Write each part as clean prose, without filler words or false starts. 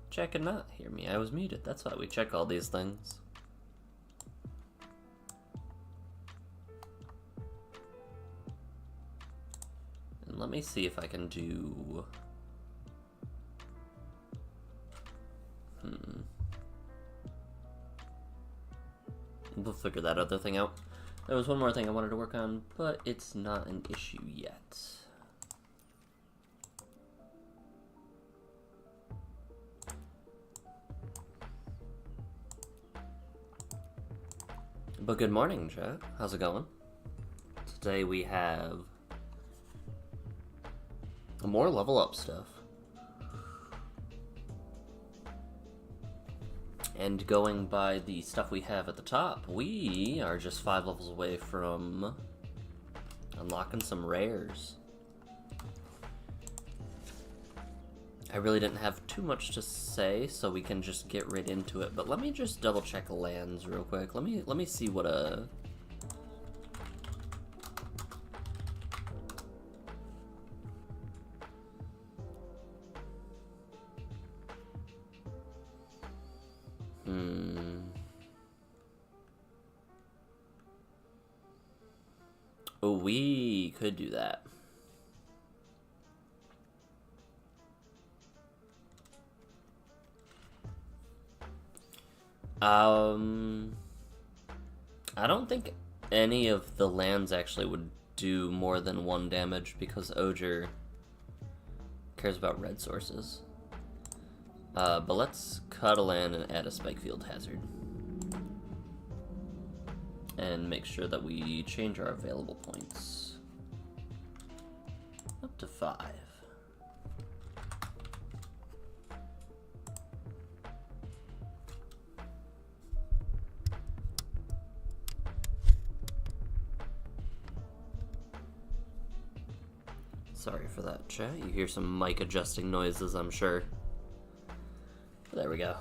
Chat could not hear me. I was muted. That's why we check all these things. And let me see if I can do... We'll figure that other thing out. There was one more thing I wanted to work on, but it's not an issue yet. But good morning, chat. How's it going? Today we have more level up stuff. And going by the stuff we have at the top, we are just 5 levels away from unlocking some rares. I really didn't have too much to say, so we can just get right into it. But let me just double check lands real quick. Let me see what Oh, we could do that. I don't think any of the lands actually would do more than 1 damage because Oger cares about red sources. But let's cut a land and add a Spikefield Hazard. And make sure that we change our available points up to 5. Sorry for that, chat. You hear some mic adjusting noises, I'm sure. There we go.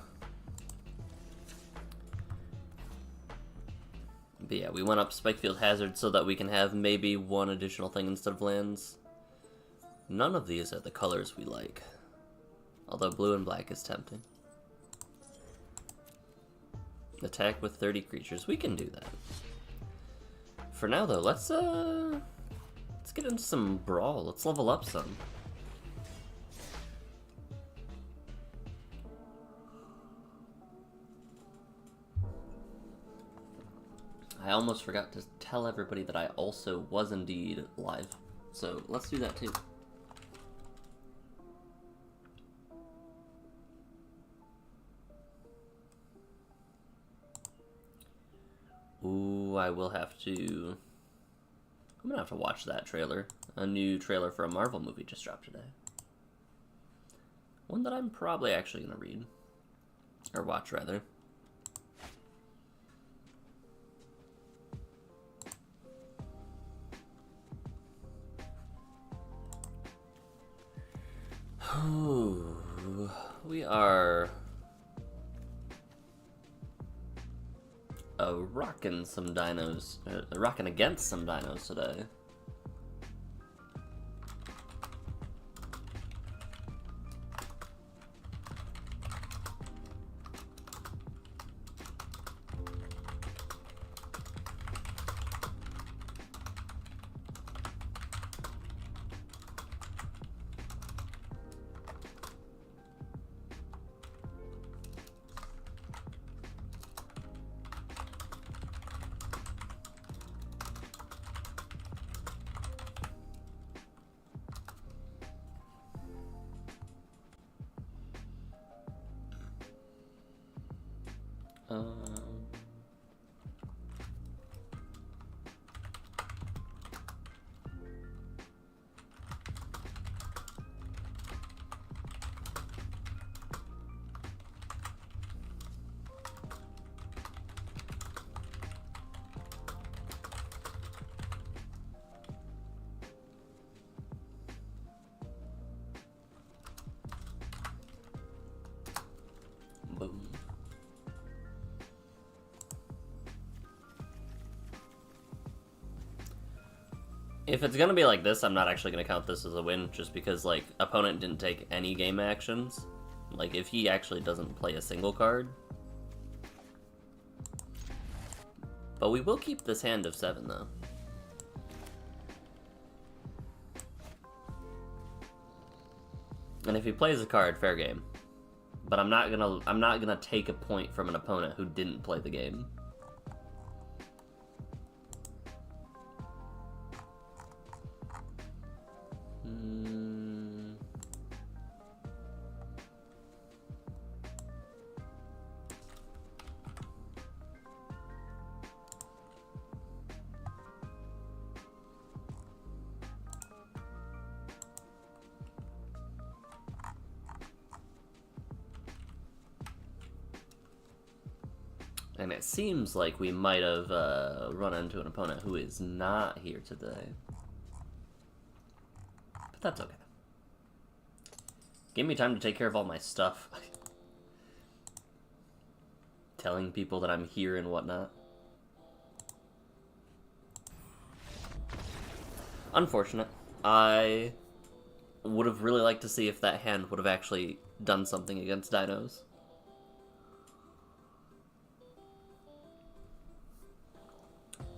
But yeah, we went up Spikefield Hazard so that we can have maybe 1 additional thing instead of lands. None of these are the colors we like. Although blue and black is tempting. Attack with 30 creatures. We can do that. For now though, let's get into some brawl. Let's level up some. I almost forgot to tell everybody that I also was indeed live. So let's do that too. Ooh, I will have to... I'm gonna have to watch that trailer. A new trailer for a Marvel movie just dropped today. One that I'm probably actually gonna read. Or watch, rather. We are rocking some dinos, rocking against some dinos today. Boom. If it's gonna be like this, I'm not actually gonna count this as a win, just because, like, opponent didn't take any game actions. Like, if he actually doesn't play a single card. But we will keep this hand of 7, though. And if he plays a card, fair game. But I'm not gonna take a point from an opponent who didn't play the game. And it seems like we might have run into an opponent who is not here today. But that's okay. Give me time to take care of all my stuff. Telling people that I'm here and whatnot. Unfortunate. I would have really liked to see if that hand would have actually done something against dinos.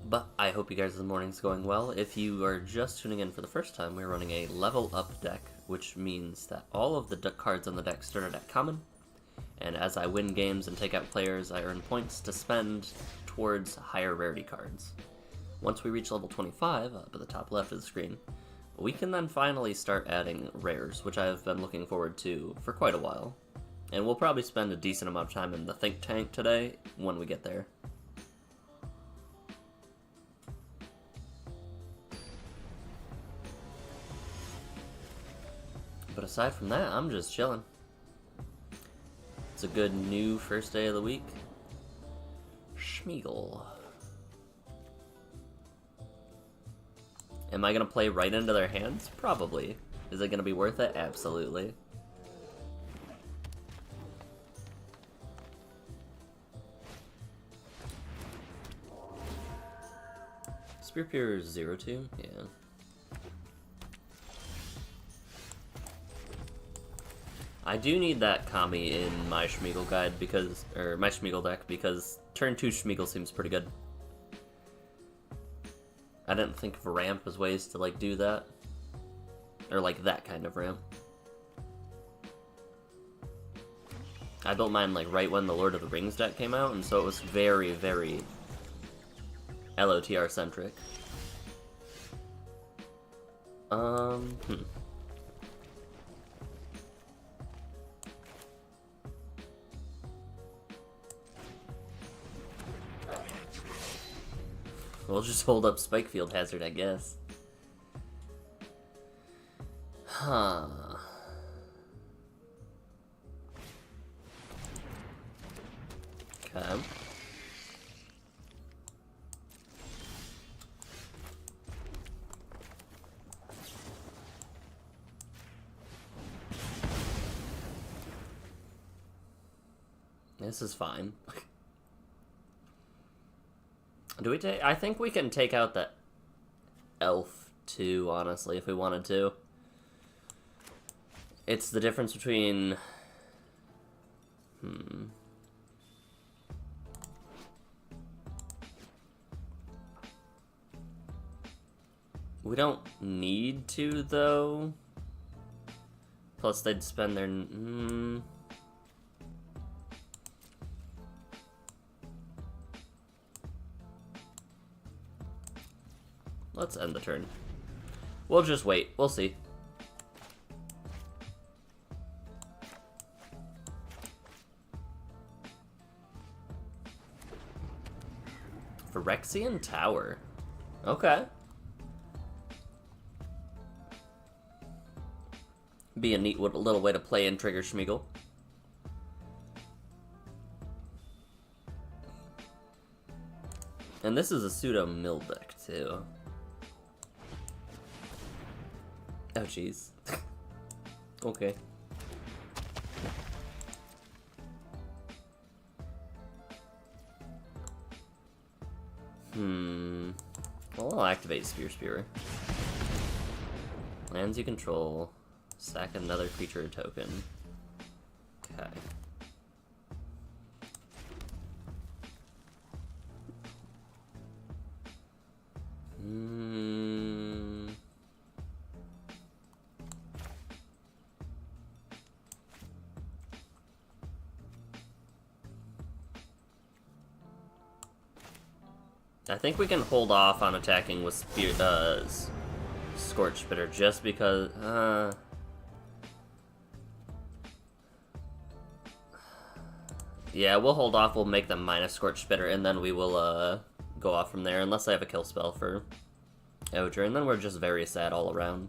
But I hope you guys' morning's going well. If you are just tuning in for the first time, we're running a level up deck, which means that all of the cards on the deck started at common, and as I win games and take out players, I earn points to spend towards higher rarity cards. Once we reach level 25, up at the top left of the screen, we can then finally start adding rares, which I have been looking forward to for quite a while. And we'll probably spend a decent amount of time in the think tank today when we get there. But aside from that, I'm just chilling. It's a good new first day of the week. Schmeagle. Am I gonna play right into their hands? Probably. Is it gonna be worth it? Absolutely. Spear Pierce 0-2? Yeah. I do need that Kami in my Schmeagle guide because, or my Schmeagle deck, because turn 2 Schmeagle seems pretty good. I didn't think of ramp as ways to like do that. Or like that kind of ramp. I built mine like right when the Lord of the Rings deck came out, and so it was very, very LOTR centric. We'll just hold up Spikefield Hazard, I guess. Huh. Okay. This is fine. Do we take? I think we can take out the elf too, honestly, if we wanted to. It's the difference between... We don't need to, though. Plus, they'd spend their... Let's end the turn. We'll just wait. We'll see. Phyrexian Tower. Okay. Be a neat little way to play in Trigger Schmeagle. And this is a pseudo mill deck, too. Oh, jeez. Okay. Well, I'll activate Spear. Lands you control. Sack another creature token. Okay. I think we can hold off on attacking with Scorch Spitter just because. Yeah, we'll hold off. We'll make them minus Scorch Spitter, and then we will go off from there, unless I have a kill spell for Oger, and then we're just very sad all around.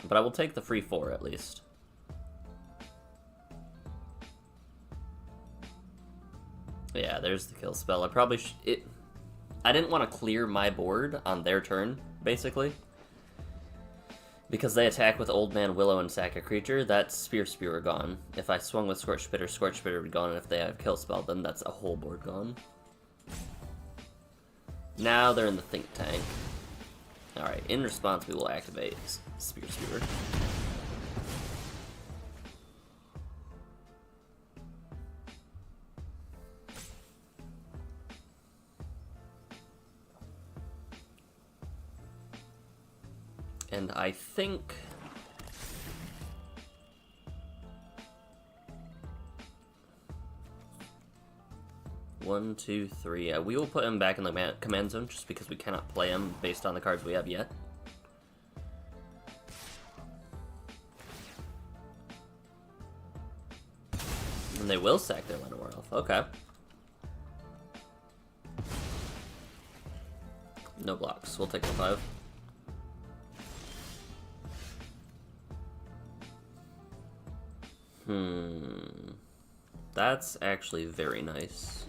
But I will take the free 4 at least. Yeah, there's the kill spell. I probably I didn't want to clear my board on their turn, basically. Because they attack with Old Man Willow and sack a creature, that's Spear gone. If I swung with Scorch Spitter would be gone, and if they have kill spell, then that's a whole board gone. Now they're in the Think Tank. Alright, in response we will activate Spear. And I think... One, two, three. Yeah, we will put him back in the command zone just because we cannot play him based on the cards we have yet. And they will sack their Llanowar Elf. Okay. No blocks. We'll take the 5. That's actually very nice.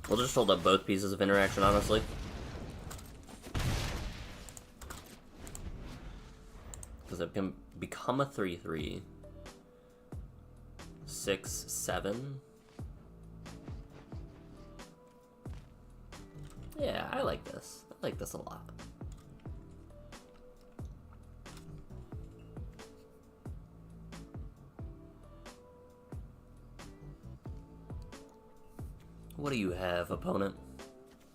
We'll just hold up both pieces of interaction, honestly. Because it can become a 3/3. 6, 7. Yeah, I like this. I like this a lot. What do you have, opponent?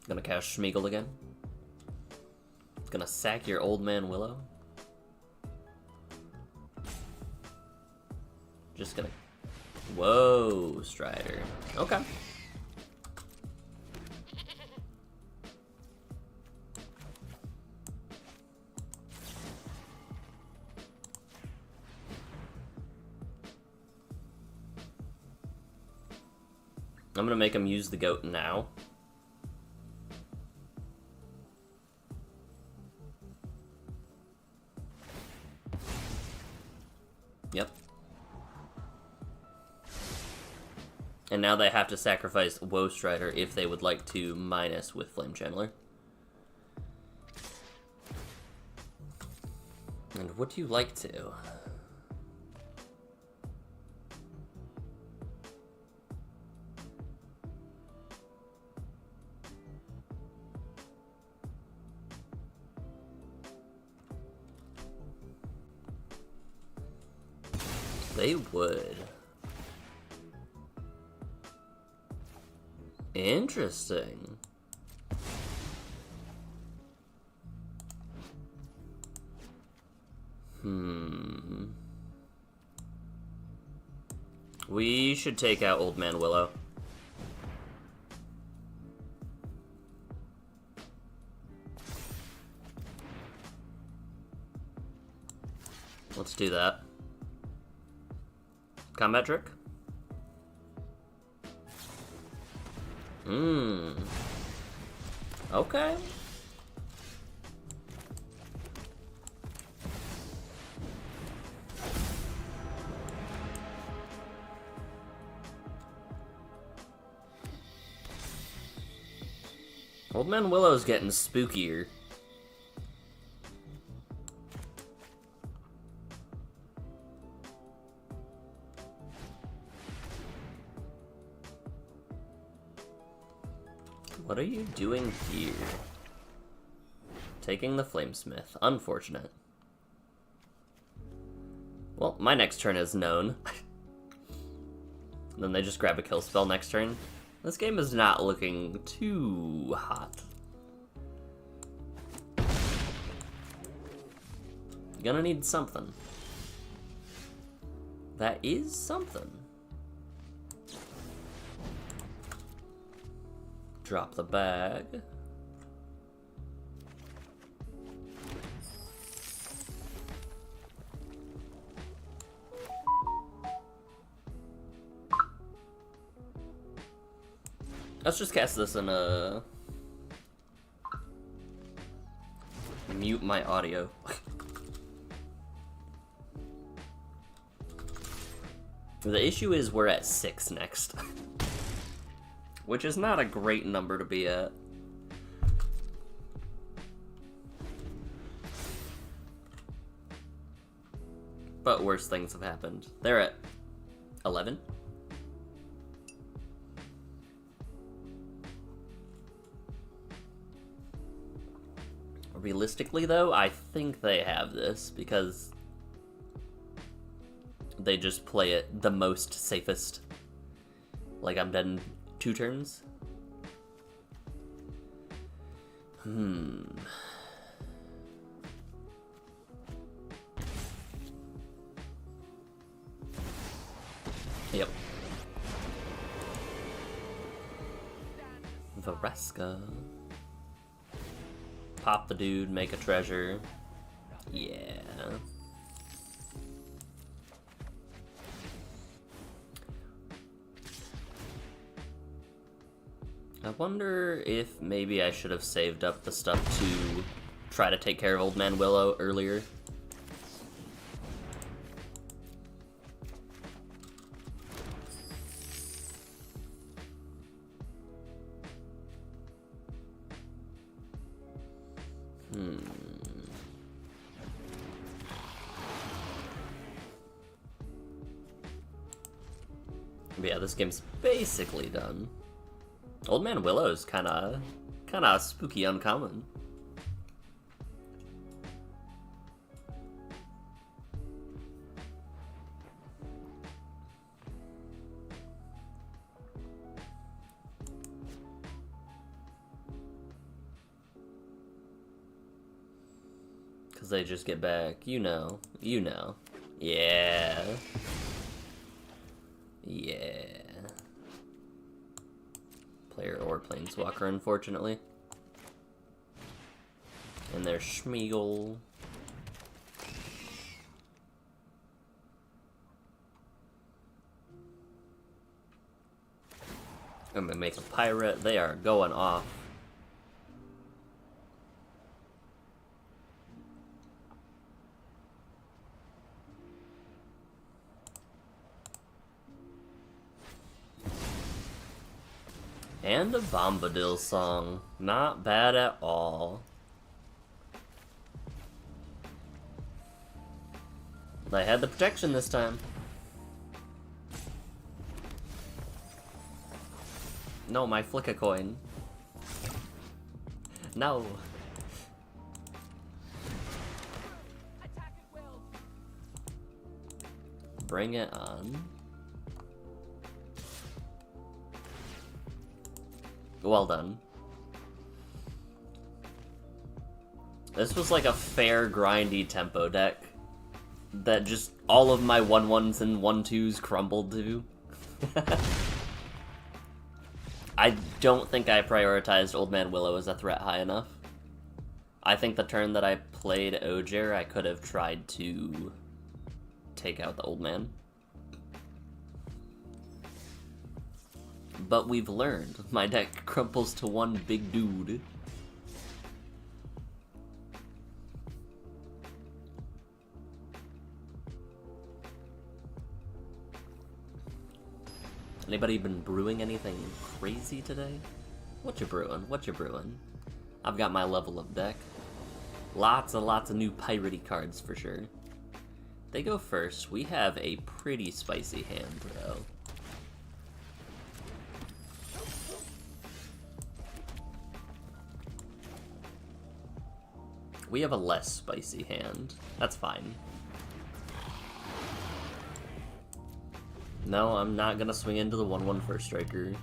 Gonna cast Schmeagle again? Gonna sack your Old Man Willow? Just gonna... Whoa, Strider. Okay. I'm gonna make him use the goat now. Yep. And now they have to sacrifice Woe Strider if they would like to minus with Flame Channeler. And would you like to? They would. Interesting. We should take out Old Man Willow. Let's do that. Combat trick? Okay. Old Man Willow's getting spookier. What are you doing here? Taking the Flamesmith. Unfortunate. Well, my next turn is known. Then they just grab a kill spell next turn. This game is not looking too hot. Gonna need something. That is something. Drop the bag. Let's just cast this and mute my audio. The issue is we're at 6 next. Which is not a great number to be at. But worse things have happened. They're at 11. Realistically, though, I think they have this because they just play it the most safest. Like, I'm dead in 2 turns. Yep. Vareska. Pop the dude, make a treasure. Yeah. I wonder if maybe I should have saved up the stuff to try to take care of Old Man Willow earlier. But yeah, this game's basically done. Old Man Willow's kinda spooky uncommon. Cause they just get back, you know. Yeah. Yeah. Player or planeswalker, unfortunately. And there's Schmeagle. I'm gonna make a pirate. They are going off. And a Bombadil song. Not bad at all. They had the protection this time. No, my flick a coin. No. Bring it on. Well done. This was like a fair, grindy tempo deck that just all of my 1/1s and 1/2s crumbled to. I don't think I prioritized Old Man Willow as a threat high enough. I think the turn that I played Ojer, I could have tried to take out the Old Man. But we've learned. My deck crumples to one big dude. Anybody been brewing anything crazy today? What you brewing? What you brewing? I've got my level of deck. Lots and lots of new piratey cards for sure. They go first. We have a pretty spicy hand though. We have a less spicy hand. That's fine. No, I'm not gonna swing into the 1/1 first striker.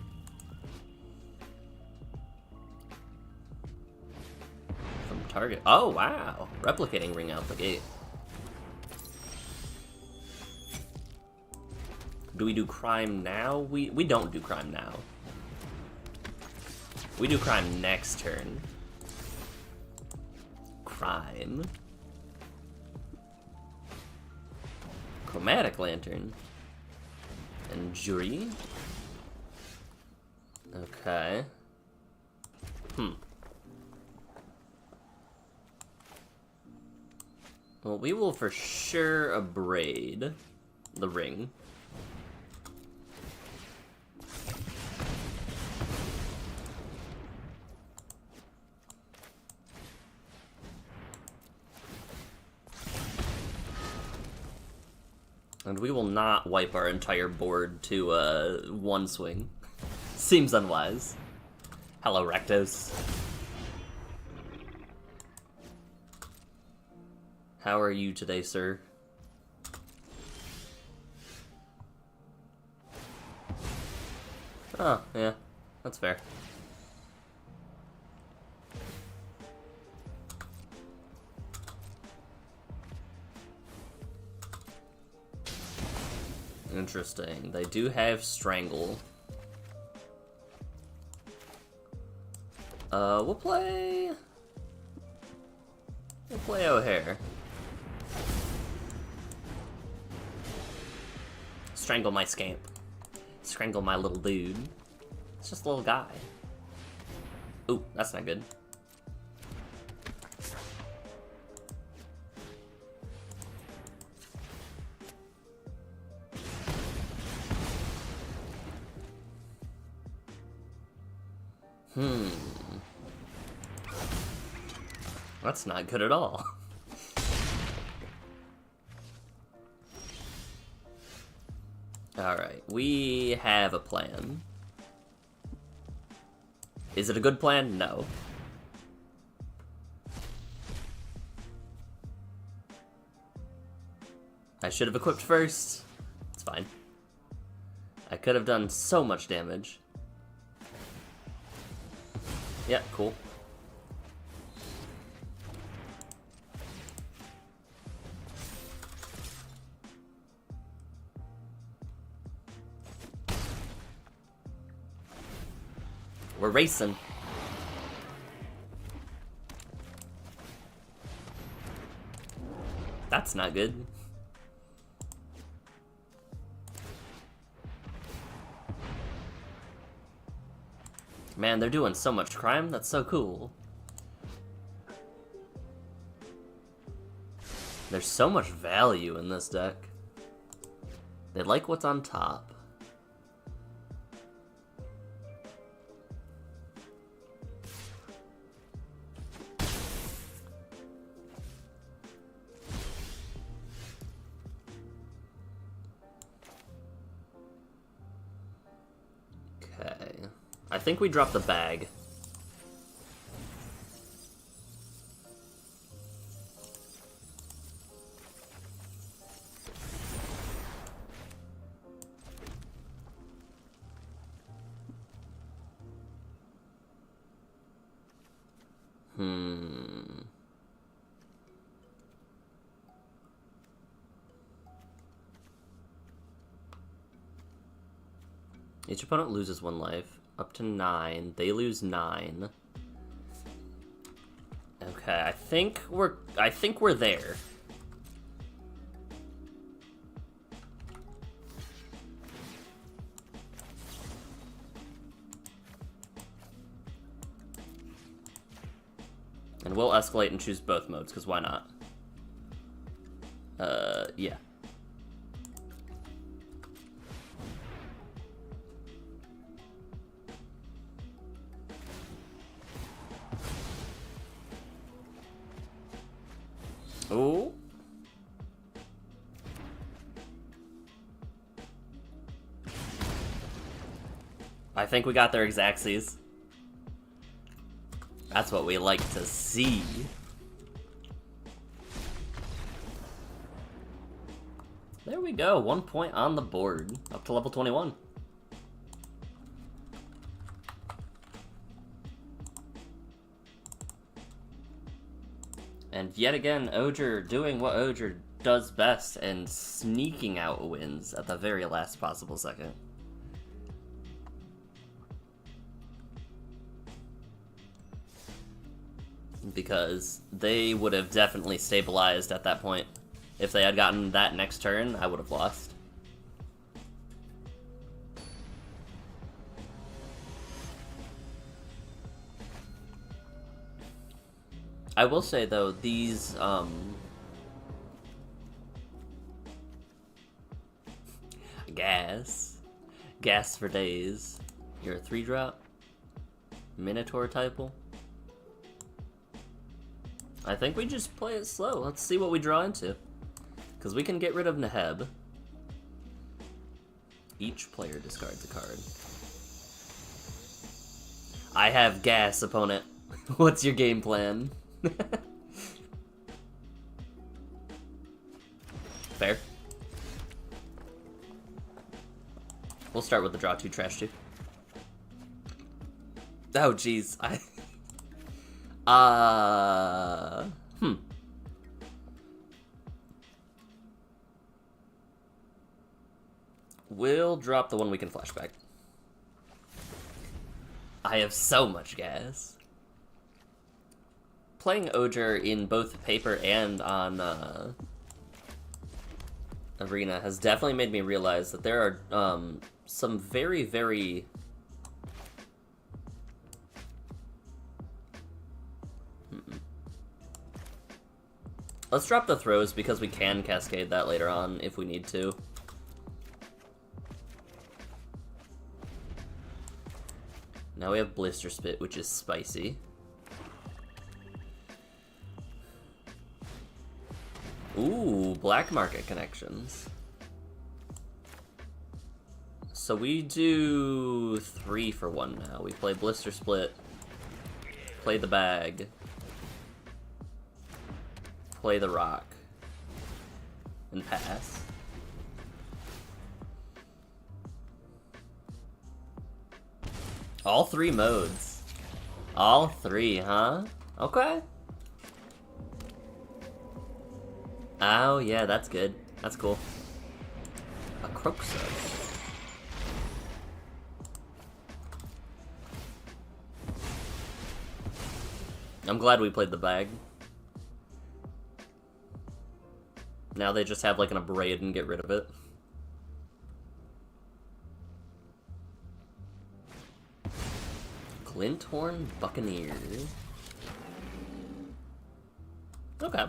From target. Oh, wow! Replicating ring out the gate. Do we do crime now? We don't do crime now. We do crime next turn. Crime. Chromatic Lantern. And Jury. Okay. Well, we will for sure abrade the ring. And we will not wipe our entire board to one swing. Seems unwise. Hello, Rectos. How are you today, sir? Oh, yeah. That's fair. Interesting. They do have Strangle. We'll play O'Hare. Strangle my scamp. Strangle my little dude. It's just a little guy. Ooh, that's not good. That's not good at all. Alright, we have a plan. Is it a good plan? No. I should have equipped first. It's fine. I could have done so much damage. Yeah, cool. We're racing. That's not good. Man, they're doing so much crime. That's so cool. There's so much value in this deck. They like what's on top. I think we dropped the bag. Each opponent loses 1 life. Up to 9. They lose 9. Okay, I think we're there. And we'll escalate and choose both modes, because why not? Yeah. Oh. I think we got their Xaxes. That's what we like to see. There we go, 1 point on the board, up to level 21. And yet again, Oger doing what Oger does best and sneaking out wins at the very last possible second. Because they would have definitely stabilized at that point. If they had gotten that next turn, I would have lost. I will say though, these gas for days. You're a 3-drop Minotaur typal. I think we just play it slow. Let's see what we draw into, because we can get rid of Neheb. Each player discards a card. I have gas, opponent. What's your game plan? Fair. We'll start with the draw 2 trash 2. Oh jeez, We'll drop the one we can flashback. I have so much gas. Playing Oger in both paper and on Arena has definitely made me realize that there are some very, very Let's drop the throws because we can cascade that later on if we need to. Now we have Blister Spit, which is spicy. Ooh, black market connections. So we do 3 for 1 now. We play Blister Split, play the bag, play the rock, and pass. All 3 modes. All 3, huh? Okay. Oh, yeah, that's good. That's cool. A Croxus. I'm glad we played the bag. Now they just have like an Abrade and get rid of it. Glinthorn Buccaneer. Okay.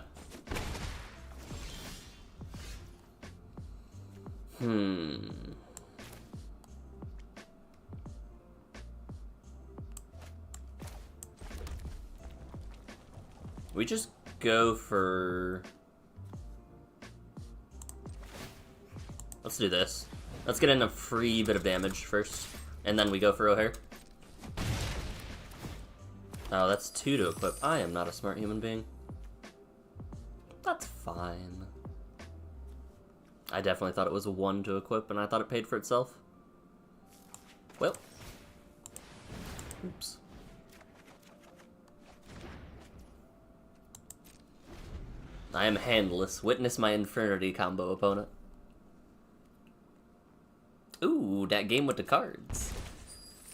We just go for... Let's do this. Let's get in a free bit of damage first, and then we go for O'Hare. Oh, that's 2 to equip. I am not a smart human being. That's fine. I definitely thought it was a 1 to equip, and I thought it paid for itself. Well. Oops. I am handless. Witness my infernity combo, opponent. Ooh, that game with the cards.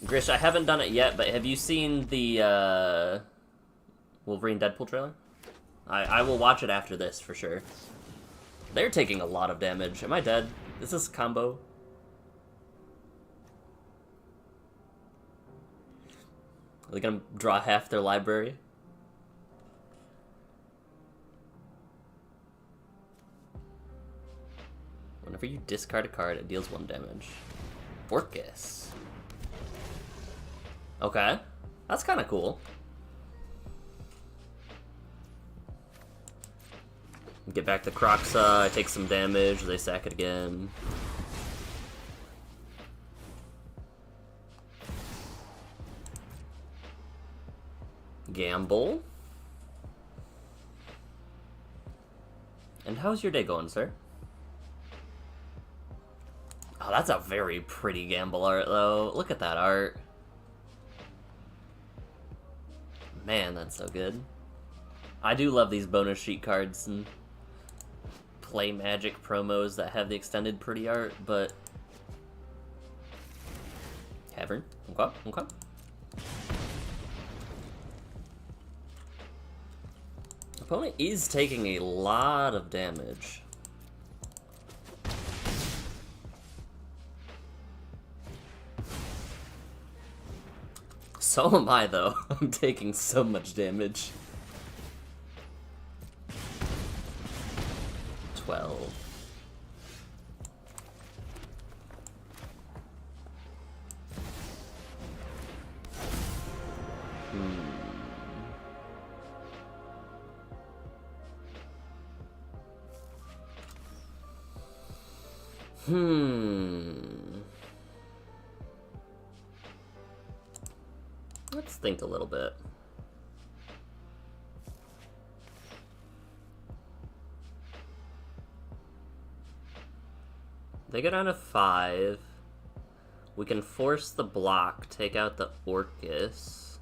Grish, I haven't done it yet, but have you seen the Wolverine Deadpool trailer? I will watch it after this, for sure. They're taking a lot of damage. Am I dead? Is this a combo? Are they gonna draw half their library? Whenever you discard a card, it deals 1 damage. Orcus. Okay. That's kind of cool. Get back to Croxa, I take some damage, they sack it again. Gamble. And how's your day going, sir? Oh, that's a very pretty gamble art, though. Look at that art. Man, that's so good. I do love these bonus sheet cards and Play Magic promos that have the extended pretty art, but... Cavern. Okay, okay. Opponent is taking a lot of damage. So am I, though. I'm taking so much damage. 12. Let's think a little bit. They go down to 5. We can force the block, take out the Orcus.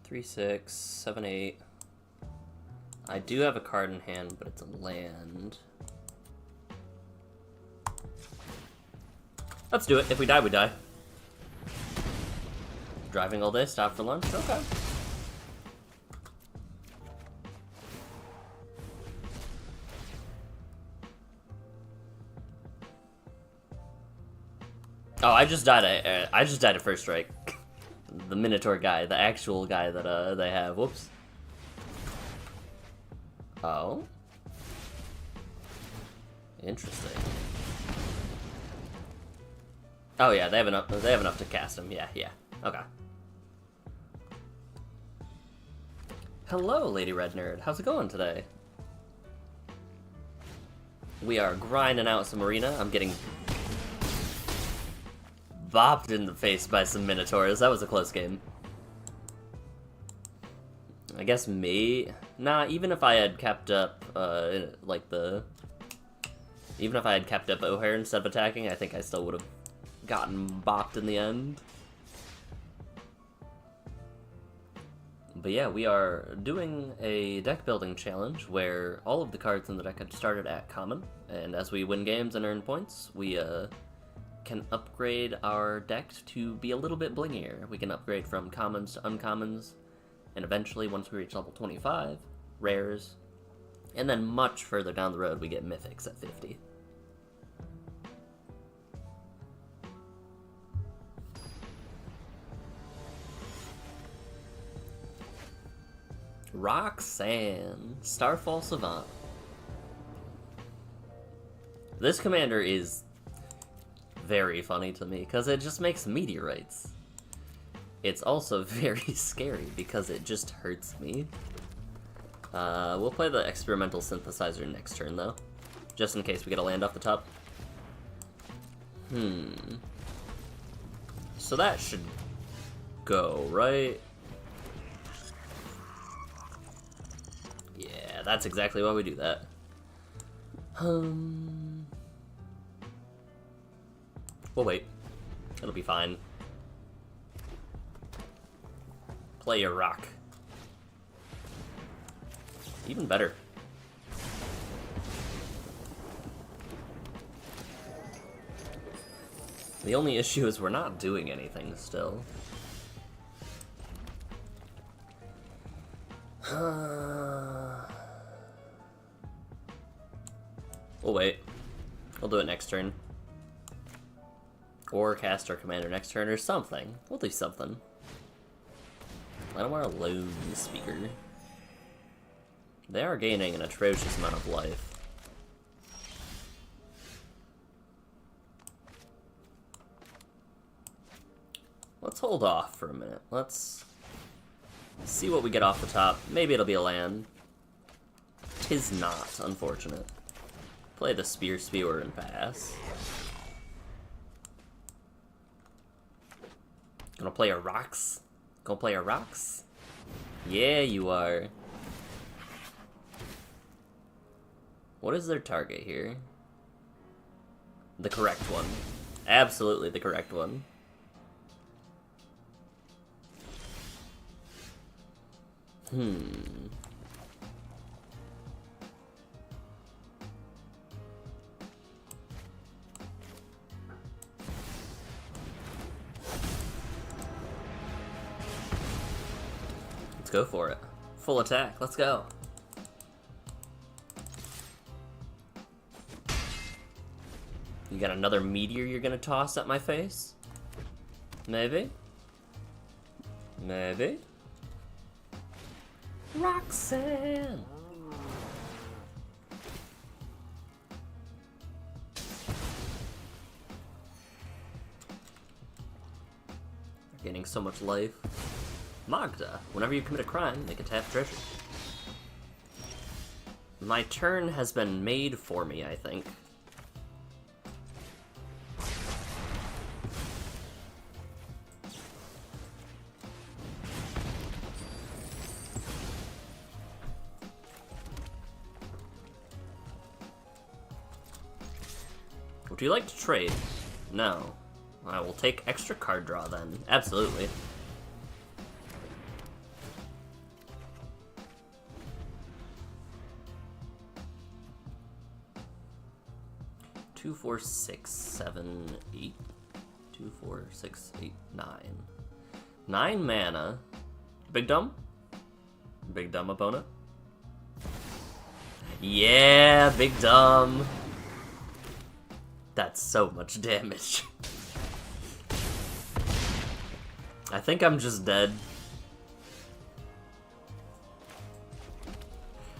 3, 6, 7, 8. I do have a card in hand, but it's a land. Let's do it. If we die, we die. Driving all day, stop for lunch? Okay. Oh, I just died at first strike. The Minotaur guy, the actual guy that they have. Whoops. Oh. Interesting. Oh yeah, they have enough to cast him. Yeah, yeah. Okay. Hello, Lady Red Nerd. How's it going today? We are grinding out some arena. I'm getting bopped in the face by some Minotaurs. That was a close game. I guess nah, even if I had kept up, even if I had kept up O'Hare instead of attacking, I think I still would have gotten bopped in the end. But yeah, we are doing a deck building challenge where all of the cards in the deck had started at common, and as we win games and earn points, we can upgrade our deck to be a little bit blingier. We can upgrade from commons to uncommons, and eventually, once we reach level 25, rares, and then much further down the road, we get mythics at 50. Roxanne, Starfall Savant. This commander is very funny to me, because it just makes meteorites. It's also very scary, because it just hurts me. We'll play the experimental synthesizer next turn, though. Just in case we get a land off the top. So that should go, right? Yeah, that's exactly why we do that. We'll wait. It'll be fine. Play your rock. Even better. The only issue is we're not doing anything still. We'll wait. We'll do it next turn. Or cast our commander next turn or something. We'll do something. I don't want a lone speaker. They are gaining an atrocious amount of life. Let's hold off for a minute. Let's see what we get off the top. Maybe it'll be a land. 'tis not, unfortunate. Play the Spewer and pass. Gonna play a Rocks? Gonna play a Rocks? Yeah, you are. What is their target here? The correct one. Absolutely the correct one. Let's go for it. Full attack, let's go. You got another meteor you're gonna toss at my face? Maybe? Maybe? Roxanne! They're gaining so much life. Magda, whenever you commit a crime, make a tap treasure. My turn has been made for me, I think. Would you like to trade? No. I will take extra card draw then. Absolutely. Two, 4, 6, 7, 8. 2, 4, 6, 8, 9. 9 mana. Big dumb? Big dumb opponent? Yeah, big dumb. That's so much damage. I think I'm just dead.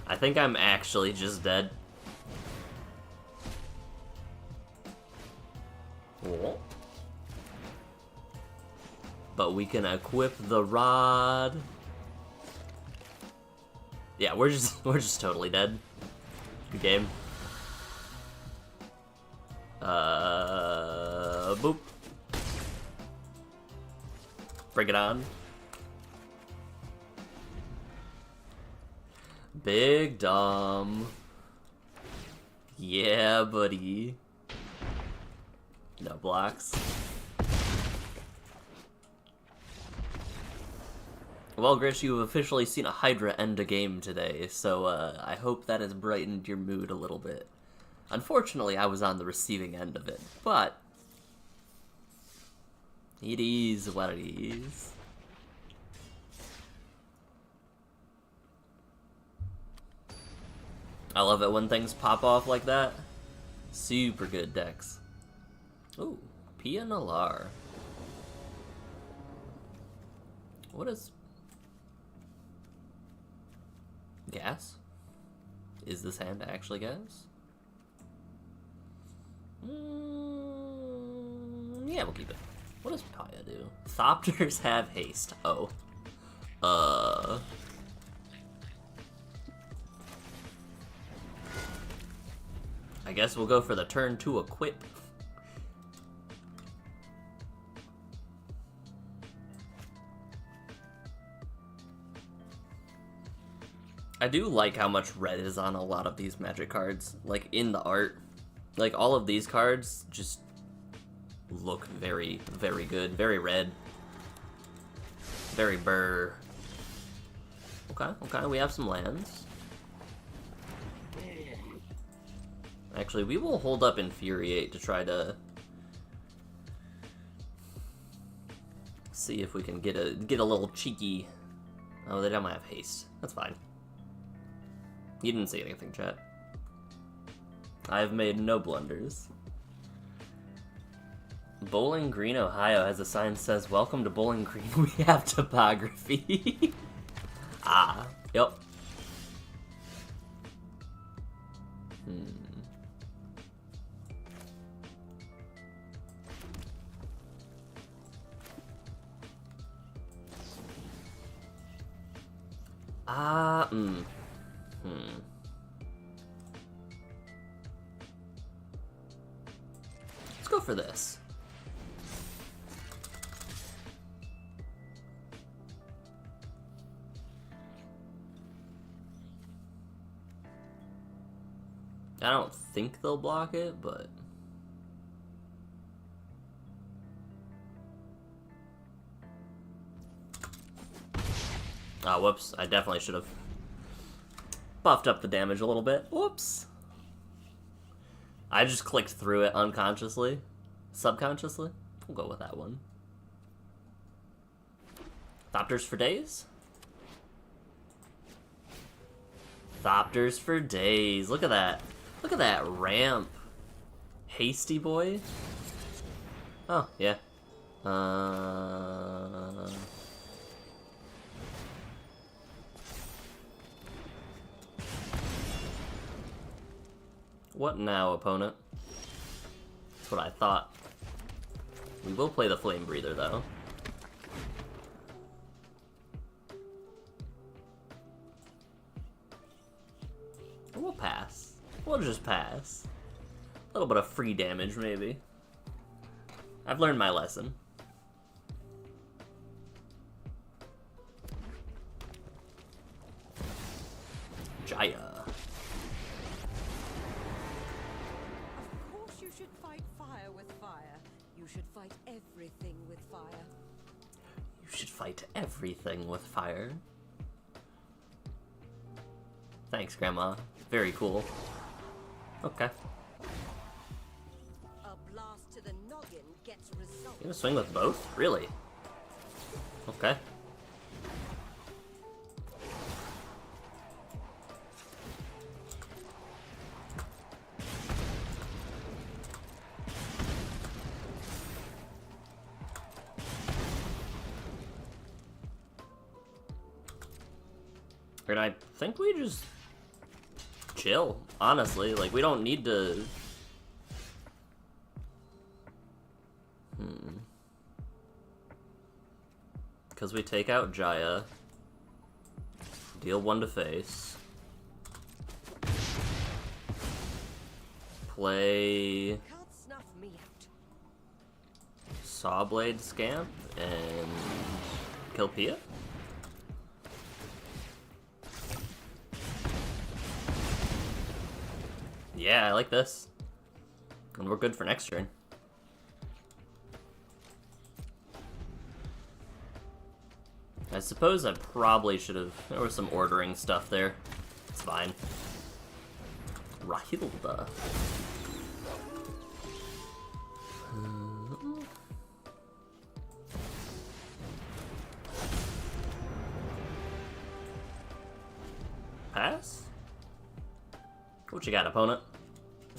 I think I'm actually just dead. Cool. But we can equip the rod. Yeah, we're just totally dead. Good game. Boop. Bring it on. Big dumb. Yeah, buddy. No blocks. Well, Grish, you have officially seen a Hydra end a game today, so I hope that has brightened your mood a little bit. Unfortunately, I was on the receiving end of it, but it is what it is. I love it when things pop off like that. Super good decks. Ooh, Pia Nalar. What is... gas? Is this hand actually gas? Yeah, we'll keep it. What does Paya do? Thopters have haste. Oh. I guess we'll go for the turn 2 equip. I do like how much red is on a lot of these Magic cards. Like, in the art. Like, all of these cards just look very, very good. Very red. Very burr. Okay, we have some lands. Actually, we will hold up Infuriate to try to see if we can get a little cheeky... Oh, they don't have haste. That's fine. You didn't say anything, chat. I have made no blunders. Bowling Green, Ohio has a sign that says, "Welcome to Bowling Green, we have topography." Ah, yep. for this. I don't think they'll block it, but... Ah, whoops. I definitely should have buffed up the damage a little bit. Whoops. I just clicked through it unconsciously. Subconsciously. We'll go with that one. Thopters for days? Thopters for days. Look at that. Look at that ramp. Hasty boy. Oh, yeah. What now, opponent? That's what I thought. We will play the Flame Breather, though. We'll pass. We'll just pass. A little bit of free damage, maybe. I've learned my lesson. Jaya. Of course you should fight fire with fire. You should fight everything with fire. You should fight everything with fire. Thanks, Grandma. Very cool. Okay. A blast to the noggin gets results. You gonna swing with both? Really? Okay. And I think we just chill, honestly. Like, we don't need to... Because we take out Jaya. Deal 1 to face. Play... Can't snuff me out. Sawblade Scamp and kill Pia? Yeah, I like this. And we're good for next turn. I suppose I probably should have... There was some ordering stuff there. It's fine. Rahilda. Pass? What you got, opponent?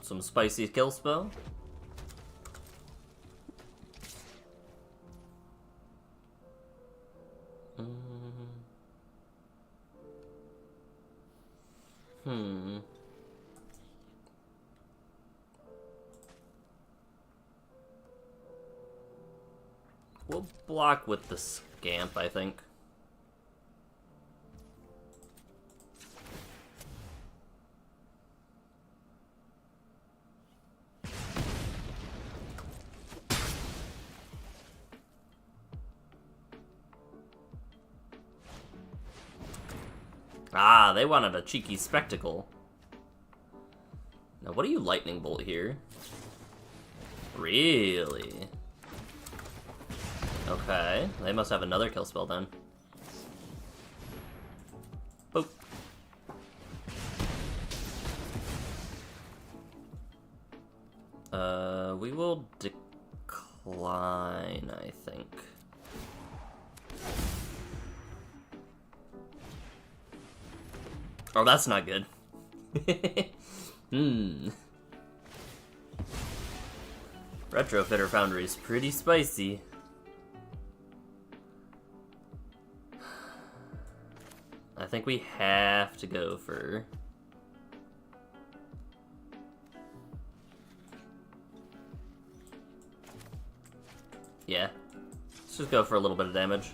Some spicy kill spell? We'll block with the Scamp, I think. Ah, they wanted a cheeky spectacle. Now, what do you lightning bolt here? Really? Okay, they must have another kill spell then. Boop. We will decline, I think. Oh, that's not good. Retrofitter Foundry is pretty spicy. I think we have to go for... Yeah. Let's just go for a little bit of damage.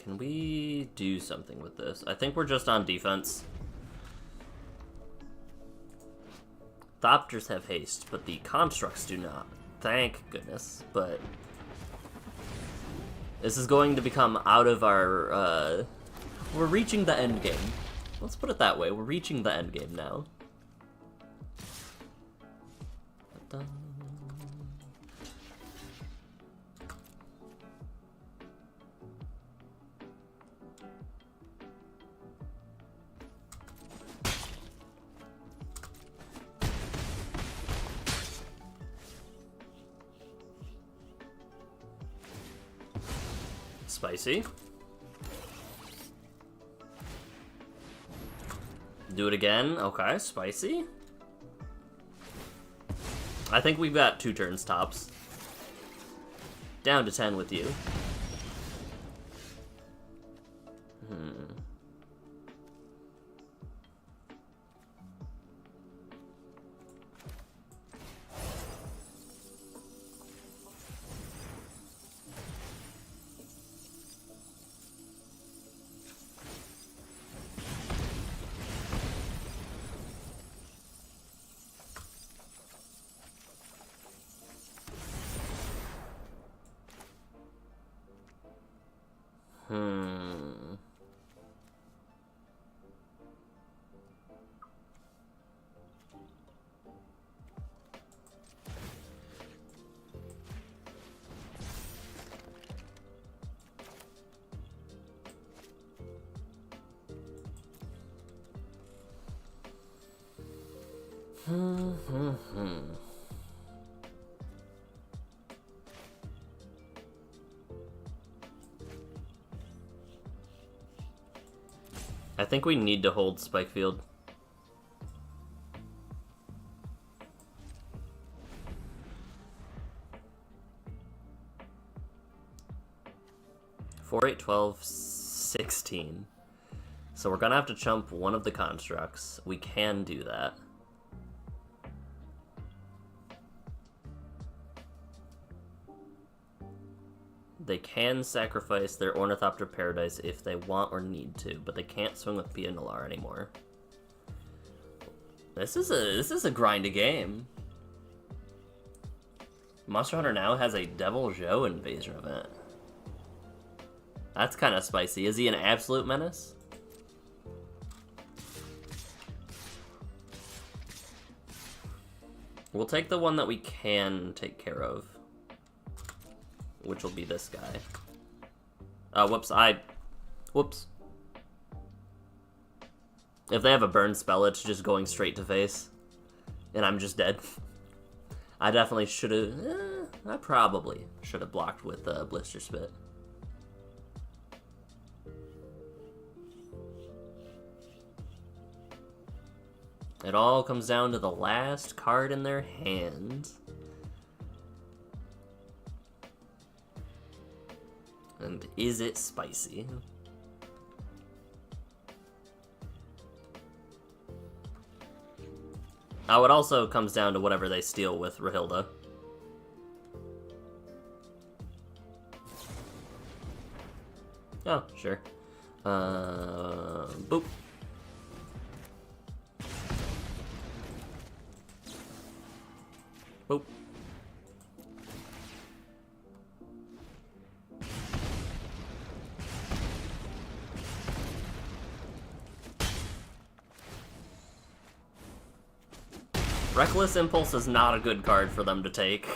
Can we do something with this? I think we're just on defense. Thopters have haste, but the constructs do not. Thank goodness, but this is going to become out of our, we're reaching the end game. Let's put it that way, we're reaching the end game now. Spicy. Do it again. Okay, spicy. I think we've got 2 turns tops. Down to 10 with you. I think we need to hold Spikefield. Four, 8, 12, 16. So we're gonna have to chump one of the constructs. We can do that. They can sacrifice their Ornithopter Paradise if they want or need to, but they can't swing with Pianalar anymore. This is a grindy game. Monster Hunter now has a Devil Joe invasion event. That's kind of spicy. Is he an absolute menace? We'll take the one that we can take care of, which will be this guy. Whoops, whoops. If they have a burn spell, it's just going straight to face, and I'm just dead. I definitely should have, I probably should have blocked with Blister Spit. It all comes down to the last card in their hand. And is it spicy? Oh, it also comes down to whatever they steal with Rahilda. Oh, sure. Boop. Boop. Reckless Impulse is not a good card for them to take.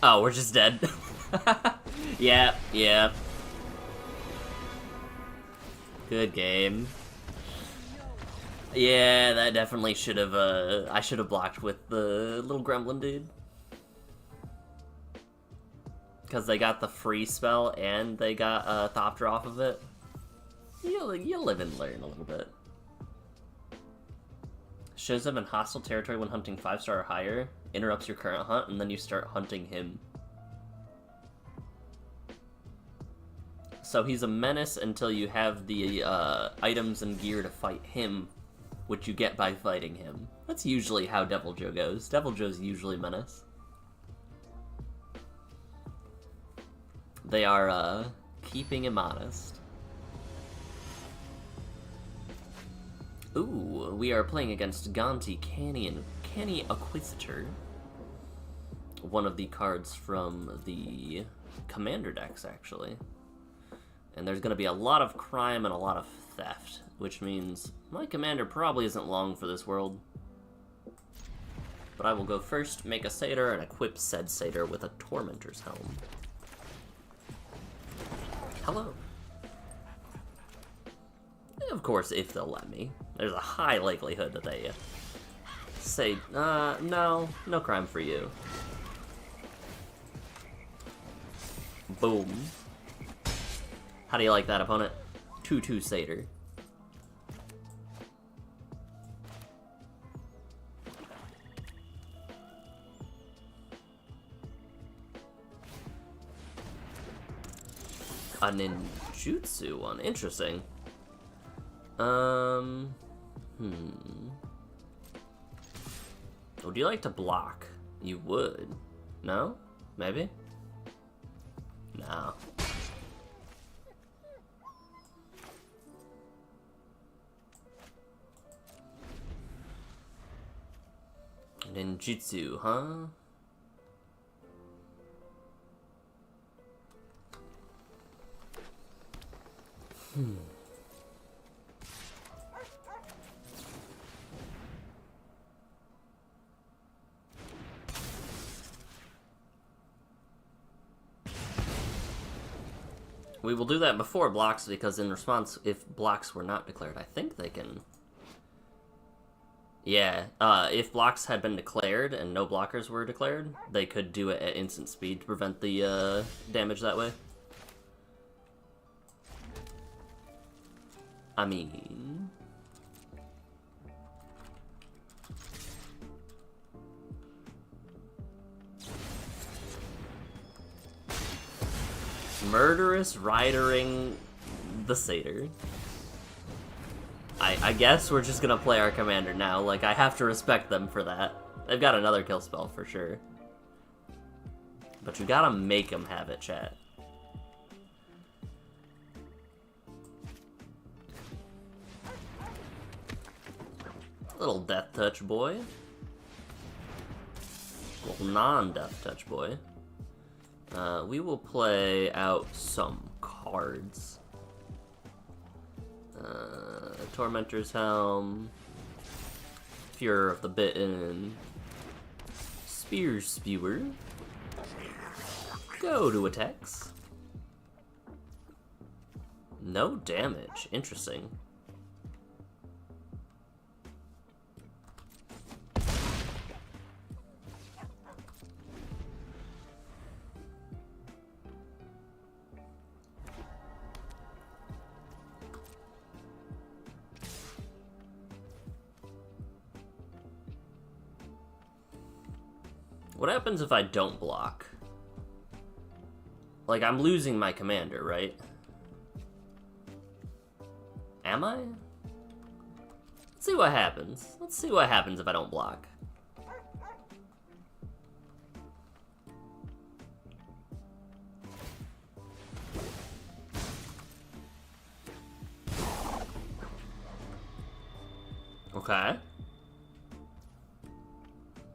Oh, we're just dead. Yeah, yeah. Good game. Yeah, that definitely should have, I should have blocked with the little gremlin dude. Because they got the free spell and they got Thopter off of it. You live and learn a little bit. Shows up in hostile territory when hunting 5-star or higher, interrupts your current hunt, and then you start hunting him. So he's a menace until you have the items and gear to fight him. which you get by fighting him. That's usually how Devil Joe goes. Devil Joe's usually menace. They are, keeping him honest. Ooh, we are playing against Gonti Canny Acquisitor. One of the cards from the Commander decks, actually. And there's gonna be a lot of crime and a lot of theft, which means my commander probably isn't long for this world. But I will go first, make a satyr, and equip said satyr with a Tormentor's Helm. Hello. Of course, if they'll let me. There's a high likelihood that they say, no crime for you. Boom. How do you like that, opponent? 2/2 satyr. A ninjutsu one. Interesting. Would you like to block? You would. No? Maybe? No. Ninjutsu, huh? We will do that before blocks, because in response, if blocks were not declared, I think they can... Yeah, if blocks had been declared and no blockers were declared, they could do it at instant speed to prevent the damage that way. I mean... Murderous ridering the satyr. I guess we're just gonna play our commander now. Like, I have to respect them for that. They've got another kill spell for sure. But you gotta make them have it, chat. Little death touch boy. Little non-death touch boy. We will play out some cards. Tormentor's Helm, Furor of the Bitten, Spear Spewer, go to attacks. No damage, interesting. What happens if I don't block? Like, I'm losing my commander, right? Am I? Let's see what happens. Let's see what happens if I don't block. Okay.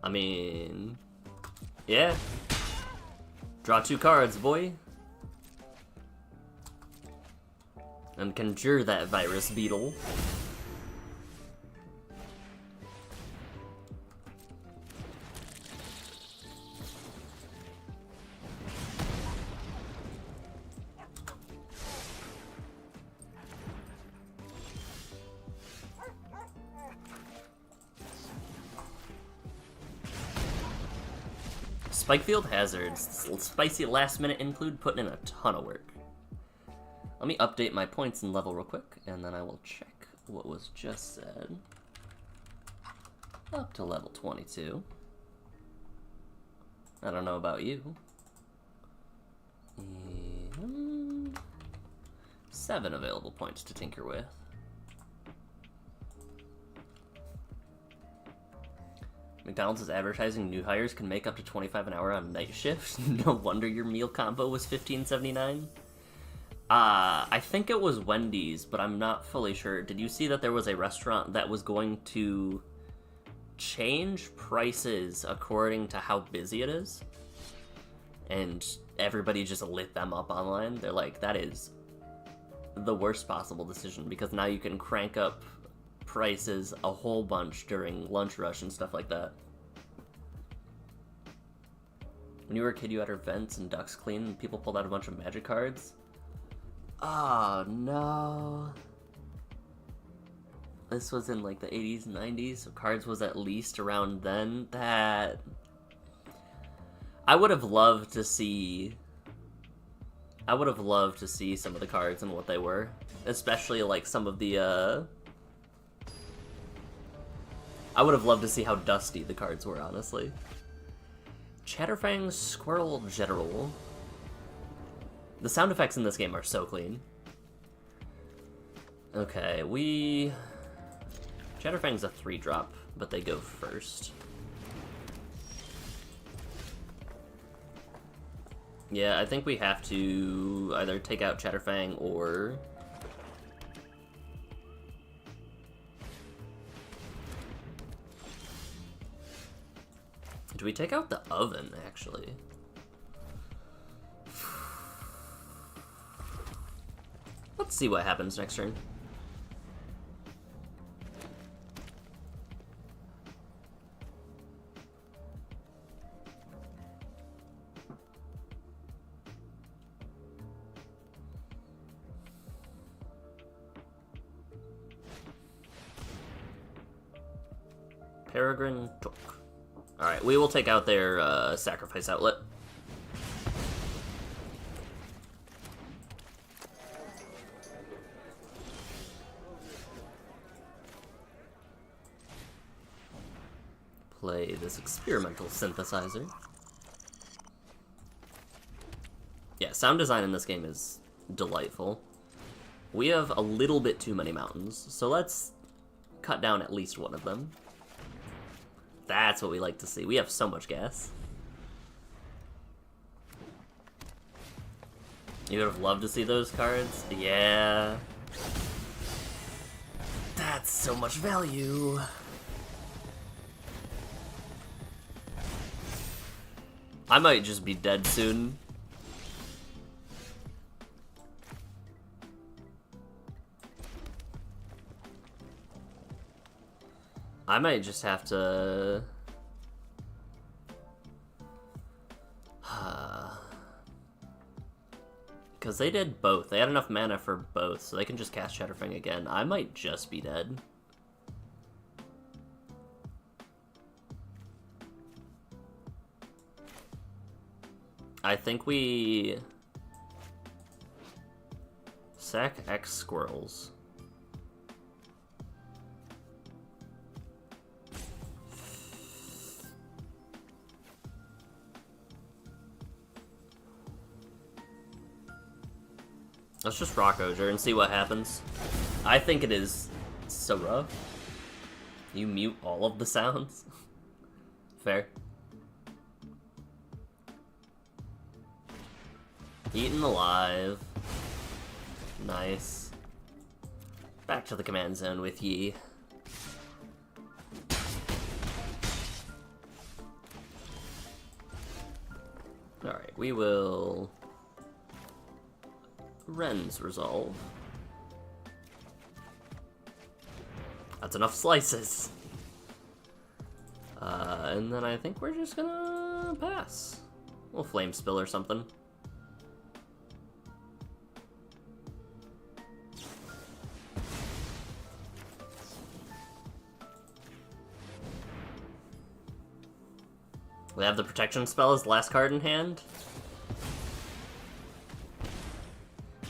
I mean... yeah. Draw 2 cards, boy. And conjure that virus beetle. Spikefield Hazards. Spicy last minute include, putting in a ton of work. Let me update my points and level real quick, and then I will check what was just said. Up to level 22. I don't know about you. 7 available points to tinker with. McDonald's is advertising new hires can make up to $25 an hour on night shift. No wonder your meal combo was $15.79. I think it was Wendy's, but I'm not fully sure. Did you see that there was a restaurant that was going to change prices according to how busy it is? And everybody just lit them up online. They're like, that is the worst possible decision, because now you can crank up prices a whole bunch during lunch rush and stuff like that. When you were a kid, you had our vents and ducts clean, and people pulled out a bunch of magic cards. Oh no. This was in like the 80s and 90s, so cards was at least around then. That I would have loved to see some of the cards and what they were. Especially like some of the I would have loved to see how dusty the cards were, honestly. Chatterfang Squirrel General. The sound effects in this game are so clean. Okay, Chatterfang's a 3-drop, but they go first. Yeah, I think we have to either take out Chatterfang or... Do we take out the oven, actually? Let's see what happens next turn. Peregrine Took. Alright, we will take out their sacrifice outlet. Play this experimental synthesizer. Yeah, sound design in this game is delightful. We have a little bit too many mountains, so let's cut down at least one of them. That's what we like to see. We have so much gas. You would have loved to see those cards? Yeah. That's so much value. I might just be dead soon. I might just have to... Because they did both. They had enough mana for both, so they can just cast Chatterfang again. I might just be dead. I think we... Sack X squirrels. Let's just rock Oger and see what happens. I think it is Sora. You mute all of the sounds. Fair. Eaten alive. Nice. Back to the command zone with ye. Alright, we will... Ren's Resolve. That's enough slices. And then I think we're just gonna pass. We'll Flame Spill or something. We have the protection spell as the last card in hand.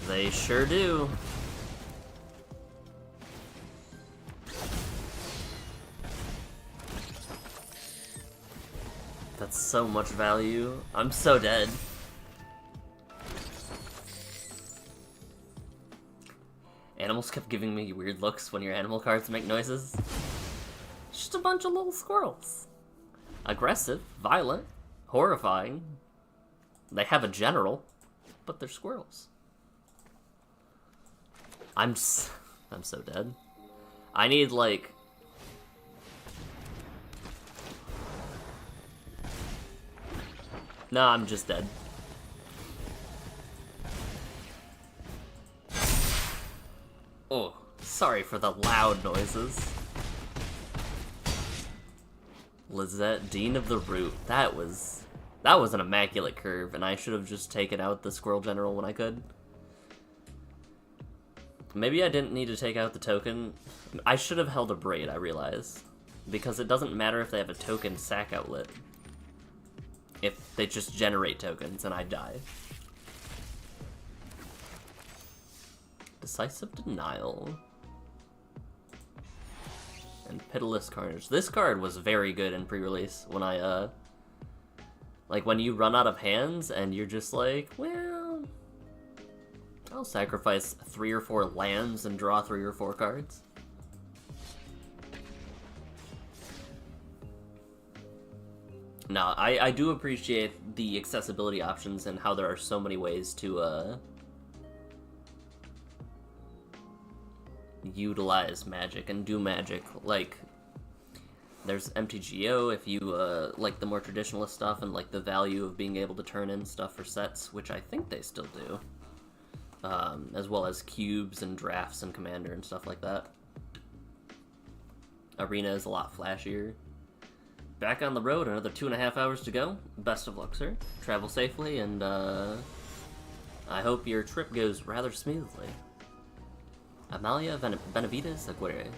They sure do. That's so much value. I'm so dead. Animals kept giving me weird looks when your animal cards make noises. Just a bunch of little squirrels. aggressive, violent, horrifying. They have a general, but they're squirrels. I'm so dead. I need, like... No, I'm just dead. Oh, sorry for the loud noises. Lizette, Dean of the Root. That was an immaculate curve, and I should have just taken out the Squirrel General when I could. Maybe I didn't need to take out the token. I should have held a Braid, I realize. Because it doesn't matter if they have a token sack outlet. If they just generate tokens and I die. Decisive Denial. And Pitiless Carnage. This card was very good in pre-release when I, like, when you run out of hands and you're just like, well, I'll sacrifice 3 or 4 lands and draw 3 or 4 cards. No, I do appreciate the accessibility options and how there are so many ways to, utilize magic and do magic. Like, there's MTGO if you, like the more traditionalist stuff and like the value of being able to turn in stuff for sets, which I think they still do. As well as cubes and drafts and commander and stuff like that. Arena is a lot flashier. Back on the road, another 2.5 hours to go. Best of luck, sir. Travel safely, and I hope your trip goes rather smoothly. Amalia Benavides Aguirre.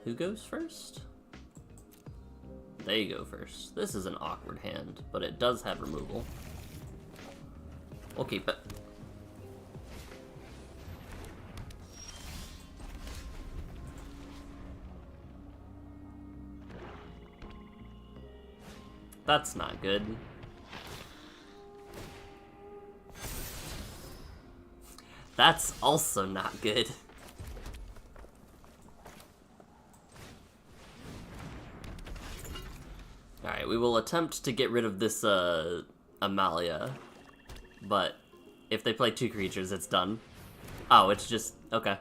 Who goes first? They go first. This is an awkward hand, but it does have removal. We'll keep it. That's not good. That's also not good. Alright, we will attempt to get rid of this, Amalia. But if they play 2 creatures, it's done. Oh, it's just... okay.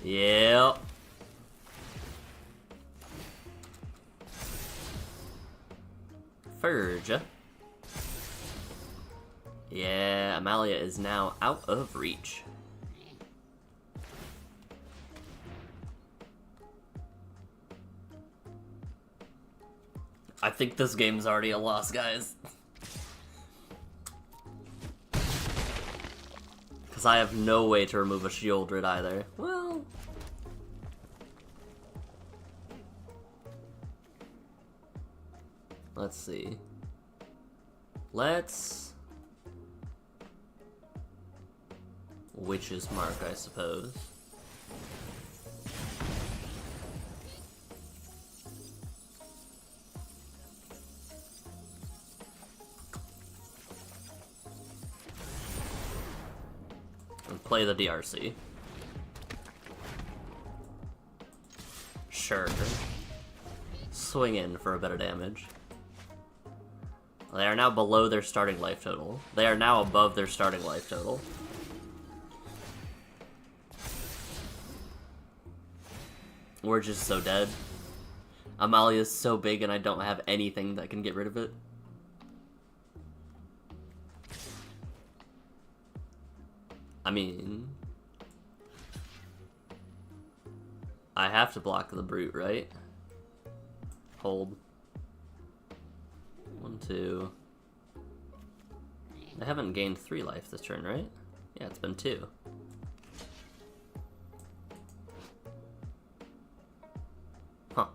Yep. Furge. Yeah, Amalia is now out of reach. I think this game's already a loss, guys. Because I have no way to remove a Shieldred either. Well... let's see. Let's... Witch's Mark, I suppose. And play the DRC. Sure. Swing in for a bit of damage. They are now below their starting life total. They are now above their starting life total. We're just so dead. Amalia's so big and I don't have anything that can get rid of it. I mean... I have to block the brute, right? Hold. 1, 2. I haven't gained 3 life this turn, right? Yeah, it's been 2. Huh.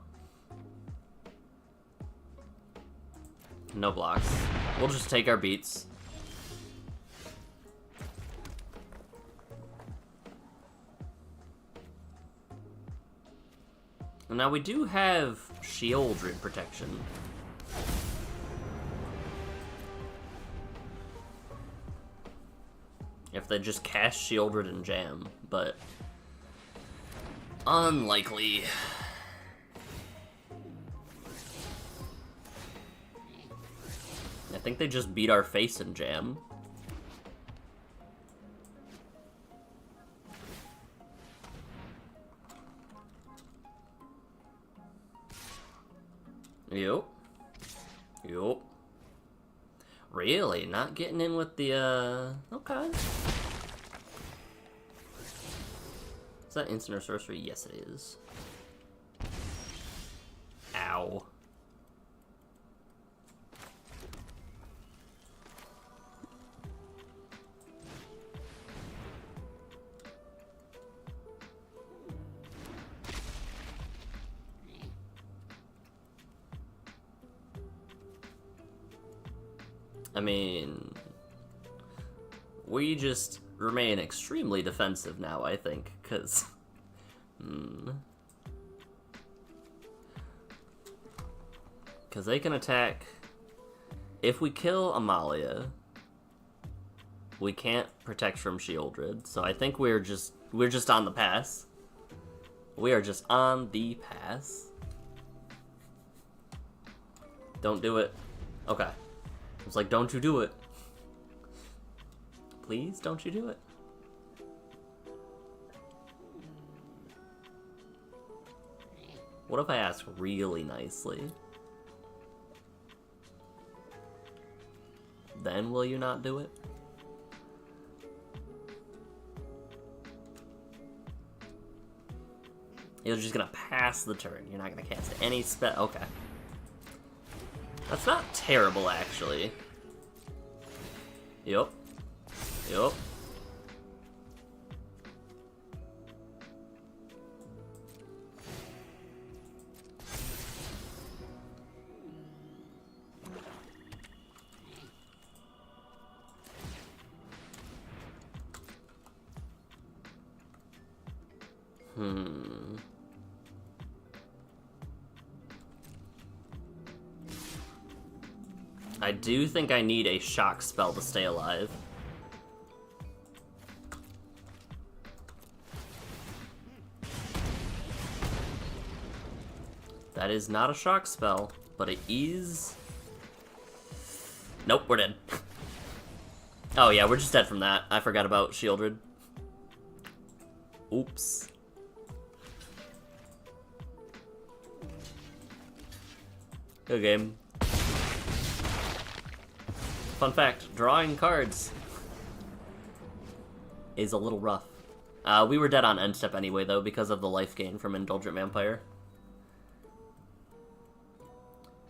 No blocks. We'll just take our beats. Now we do have Shieldred protection. If they just cast Shieldred and Jam, but unlikely. I think they just beat our face in Jam. Yup. Yup. Really? Not getting in with the, okay. Is that instant or sorcery? Yes, it is. Ow. I mean, we just remain extremely defensive now, I think, because... Because they can attack... If we kill Amalia, we can't protect from Shieldred, so I think we're just on the pass. We are just on the pass. Don't do it. Okay. It's like, don't you do it. Please, don't you do it. What if I ask really nicely? Then will you not do it? You're just gonna pass the turn. You're not gonna cast any spell. Okay. That's not terrible, actually. Yup. Yup. I do think I need a shock spell to stay alive. That is not a shock spell, but it is... Nope, we're dead. Oh yeah, we're just dead from that. I forgot about Shieldred. Oops. Good game. Fun fact, drawing cards is a little rough. We were dead on end step anyway, though, because of the life gain from Indulgent Vampire.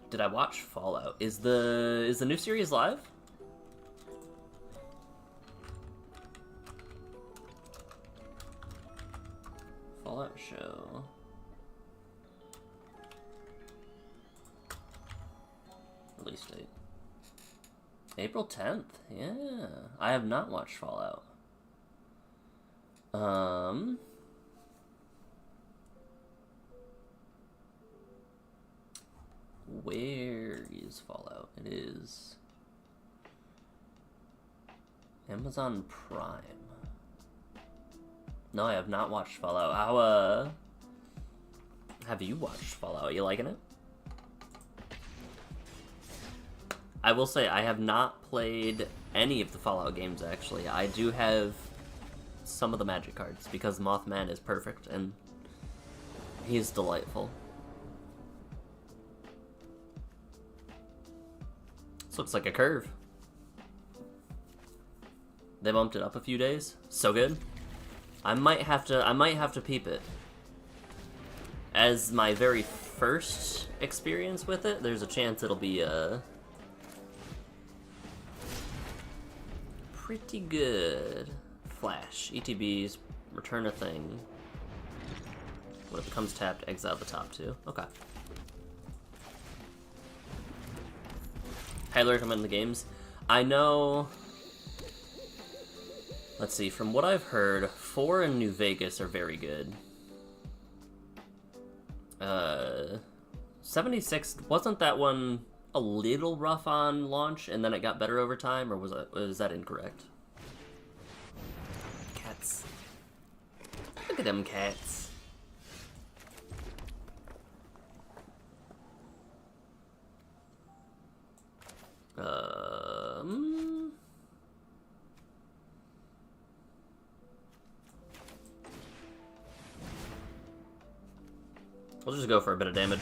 Did I watch Fallout? Is the new series live? Fallout show. Release date. April 10th, yeah. I have not watched Fallout. Where is Fallout? It is Amazon Prime. No, I have not watched Fallout. How, have you watched Fallout? You liking it? I will say, I have not played any of the Fallout games, actually. I do have some of the magic cards, because Mothman is perfect, and he's delightful. This looks like a curve. They bumped it up a few days. So good. I might have to peep it. As my very first experience with it, there's a chance it'll be, pretty good. Flash. ETBs. Return a thing. When it becomes tapped, exile the top two. Okay. Highly recommend the games. I know... Let's see, from what I've heard, 4 and New Vegas are very good. 76, wasn't that one a little rough on launch and then it got better over time, or was that incorrect? at them cats. We'll just go for a bit of damage.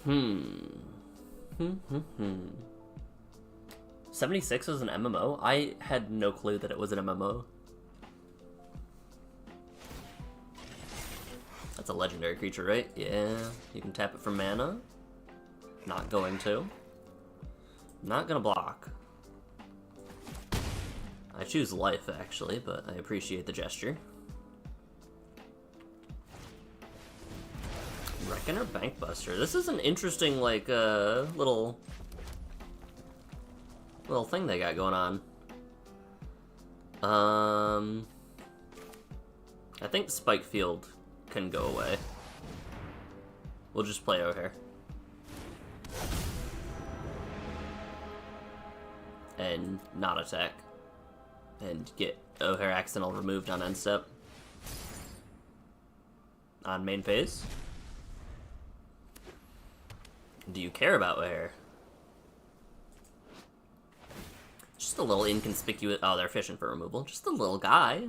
Hmm. 76 was an MMO? I had no clue that it was an MMO. That's a legendary creature, right? Yeah. You can tap it for mana. Not going to. Not gonna block. I choose life, actually, but I appreciate the gesture. Reckoner Bankbuster. This is an interesting, like, little thing they got going on. I think Spike Field can go away. We'll just play O'Hare. And not attack. And get O'Hare Accidental removed on end step. On main phase. Do you care about O'Hare? Just a little inconspicuous. Oh, they're fishing for removal. Just a little guy.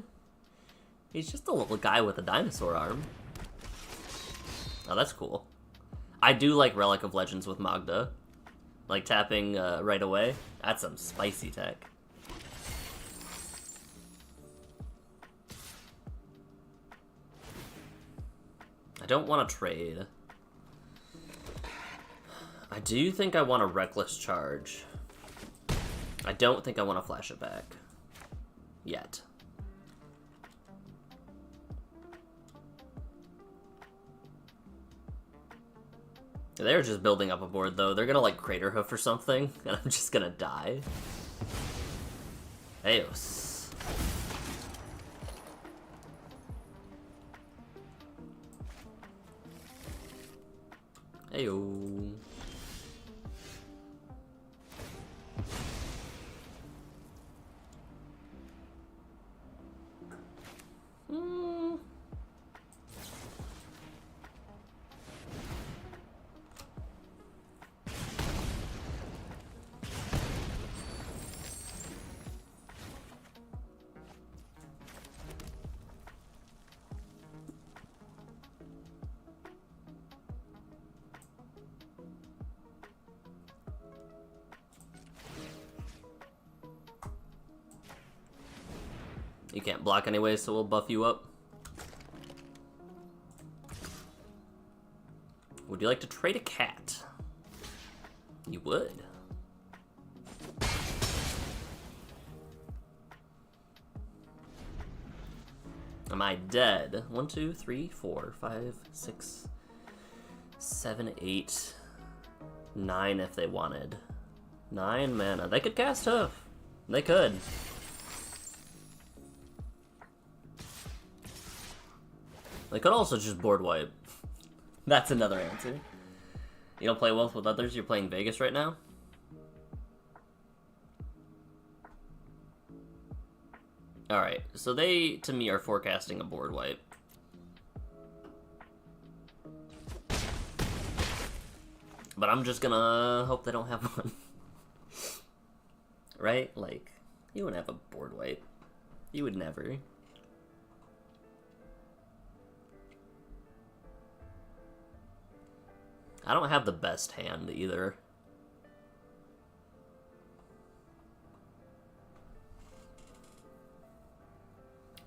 He's just a little guy with a dinosaur arm. Oh, that's cool. I do like Relic of Legends with Magda. Like tapping right away. That's some spicy tech. I don't want to trade. I do think I want a Reckless Charge. I don't think I want to flash it back. Yet. They're just building up a board, though. They're gonna, like, Crater Hoof or something, and I'm just gonna die. Eos. Heyo. You can't block anyway, so we'll buff you up. Would you like to trade a cat? You would. Am I dead? 1, 2, 3, 4, 5, 6, 7, 8, 9 if they wanted. 9 mana. They could cast Hoof. They could. They could also just board wipe. That's another answer. You don't play Wealth with others, you're playing Vegas right now? Alright, so they, to me, are forecasting a board wipe. But I'm just gonna hope they don't have one. Right? Like, you wouldn't have a board wipe. You would never. I don't have the best hand either.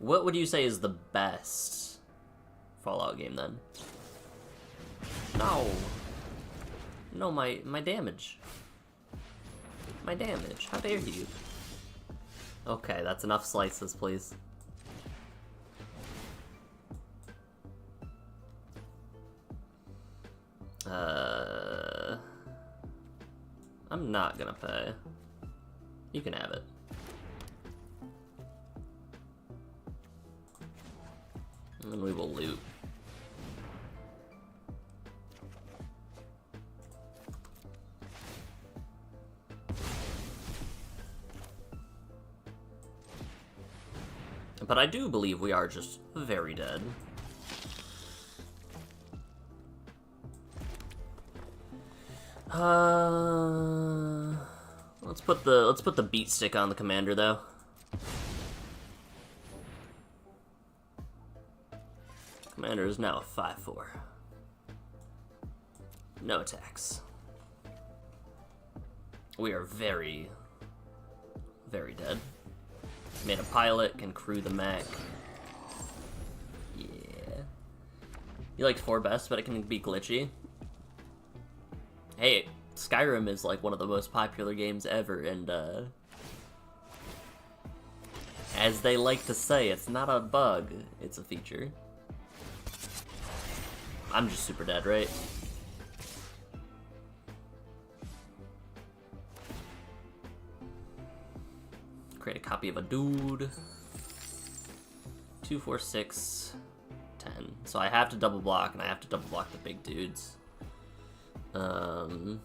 What would you say is the best Fallout game then? No. No, my damage. My damage. How dare you? Okay, that's enough slices, please. I'm not gonna pay. You can have it. And then we will loot. But I do believe we are just very dead. Let's put the beat stick on the commander though. Commander is now a 5/4. No attacks. We are very, very dead. Made a pilot, can crew the mech. Yeah. You liked 4 best, but it can be glitchy. Hey, Skyrim is like one of the most popular games ever, and as they like to say, it's not a bug, it's a feature. I'm just super dead, right? Create a copy of a dude. 2, 4, 6, 10. So I have to double block, and I have to double block the big dudes. And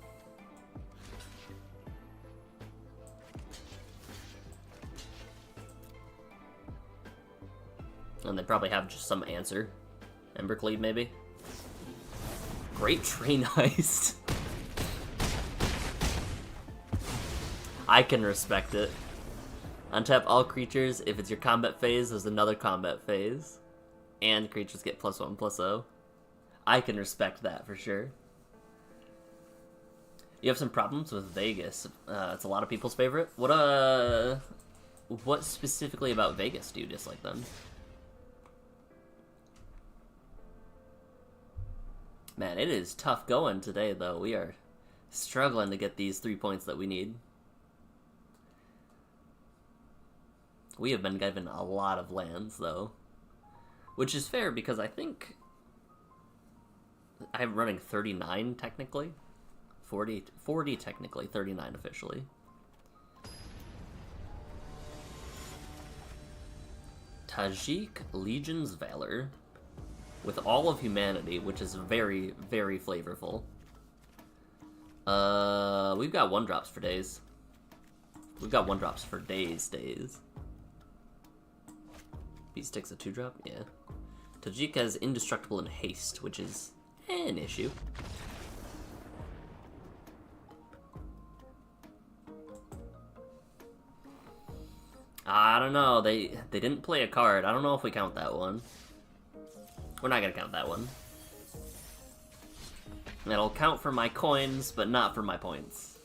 they probably have just some answer. Embercleave, maybe? Great train heist. I can respect it. Untap all creatures. If it's your combat phase, there's another combat phase. And creatures get +1/+0. I can respect that for sure. You have some problems with Vegas. It's a lot of people's favorite. What specifically about Vegas do you dislike then? Man, it is tough going today, though. We are struggling to get these 3 points that we need. We have been given a lot of lands, though. Which is fair, because I think I'm running 39, technically. 40 technically, 39 officially. Tajik Legion's Valor. With all of humanity, which is very, very flavorful. We've got 1-drops for days. We've got 1-drops for days. Beat Stick's a 2-drop? Yeah. Tajik has Indestructible and Haste, which is an issue. I don't know, they didn't play a card. I don't know if we count that one. We're not gonna count that one. It'll count for my coins, but not for my points.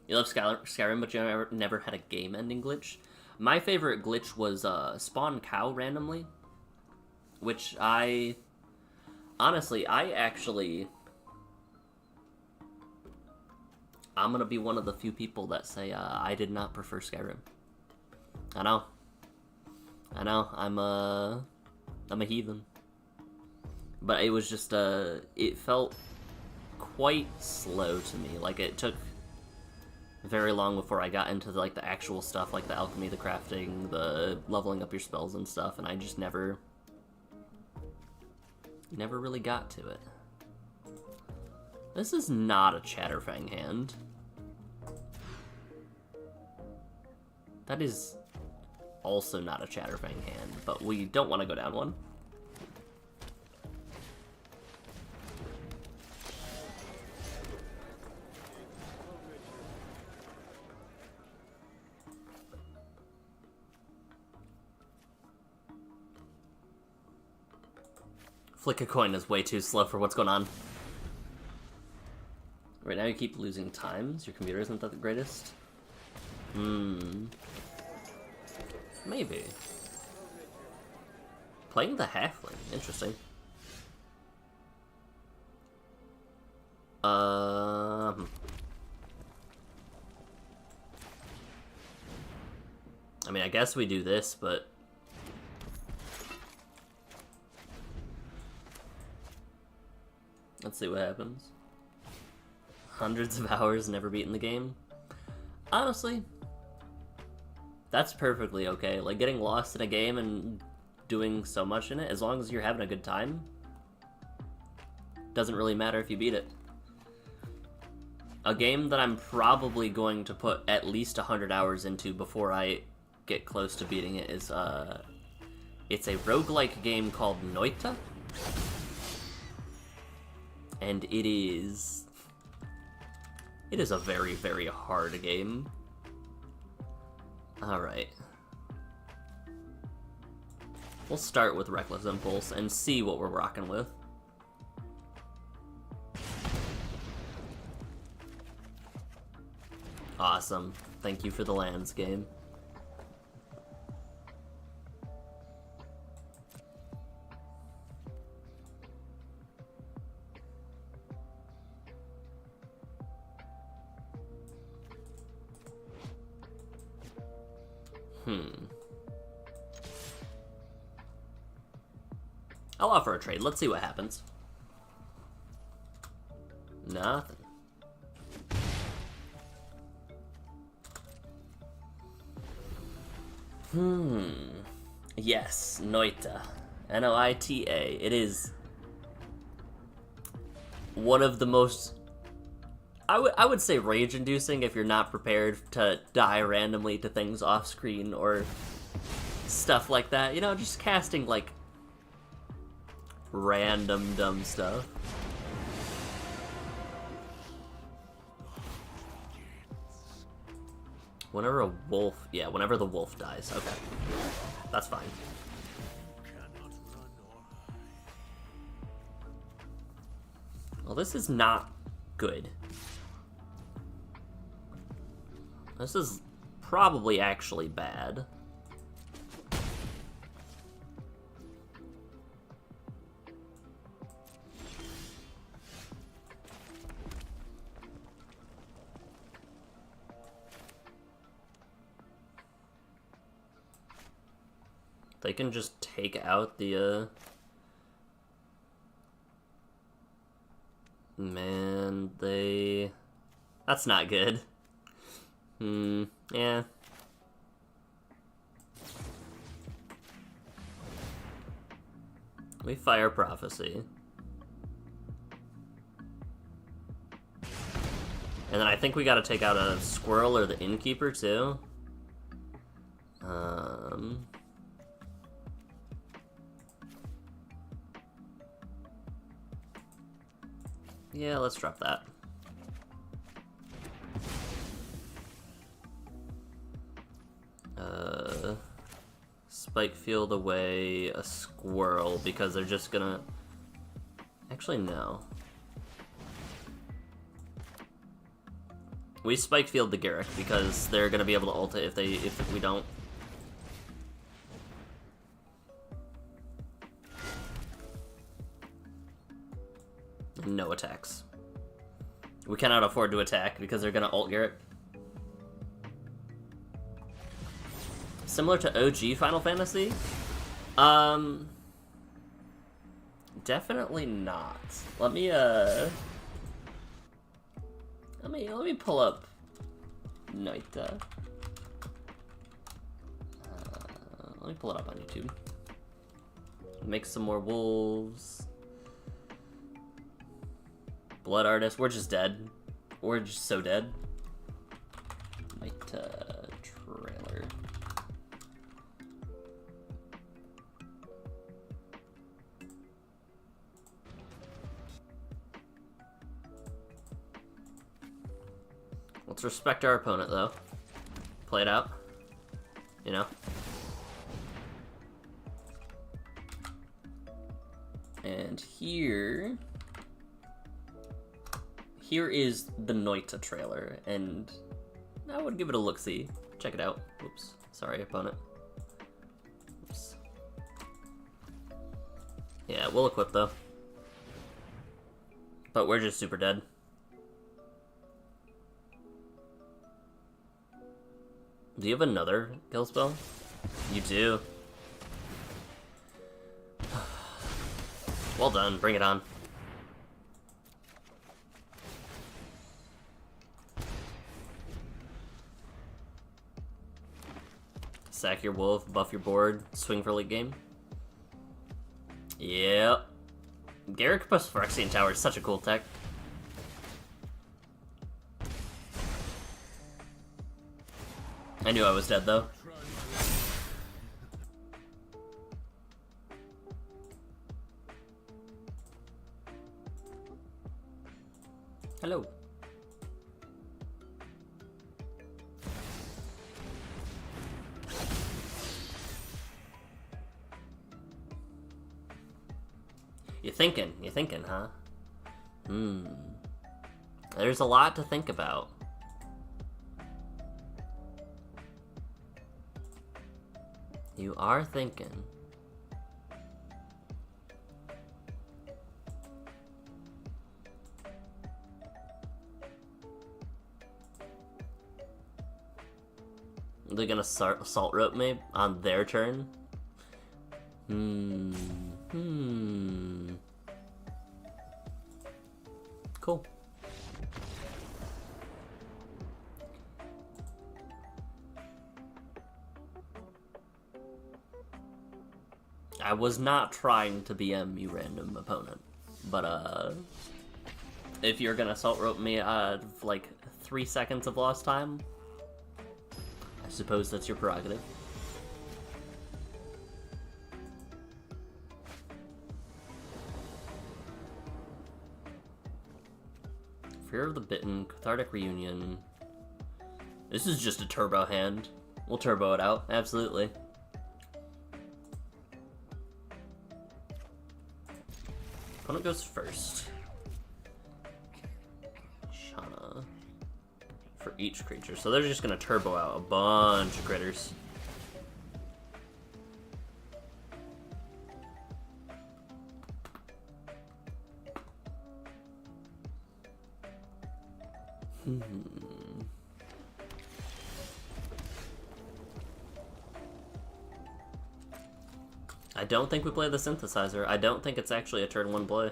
You love Skyrim, but you never had a game-ending glitch? My favorite glitch was spawn cow randomly, which honestly, I'm gonna be one of the few people that say I did not prefer Skyrim. I know, I'm a heathen. But it was just, it felt quite slow to me. Like, it took very long before I got into the actual stuff, like the alchemy, the crafting, the leveling up your spells and stuff, and I just never really got to it. This is not a Chatterfang hand. That is also not a Chatterfang hand, but we don't want to go down one. Flick a coin is way too slow for what's going on. Right now you keep losing times. Your computer isn't that the greatest. Maybe. Playing the halfling. Interesting. I mean, I guess we do this, but let's see what happens. Hundreds of hours, never beaten the game. Honestly, that's perfectly okay. Like, getting lost in a game and doing so much in it. As long as you're having a good time, doesn't really matter if you beat it. A game that I'm probably going to put at least 100 hours into before I get close to beating it is, it's a roguelike game called Noita. And it is a very, very hard game. Alright. We'll start with Reckless Impulse and see what we're rocking with. Awesome. Thank you for the lands game. I'll offer a trade. Let's see what happens. Nothing. Yes, Noita. Noita. It is one of the most, I would say, rage-inducing if you're not prepared to die randomly to things off-screen or stuff like that. You know, just casting, like, random dumb stuff. Whenever a wolf... Yeah, whenever the wolf dies. Okay. That's fine. Well, this is not good. This is probably actually bad. They can just take out the, Man, they... That's not good. Yeah. We fire Prophecy. And then I think we gotta take out a Squirrel or the Innkeeper, too. Yeah, let's drop that. Spike Field away a Squirrel because they're just gonna... Actually, no. We Spike Field the Garrick because they're gonna be able to ult it if we don't. No attacks. We cannot afford to attack because they're gonna ult Garrett. Similar to OG Final Fantasy? Definitely not. Let me pull up Noita. Let me pull it up on YouTube. Make some more wolves. Blood Artist. We're just dead. We're just so dead. Noita trailer. Let's respect our opponent, though. Play it out. You know? And here is the Noita trailer, and I would give it a look-see. Check it out. Oops. Sorry, opponent. Oops. Yeah, we'll equip, though. But we're just super dead. Do you have another kill spell? You do. Well done. Bring it on. Sack your wolf, buff your board, swing for late game. Yep. Garruk plus Phyrexian Tower is such a cool tech. I knew I was dead, though. Hello. You're thinking, huh? There's a lot to think about. You are thinking. They're gonna assault rope me on their turn? Cool. I was not trying to BM you random opponent, but if you're gonna assault rope me like 3 seconds of lost time, I suppose that's your prerogative. Fear of the Bitten, Cathartic Reunion. This is just a turbo hand. We'll turbo it out, absolutely. Opponent goes first. Shana. For each creature. So they're just gonna turbo out a bunch of critters. I don't think we play the synthesizer. I don't think it's actually a turn 1 play.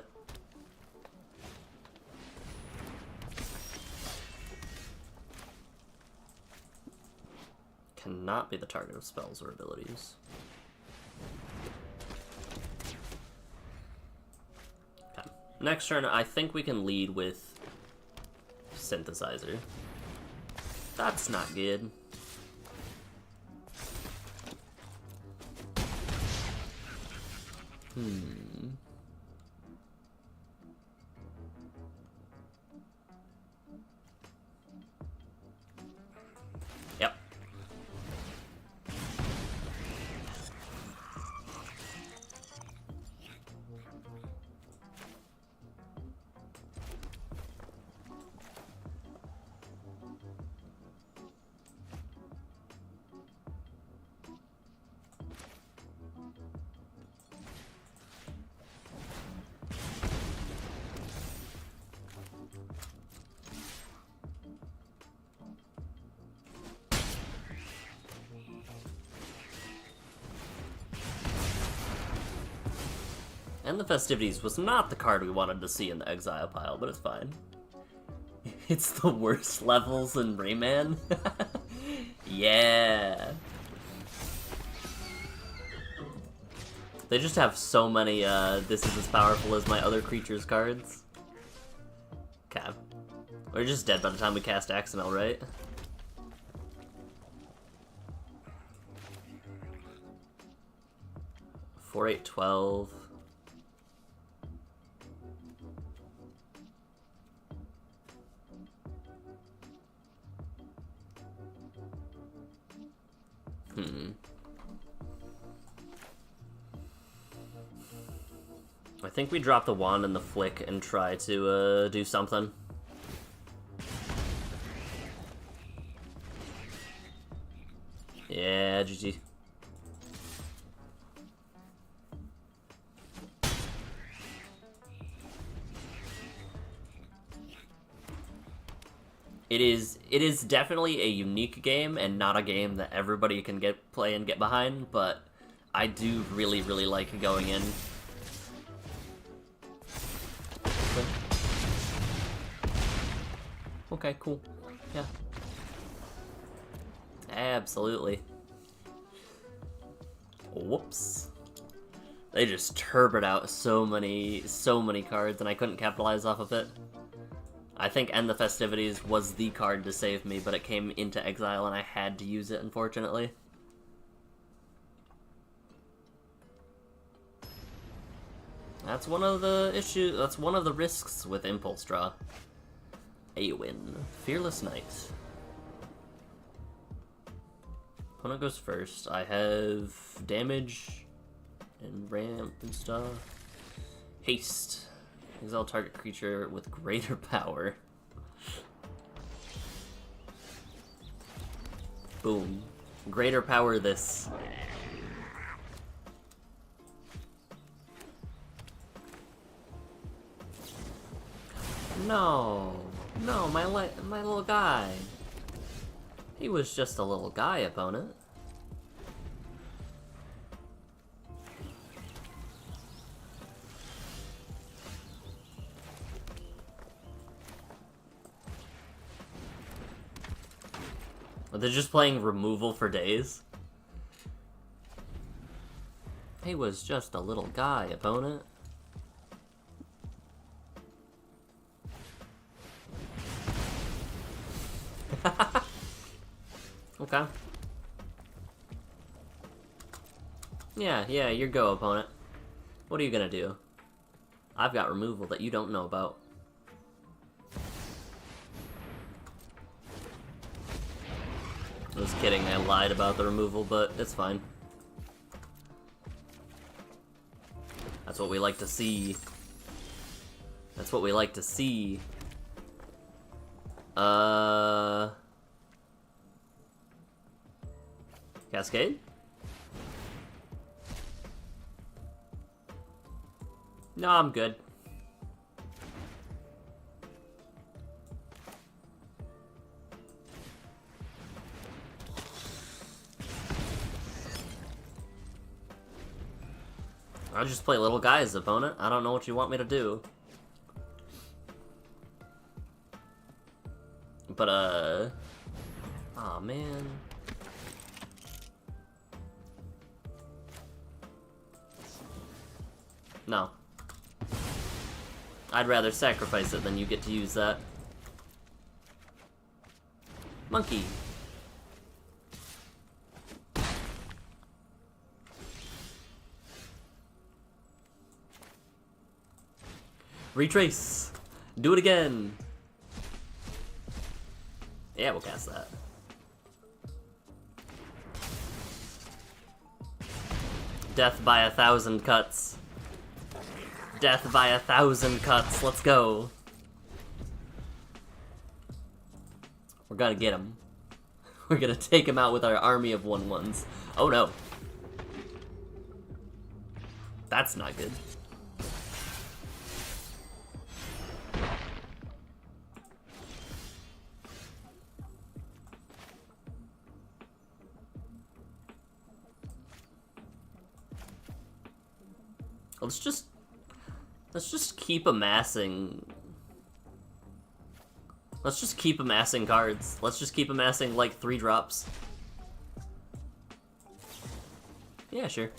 Cannot be the target of spells or abilities. Okay. Next turn, I think we can lead with synthesizer. That's not good. Yep. And the Festivities was not the card we wanted to see in the Exile pile, but it's fine. It's the worst levels in Rayman. Yeah. They just have so many, this is as powerful as my other creatures cards. Okay. We're just dead by the time we cast XML, right? Four, 8, 12. I think we drop the wand and the flick and try to do something. Yeah, GG. It is definitely a unique game and not a game that everybody can play and get behind, but I do really like going in. Okay, cool. Yeah. Absolutely. Whoops. They just turboed out so many cards, and I couldn't capitalize off of it. I think End the Festivities was the card to save me, but it came into exile and I had to use it, unfortunately. That's one of the issues, that's one of the risks with Impulse Draw. A win. Fearless Knight. Opponent goes first. I have damage and ramp and stuff. Haste. Exile target creature with greater power. Boom. Greater power this. No. No, my little guy. He was just a little guy, opponent. They're just playing removal for days. He was just a little guy, opponent. Okay. Yeah, your go, opponent. What are you gonna do? I've got removal that you don't know about. I was kidding, I lied about the removal, but it's fine. That's what we like to see. That's what we like to see. Cascade? No, I'm good. I'll just play little guys, opponent. I don't know what you want me to do. But, aw, man. No. I'd rather sacrifice it than you get to use that. Monkey. Retrace. Do it again. Yeah, we'll cast that. Death by 1,000 cuts. Death by 1,000 cuts. Let's go. We're gonna get him. We're gonna take him out with our army of 1/1s. Oh no. That's not good. Let's just keep amassing. Let's just keep amassing cards. Let's just keep amassing like 3 drops. Yeah, sure.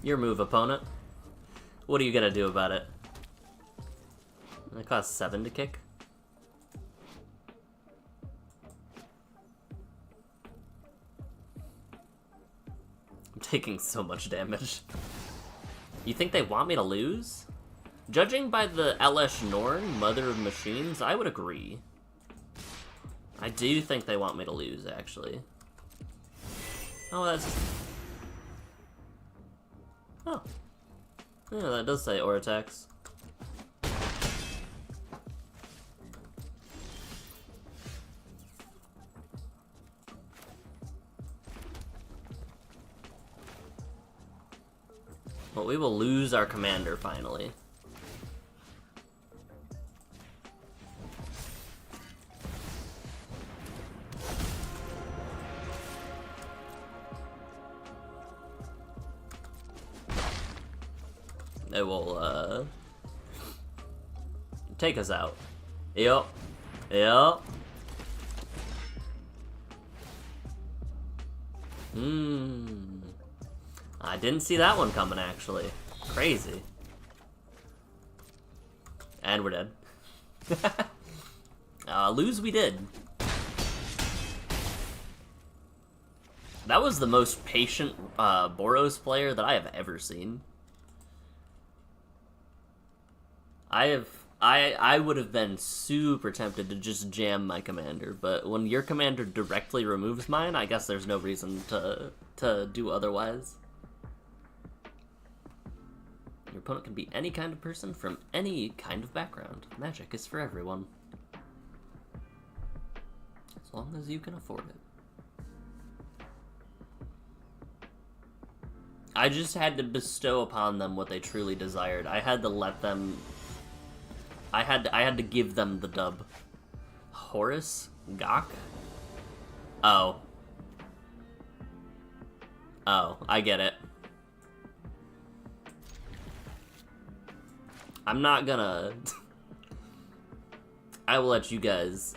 Your move, opponent. What are you gonna do about it? It costs 7 to kick. Taking so much damage. You think they want me to lose? Judging by the Elesh Norn, Mother of Machines, I would agree. I do think they want me to lose, actually. Oh, that's... Oh. Yeah, that does say Aura Tax. Well, we will lose our commander, finally. It will, take us out. Yup. Yep. I didn't see that one coming, actually. Crazy. And we're dead. Lose we did. That was the most patient Boros player that I have ever seen. I would have been super tempted to just jam my commander, but when your commander directly removes mine, I guess there's no reason to do otherwise. Your opponent can be any kind of person from any kind of background. Magic is for everyone. As long as you can afford it. I just had to bestow upon them what they truly desired. I had to let them... I had to give them the dub. Horus? Gok? Oh. Oh, I get it. I'm not gonna... I will let you guys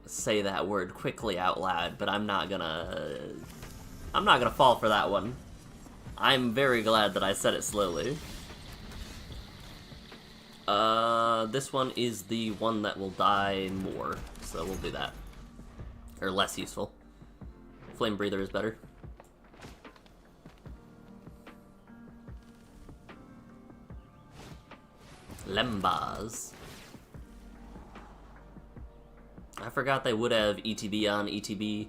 say that word quickly out loud, but I'm not gonna fall for that one. I'm very glad that I said it slowly. This one is the one that will die more, so we'll do that. Or less useful. Flame Breather is better. Lembas. I forgot they would have ETB on ETB.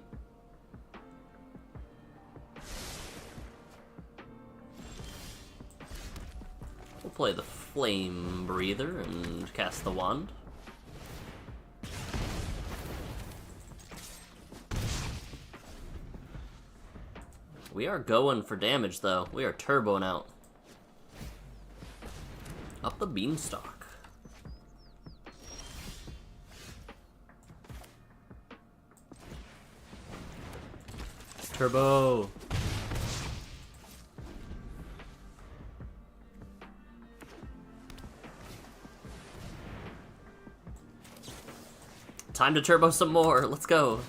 We'll play the Flame Breather and cast the wand. We are going for damage, though. We are turboing out. Up the beanstalk. Turbo. Time to turbo some more. Let's go.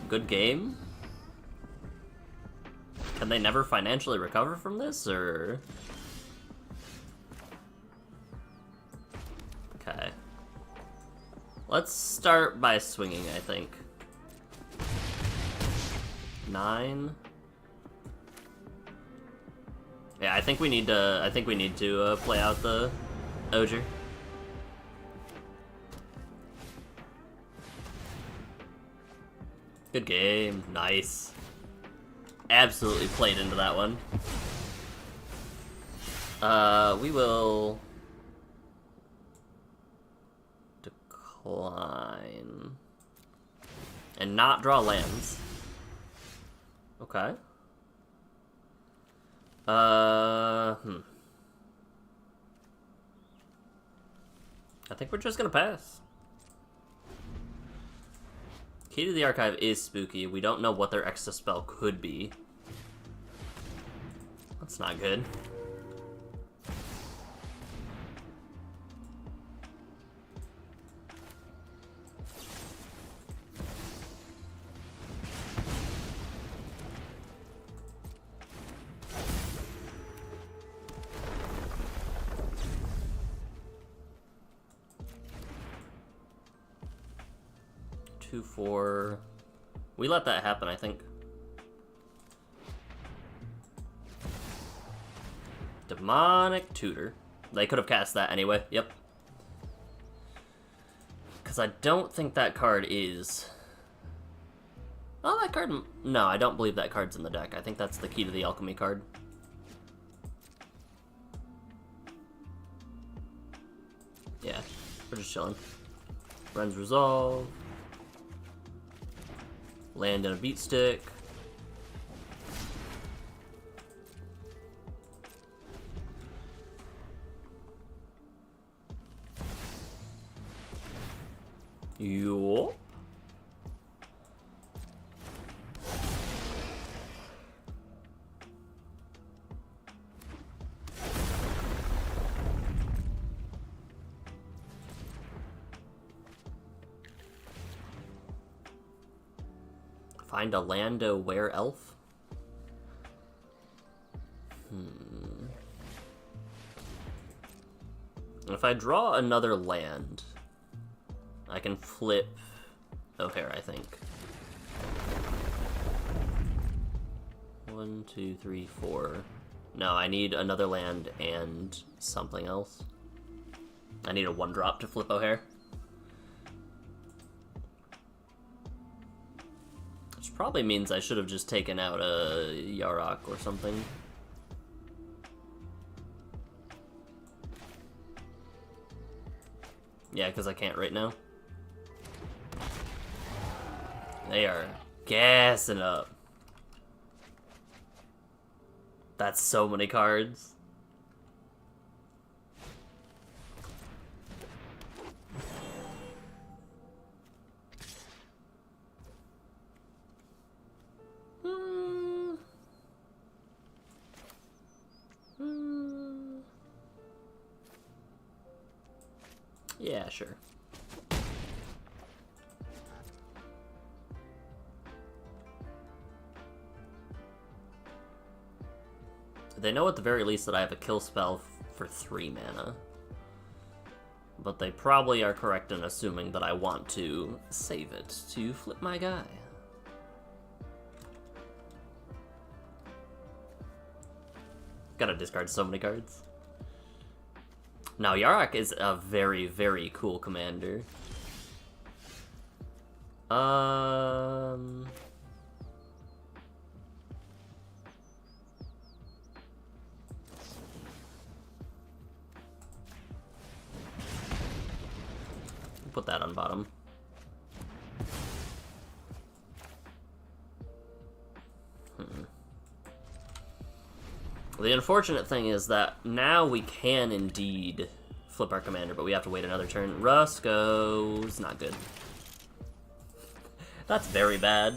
Good game. Can they never financially recover from this, or? Okay. Let's start by swinging, I think. 9. Yeah, I think we need to play out the Oger. Good game. Nice. Absolutely played into that one. We will decline and not draw lands. Okay. I think we're just gonna pass. Key to the Archive is spooky. We don't know what their extra spell could be. That's not good. We let that happen, I think. Demonic Tutor. They could have cast that anyway, yep. Because I don't think that card is... Oh, that card... No, I don't believe that card's in the deck. I think that's the Key to the Alchemy card. Yeah, we're just chilling. Ren's Resolve. Land in a beat stick. Yup. Find a Lando were-elf? If I draw another land, I can flip O'Hare, I think. 1, 2, 3, 4. No, I need another land and something else. I need a 1-drop to flip O'Hare. Which probably means I should have just taken out a Yarok or something. Yeah, because I can't right now. They are gassing up. That's so many cards. Yeah, sure. They know at the very least that I have a kill spell for 3 mana. But they probably are correct in assuming that I want to save it to flip my guy. Gotta discard so many cards. Now, Yarok is a very, very cool commander. Put that on bottom. The unfortunate thing is that now we can indeed flip our commander, but we have to wait another turn. Rusko's not good. That's very bad.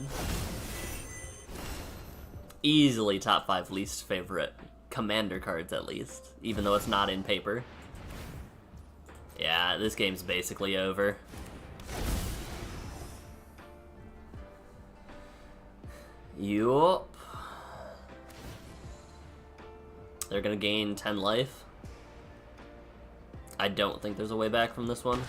Easily top 5 least favorite commander cards, at least, even though it's not in paper. Yeah, this game's basically over. Yup. They're gonna gain 10 life. I don't think there's a way back from this one.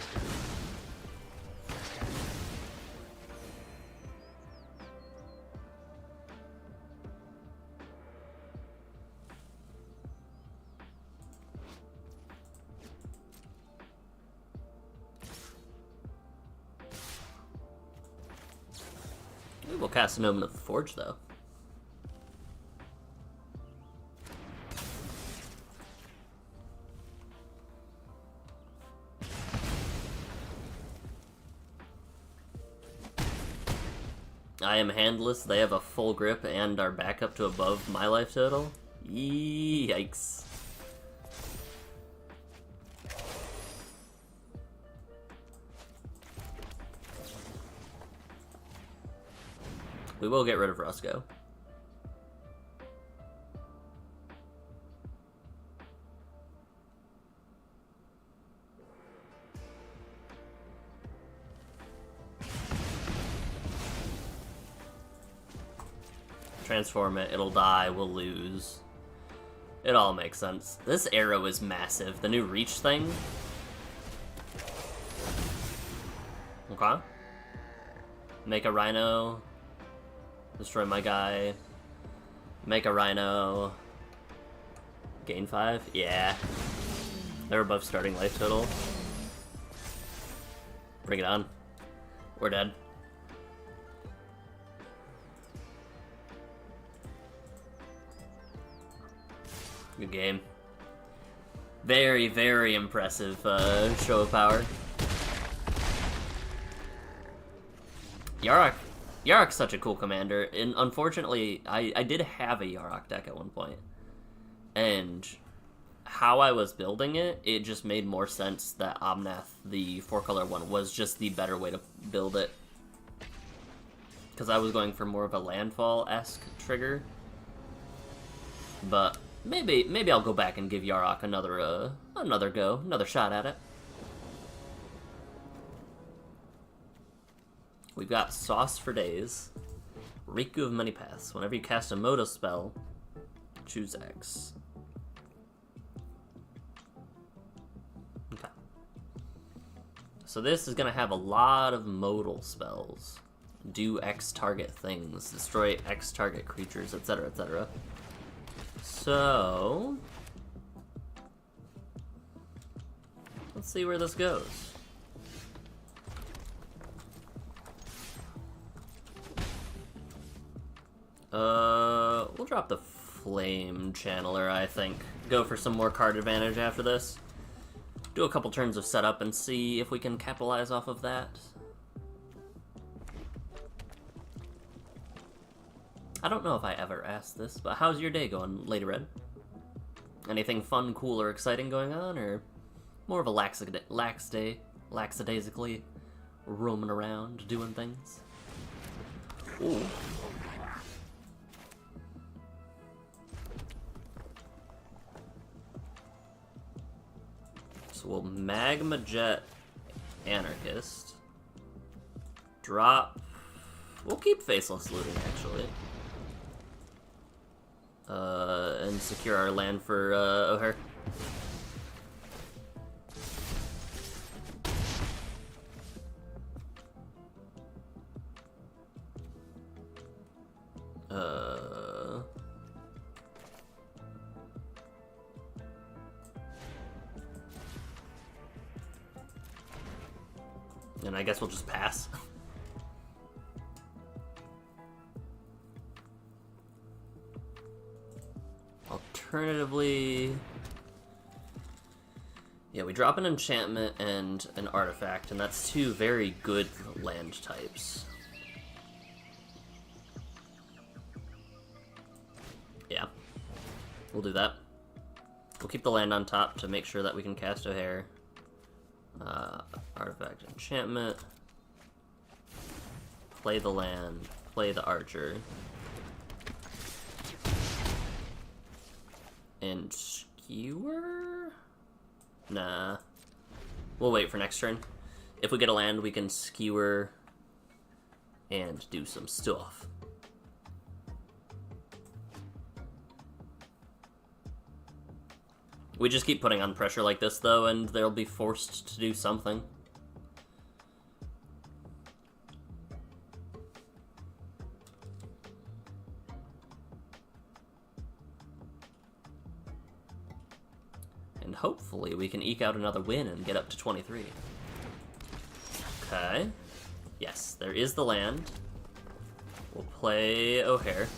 We will cast an Omen of the Forge, though. I am handless, they have a full grip and are back up to above my life total. Yikes. We will get rid of Rusko. Transform it, it'll die, we'll lose. It all makes sense. This arrow is massive. The new reach thing. Okay. Make a rhino. Destroy my guy. Make a rhino. Gain 5? Yeah. They're above starting life total. Bring it on. We're dead. Good game. Very, very impressive show of power. Yarok's such a cool commander, and unfortunately, I did have a Yarok deck at one point. And how I was building it, it just made more sense that Omnath, the 4-color one, was just the better way to build it. Because I was going for more of a landfall-esque trigger. But maybe I'll go back and give Yarok another go, another shot at it. We've got Sauce for Days, Riku of Many Paths. Whenever you cast a Moto spell, choose X. Okay. So this is going to have a lot of modal spells. Do X target things, destroy X target creatures, etc., etc. So let's see where this goes. We'll drop the Flame Channeler, I think. Go for some more card advantage after this. Do a couple turns of setup and see if we can capitalize off of that. I don't know if I ever asked this, but how's your day going, Lady Red? Anything fun, cool, or exciting going on, or more of a lackadaisically roaming around, doing things? Ooh. So we'll Magma Jet Anarchist. Drop. We'll keep Faceless Looting, actually. And secure our land for O'Hare. And I guess we'll just pass. Alternatively, yeah, we drop an enchantment and an artifact, and that's two very good land types. Yeah, we'll do that. We'll keep the land on top to make sure that we can cast O'Hare. Artifact, enchantment. Play the land, play the archer. And skewer? Nah. We'll wait for next turn. If we get a land, we can skewer and do some stuff. We just keep putting on pressure like this, though, and they'll be forced to do something. And hopefully we can eke out another win and get up to 23. Okay. Yes, there is the land. We'll play O'Hare.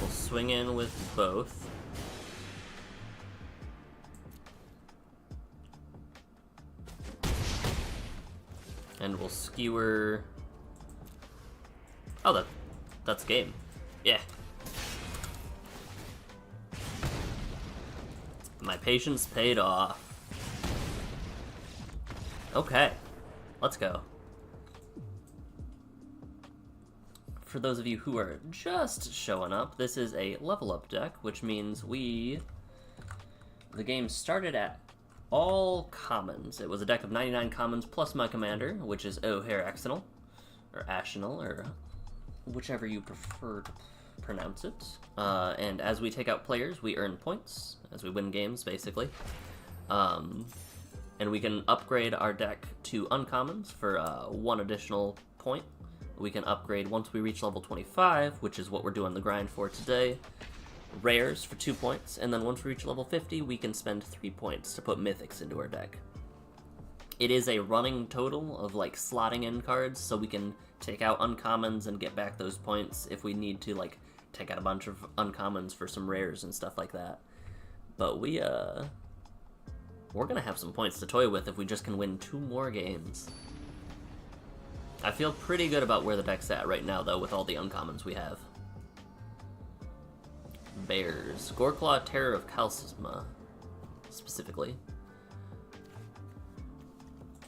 We'll swing in with both. And we'll skewer... Oh, that's game. Yeah. My patience paid off. Okay, let's go. For those of you who are just showing up, this is a level up deck, which means the game started at all commons. It was a deck of 99 commons plus my commander, which is O'Hare Axonal, or Ashnal, or whichever you prefer to pronounce it. And as we take out players, we earn points, as we win games, basically. And we can upgrade our deck to uncommons for 1 additional point. We can upgrade once we reach level 25, which is what we're doing the grind for today, rares for 2 points, and then once we reach level 50, we can spend 3 points to put mythics into our deck. It is a running total of, like, slotting in cards, so we can take out uncommons and get back those points if we need to, like, take out a bunch of uncommons for some rares and stuff like that. But we're gonna have some points to toy with if we just can win 2 more games. I feel pretty good about where the deck's at right now, though, with all the uncommons we have. Bears. Goreclaw, Terror of Kalsisma, specifically.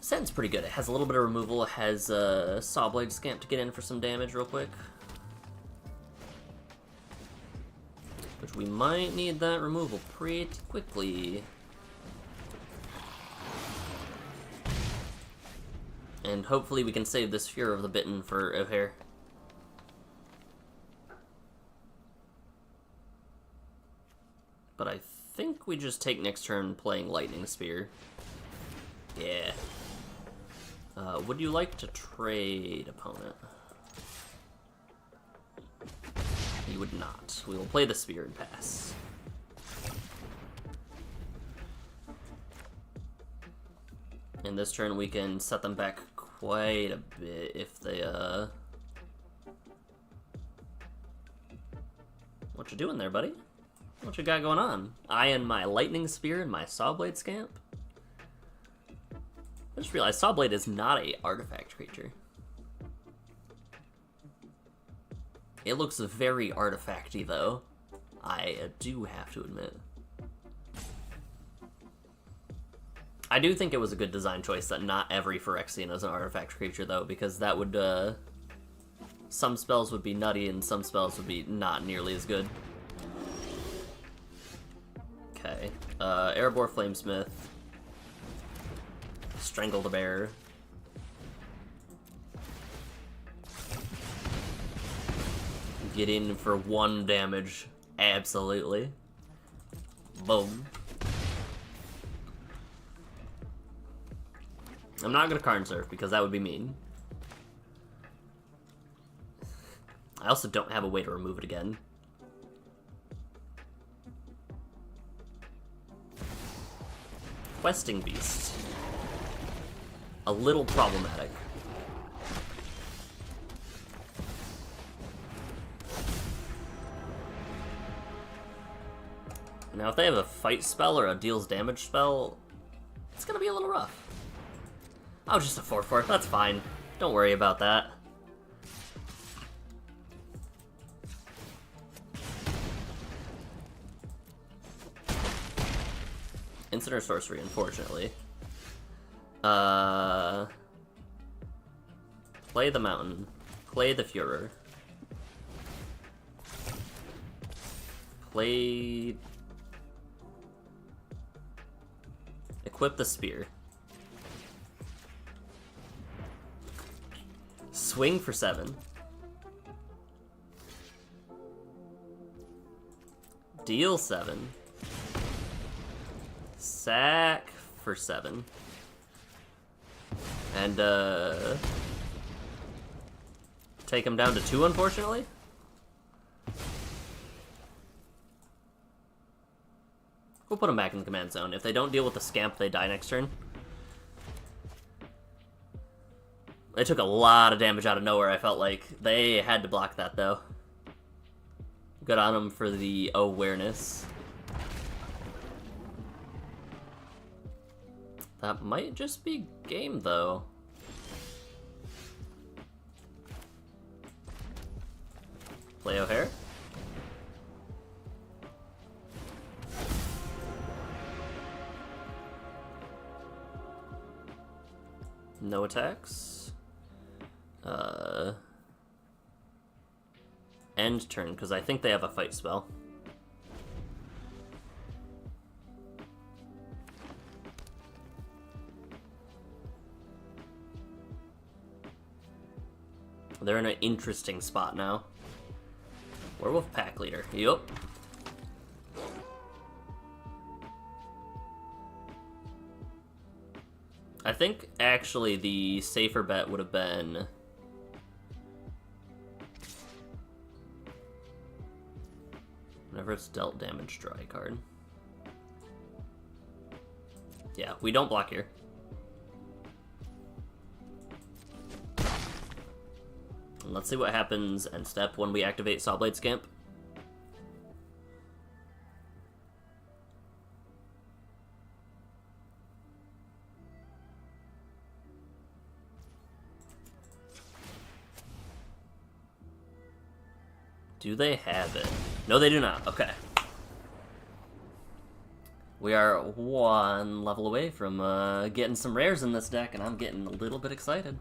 Setting's pretty good. It has a little bit of removal. It has Sawblade Scamp to get in for some damage real quick. Which we might need that removal pretty quickly. And hopefully we can save this Fear of the Bitten for O'Hare. But I think we just take next turn playing Lightning Spear. Yeah. Would you like to trade, opponent? You would not. We will play the Spear and pass. And this turn we can set them back quite a bit if they, What you doing there, buddy? What you got going on? Eyeing my Lightning Spear and my Sawblade Scamp? I just realized Sawblade is not a artifact creature. It looks very artifacty, though. I do have to admit. I do think it was a good design choice that not every Phyrexian is an artifact creature, though, because that would, some spells would be nutty and some spells would be not nearly as good. Okay. Erebor Flamesmith. Strangle the Bear. Get in for 1 damage. Absolutely. Boom. I'm not gonna Karn Surf because that would be mean. I also don't have a way to remove it again. Questing Beast. A little problematic. Now, if they have a fight spell or a deals damage spell, it's gonna be a little rough. Oh, just a 4/4. That's fine. Don't worry about that. Instant or sorcery, unfortunately. Play the Mountain. Play the Führer. Play... Equip the Spear. Swing for 7. Deal 7. Sack for 7. And, take him down to 2, unfortunately? We'll put him back in the command zone. If they don't deal with the Scamp, they die next turn. They took a lot of damage out of nowhere, I felt like. They had to block that, though. Good on them for the awareness. That might just be game, though. Play O'Hare. No attacks. End turn, because I think they have a fight spell. They're in an interesting spot now. Werewolf Pack Leader. Yup. I think, actually, the safer bet would have been... Whenever it's dealt damage, draw a card. Yeah, we don't block here. And let's see what happens end step when we activate Sawblade Scamp. Do they have it? No, they do not. Okay. We are 1 level away from getting some rares in this deck, and I'm getting a little bit excited.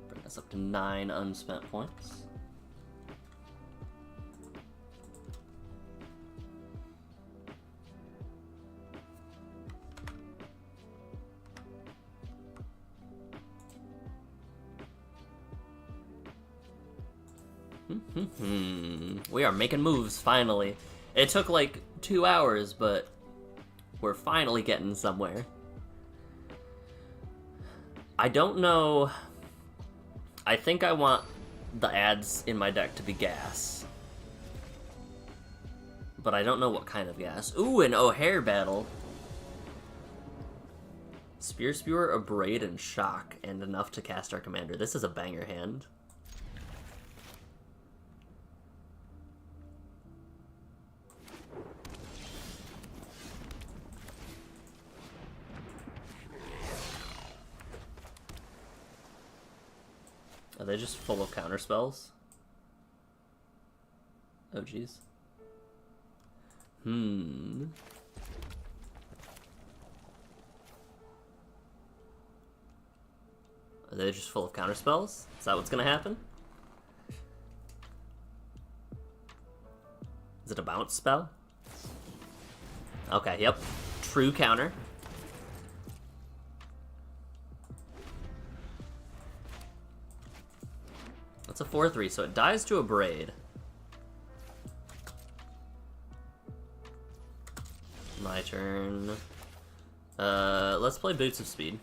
Bring us up to 9 unspent points. We are making moves, finally. It took like 2 hours, but we're finally getting somewhere. I don't know. I think I want the ads in my deck to be gas. But I don't know what kind of gas. Ooh, an O'Hare battle. Spear Spewer, Abrade, and Shock, and enough to cast our commander. This is a banger hand. Are they just full of counter spells? Oh, jeez. Are they just full of counter spells? Is that what's gonna happen? Is it a bounce spell? Okay, yep. True counter. That's a 4/3, so it dies to Abrade. My turn. Let's play Boots of Speed.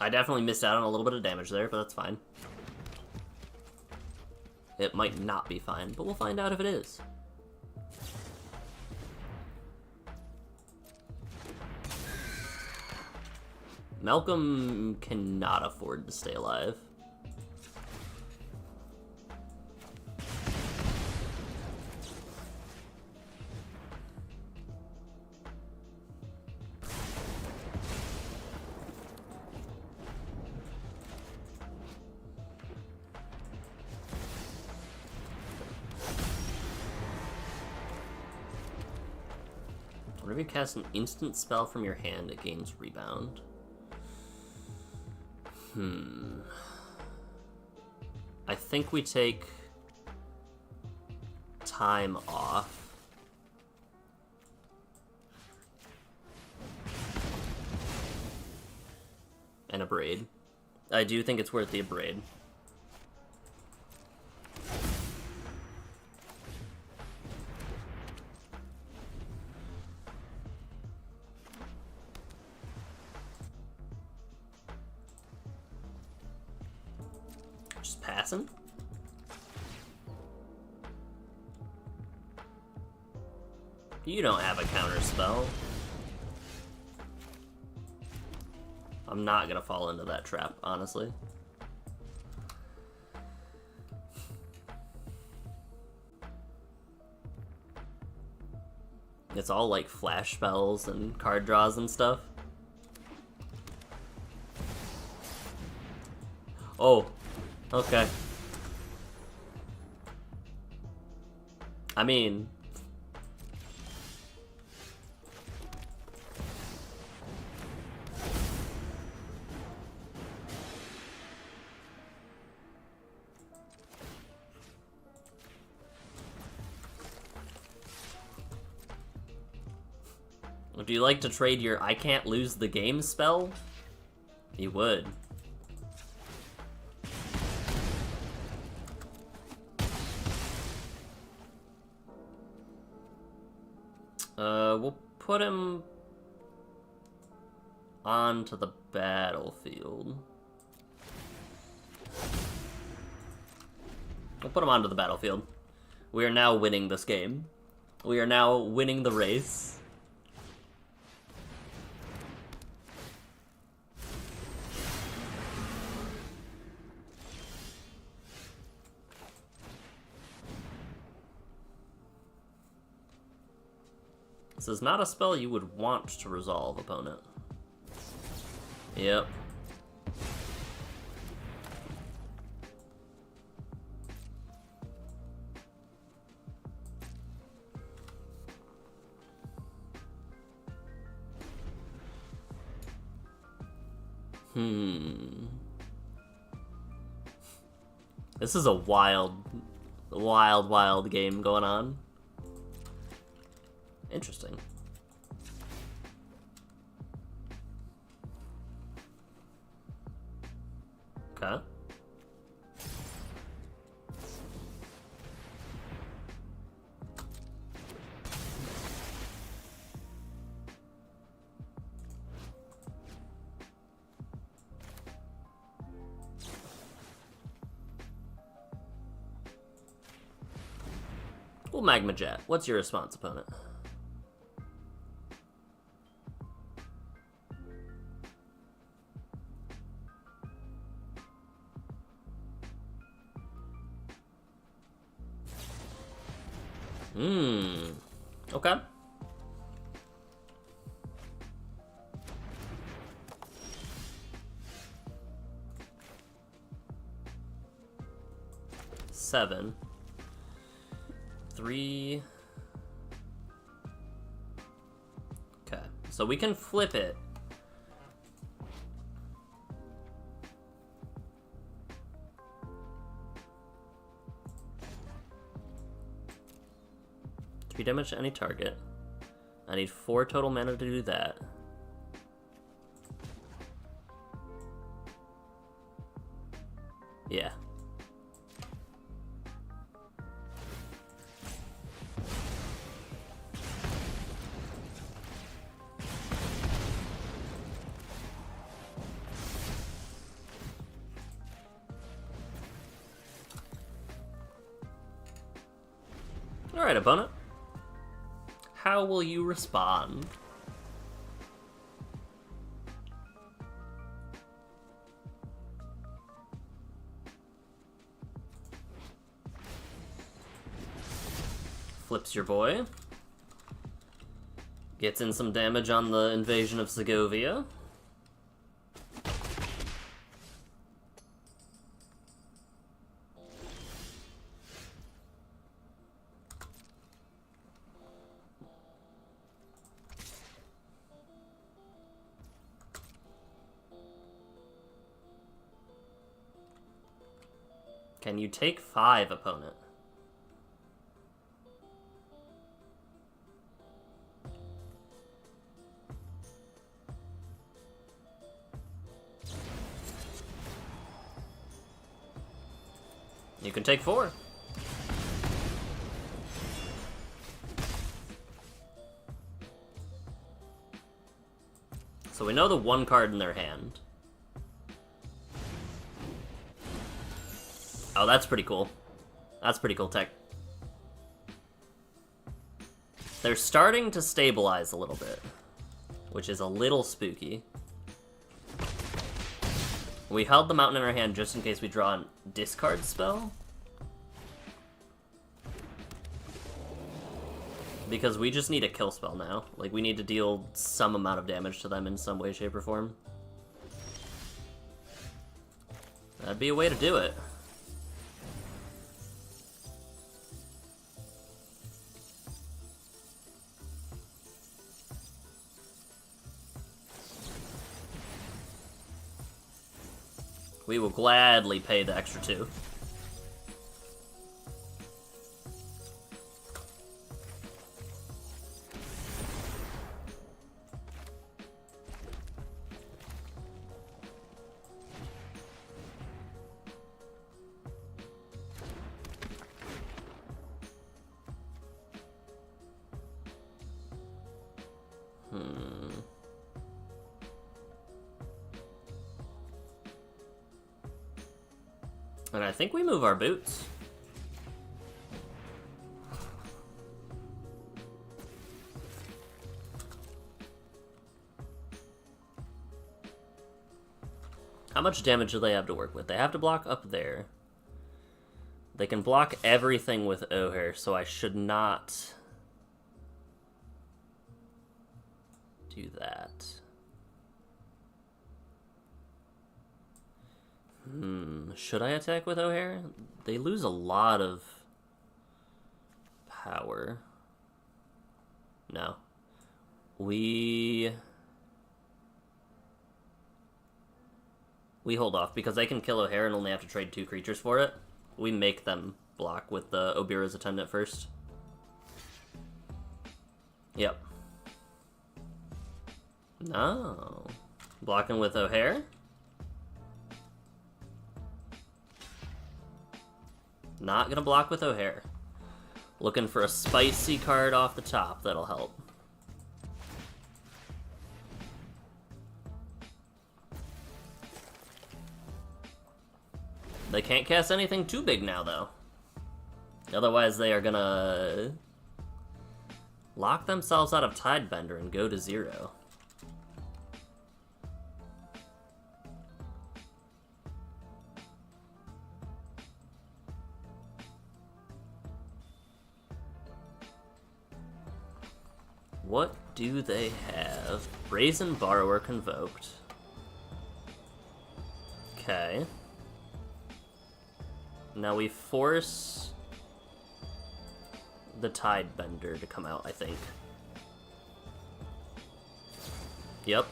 I definitely missed out on a little bit of damage there, but that's fine. It might not be fine, but we'll find out if it is. Malcolm cannot afford to stay alive. Whenever you cast an instant spell from your hand, it gains rebound. I think we take time off. And Abrade. I do think it's worth the Abrade. Just passing? You don't have a counter spell. I'm not gonna fall into that trap, honestly. It's all like flash spells and card draws and stuff. Oh, okay. I mean... Would you like to trade your I can't lose the game spell? You would. We'll put him onto the battlefield. We'll put him onto the battlefield. We are now winning this game. We are now winning the race. This is not a spell you would want to resolve, opponent. Yep. This is a wild game going on. Interesting. Okay. Cool Magma Jet. What's your response, opponent? Okay. Seven. 3. Okay, so we can flip it. Three damage to any target. I need 4 total mana to do that. Yeah. Alright, opponent. How will you respond? Flips your boy. Gets in some damage on the invasion of Segovia. Can you take 5, opponent? You can take 4. So we know the 1 card in their hand. Oh, that's pretty cool. That's pretty cool tech. They're starting to stabilize a little bit, which is a little spooky. We held the mountain in our hand just in case we draw a discard spell. Because we just need a kill spell now. Like, we need to deal some amount of damage to them in some way, shape, or form. That'd be a way to do it. We will gladly pay the extra 2. And I think we move our boots. How much damage do they have to work with? They have to block up there. They can block everything with O'Hare, so I should not do that. Should I attack with O'Hare? They lose a lot of power. No. We hold off because they can kill O'Hare and only have to trade 2 creatures for it. We make them block with the Obira's Attendant first. Yep. No. Blocking with O'Hare? Not gonna block with O'Hare. Looking for a spicy card off the top that'll help. They can't cast anything too big now, though. Otherwise, they are gonna lock themselves out of Tidebender and go to 0. What do they have? Brazen Borrower Convoked. Okay. Now we force the Tidebender to come out, I think. Yep.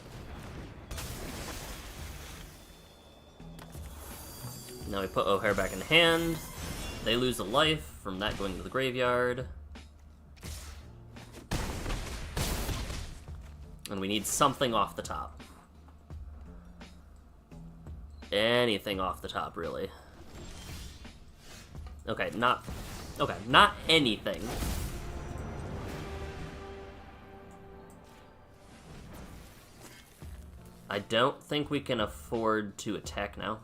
Now we put O'Hare back in hand. They lose a life from that going to the graveyard. And we need something off the top. Anything off the top, really. Okay, not anything. I don't think we can afford to attack now.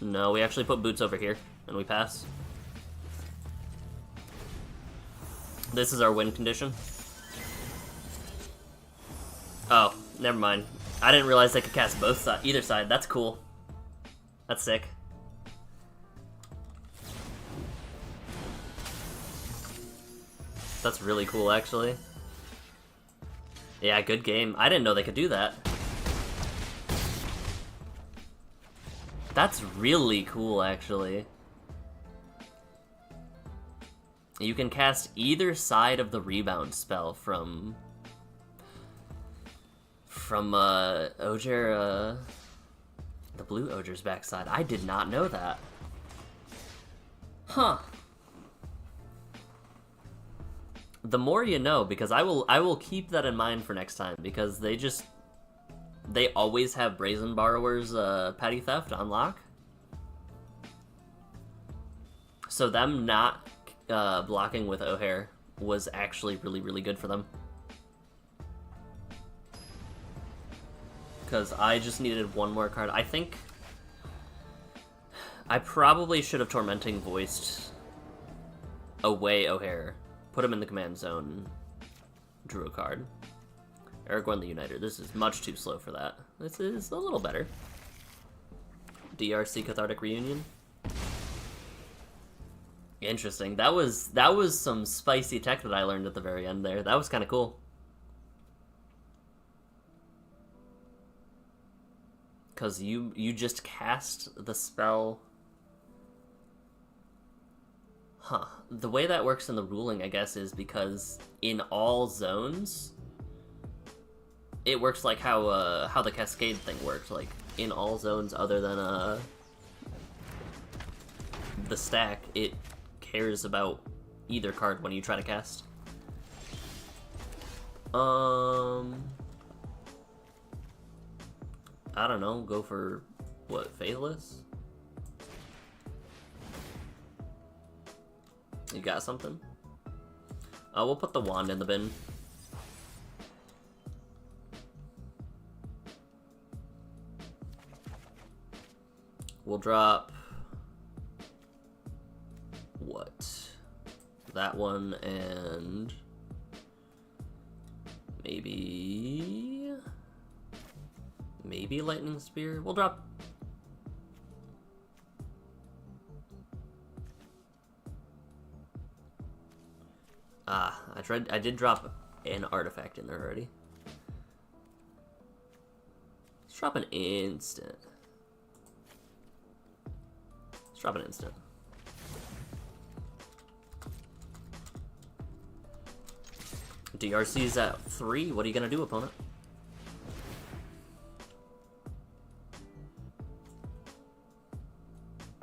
No, we actually put boots over here, and we pass. This is our win condition. Oh, never mind. I didn't realize they could cast both sides, either side. That's cool. That's sick. That's really cool, actually. Yeah, good game. I didn't know they could do that. That's really cool, actually. You can cast either side of the rebound spell from Ogier, the blue Ogier's backside. I did not know that. Huh. The more you know, because I will keep that in mind for next time, because they always have Brazen Borrower's Petty Theft unlock. So them not blocking with O'Hare was actually really, really good for them. Because I just needed one more card. I think I probably should have Tormenting Voiced away O'Hare, put him in the command zone, drew a card. Aragorn the Uniter. This is much too slow for that. This is a little better. DRC Cathartic Reunion. Interesting. That was some spicy tech that I learned at the very end there. That was kind of cool. Because you just cast the spell. Huh. The way that works in the ruling, I guess, is because in all zones, it works like how the Cascade thing worked. Like, in all zones other than the stack, it cares about either card when you try to cast. I don't know, go for, what, Faithless? You got something? We'll put the wand in the bin. We'll drop... what? That one and... maybe Lightning Spear? We'll drop... I did drop an artifact in there already. Let's drop an instant. Let's drop an instant. DRC's at 3. What are you gonna do, opponent?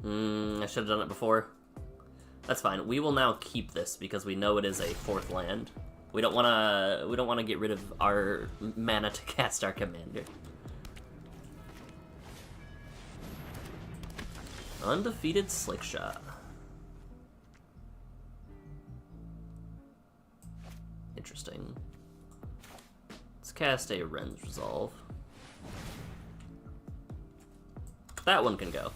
I should have done it before. That's fine. We will now keep this because we know it is a 4th land. We don't wanna get rid of our mana to cast our commander. Undefeated Slickshot. Interesting. Let's cast a Ren's Resolve. That one can go.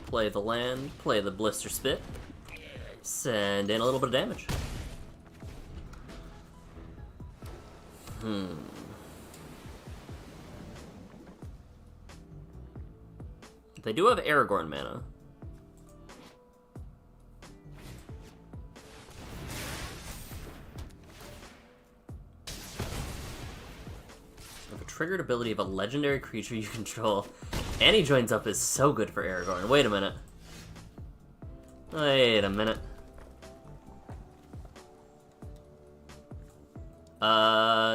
Play the land, play the Blister Spit, send in a little bit of damage. They do have Aragorn mana. With a triggered ability of a legendary creature you control, and he joins up is so good for Aragorn. Wait a minute. Wait a minute.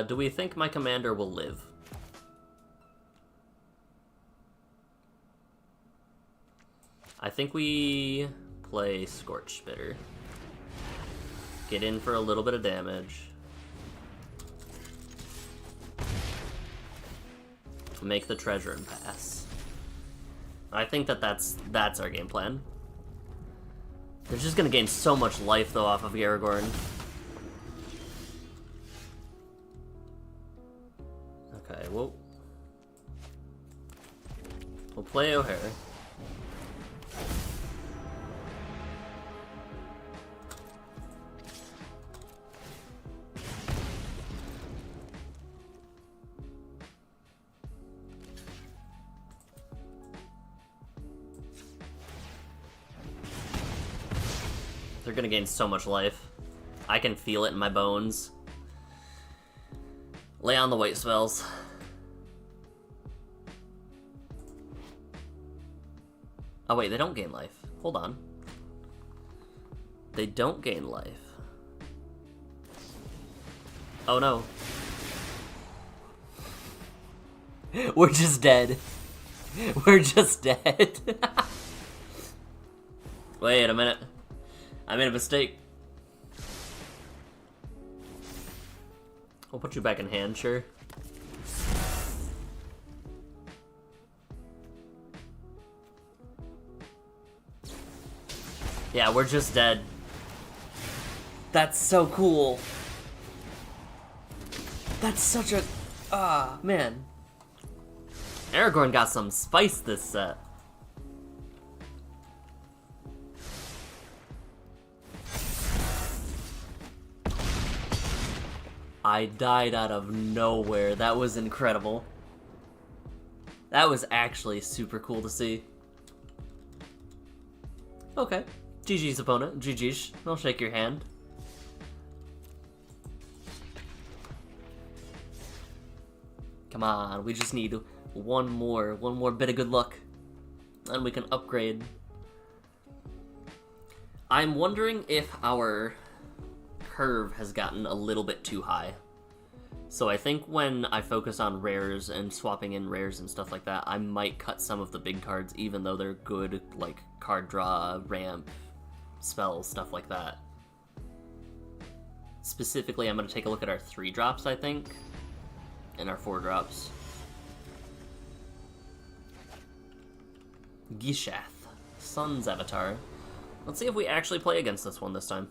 Do we think my commander will live? I think we play Scorch Spitter. Get in for a little bit of damage. Make the treasure and pass. I think that's our game plan. They're just gonna gain so much life though off of Aragorn. Okay, we'll play O'Hare. They're gonna gain so much life. I can feel it in my bones. Lay on the white spells. Oh wait, they don't gain life. Hold on. They don't gain life. Oh no. We're just dead. We're just dead. Wait a minute. I made a mistake. We'll put you back in hand, sure. Yeah, we're just dead. That's so cool. That's such a... Ah, man. Aragorn got some spice this set. I died out of nowhere. That was incredible. That was actually super cool to see. Okay. GG's opponent. GG's. I'll shake your hand. Come on, we just need one more bit of good luck. And we can upgrade. I'm wondering if our curve has gotten a little bit too high. So I think when I focus on rares and swapping in rares and stuff like that, I might cut some of the big cards even though they're good, like card draw, ramp, spells, stuff like that. Specifically, I'm going to take a look at our 3-drops, I think, and our 4-drops. Gishath, Sun's Avatar. Let's see if we actually play against this one this time.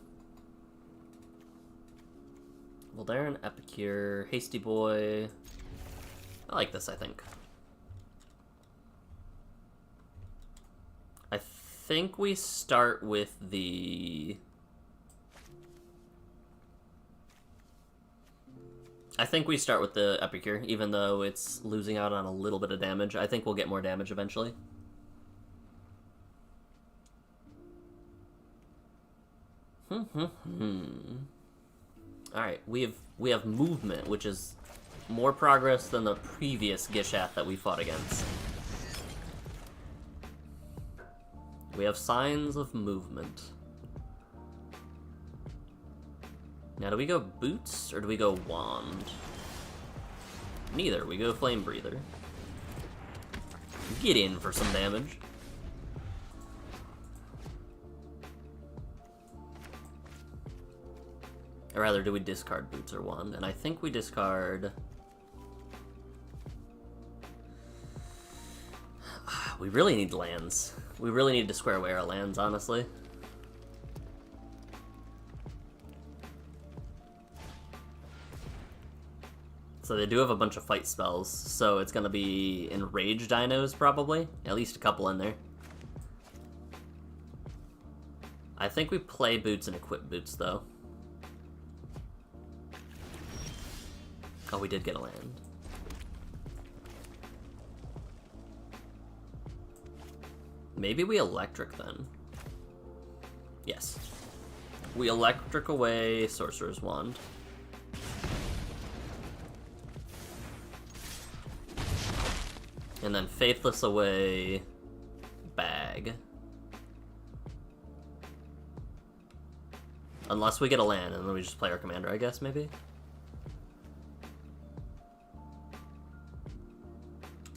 Voldaren, Epicure, Hasty Boy. I like this, I think. I think we start with the... Epicure, even though it's losing out on a little bit of damage. I think we'll get more damage eventually. Alright, we have movement, which is more progress than the previous Gishath that we fought against. We have signs of movement. Now, do we go boots or do we go wand? Neither. We go flame breather. Get in for some damage. Or rather, do we discard boots or wand? And I think we discard... We really need lands. We really need to square away our lands, honestly. So they do have a bunch of fight spells, so it's gonna be Enrage Dinos, probably. At least a couple in there. I think we play Boots and equip Boots, though. Oh, we did get a land. Maybe we Electric, then. Yes. We Electric away Sorcerer's Wand. And then Faithless away Bag. Unless we get a land, and then we just play our commander, I guess, maybe?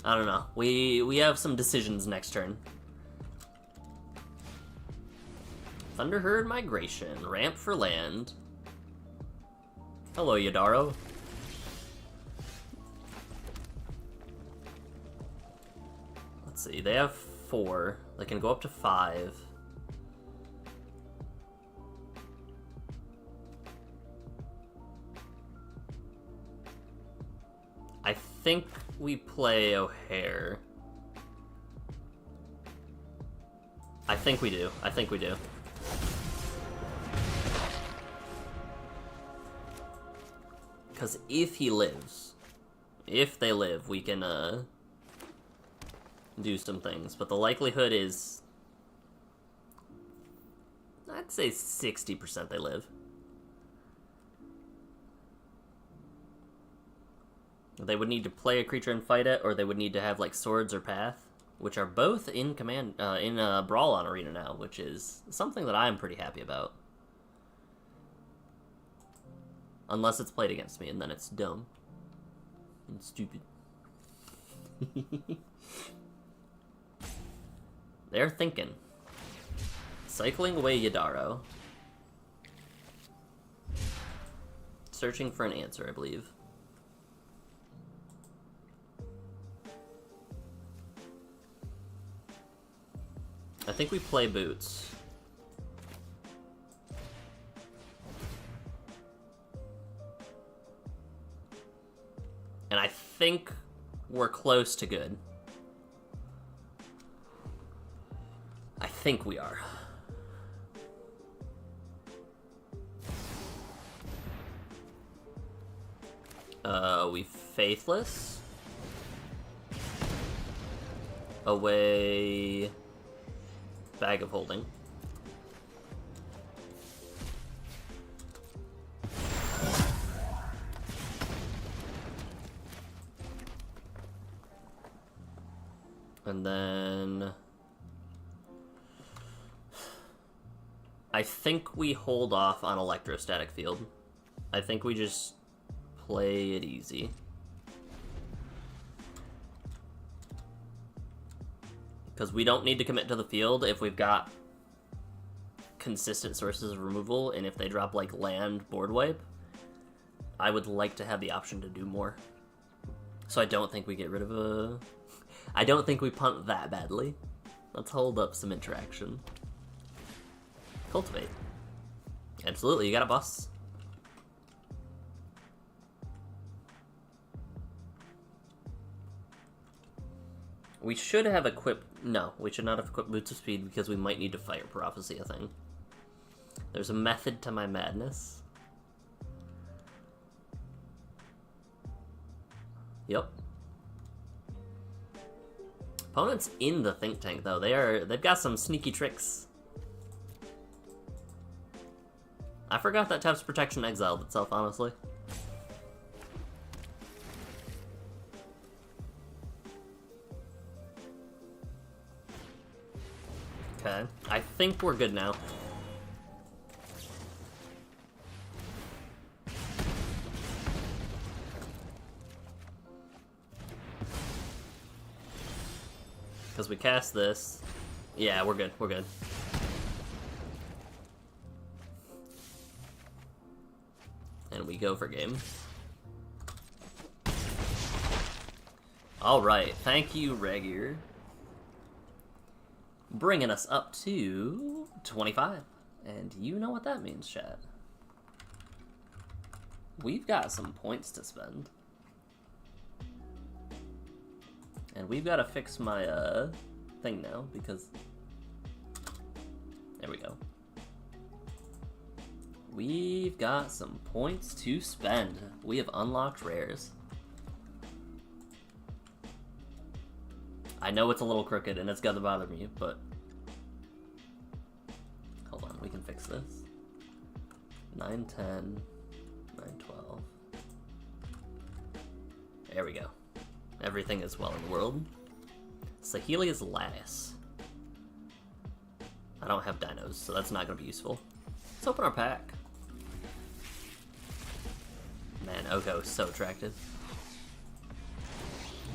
I don't know. We have some decisions next turn. Thunderherd Migration. Ramp for land. Hello, Yadaro. Let's see. They have 4. They can go up to 5. I think we play O'Hare. I think we do. I think we do. Because if he lives, if they live, we can do some things. But the likelihood is, I'd say 60% they live. They would need to play a creature and fight it, or they would need to have like Swords or Path, which are both in command in Brawl on Arena now, which is something that I'm pretty happy about. Unless it's played against me, and then it's dumb and stupid. They're thinking. Cycling away Yadaro. Searching for an answer, I believe. I think we play Boots. And I think we're close to good. I think we are. We Faithless. Away Bag of Holding. And then I think we hold off on Electrostatic Field. I think we just play it easy. Because we don't need to commit to the field if we've got consistent sources of removal, and if they drop like land board wipe, I would like to have the option to do more. So I don't think we get rid of a... I don't think we punt that badly. Let's hold up some interaction. Cultivate. Absolutely, you got a boss. We should have equipped... No, we should not have equipped Boots of Speed because we might need to Fire Prophecy a thing. There's a method to my madness. Yep. Opponent's in the think tank though. They've got some sneaky tricks. I forgot that taps protection exiled itself, honestly. Okay, I think we're good now. Because we cast this. Yeah, we're good, we're good. And we go for game. Alright, thank you, Regier. Bringing us up to 25. And you know what that means, chat. We've got some points to spend. And we've got to fix my thing now because there we go. We've got some points to spend. We have unlocked rares. I know it's a little crooked and it's gonna bother me, but hold on, we can fix this. 9, 10, 9, 12. There we go. Everything is well in the world. Sahelia's Lattice. I don't have dinos, so that's not gonna be useful. Let's open our pack. Man, Oko is so attractive.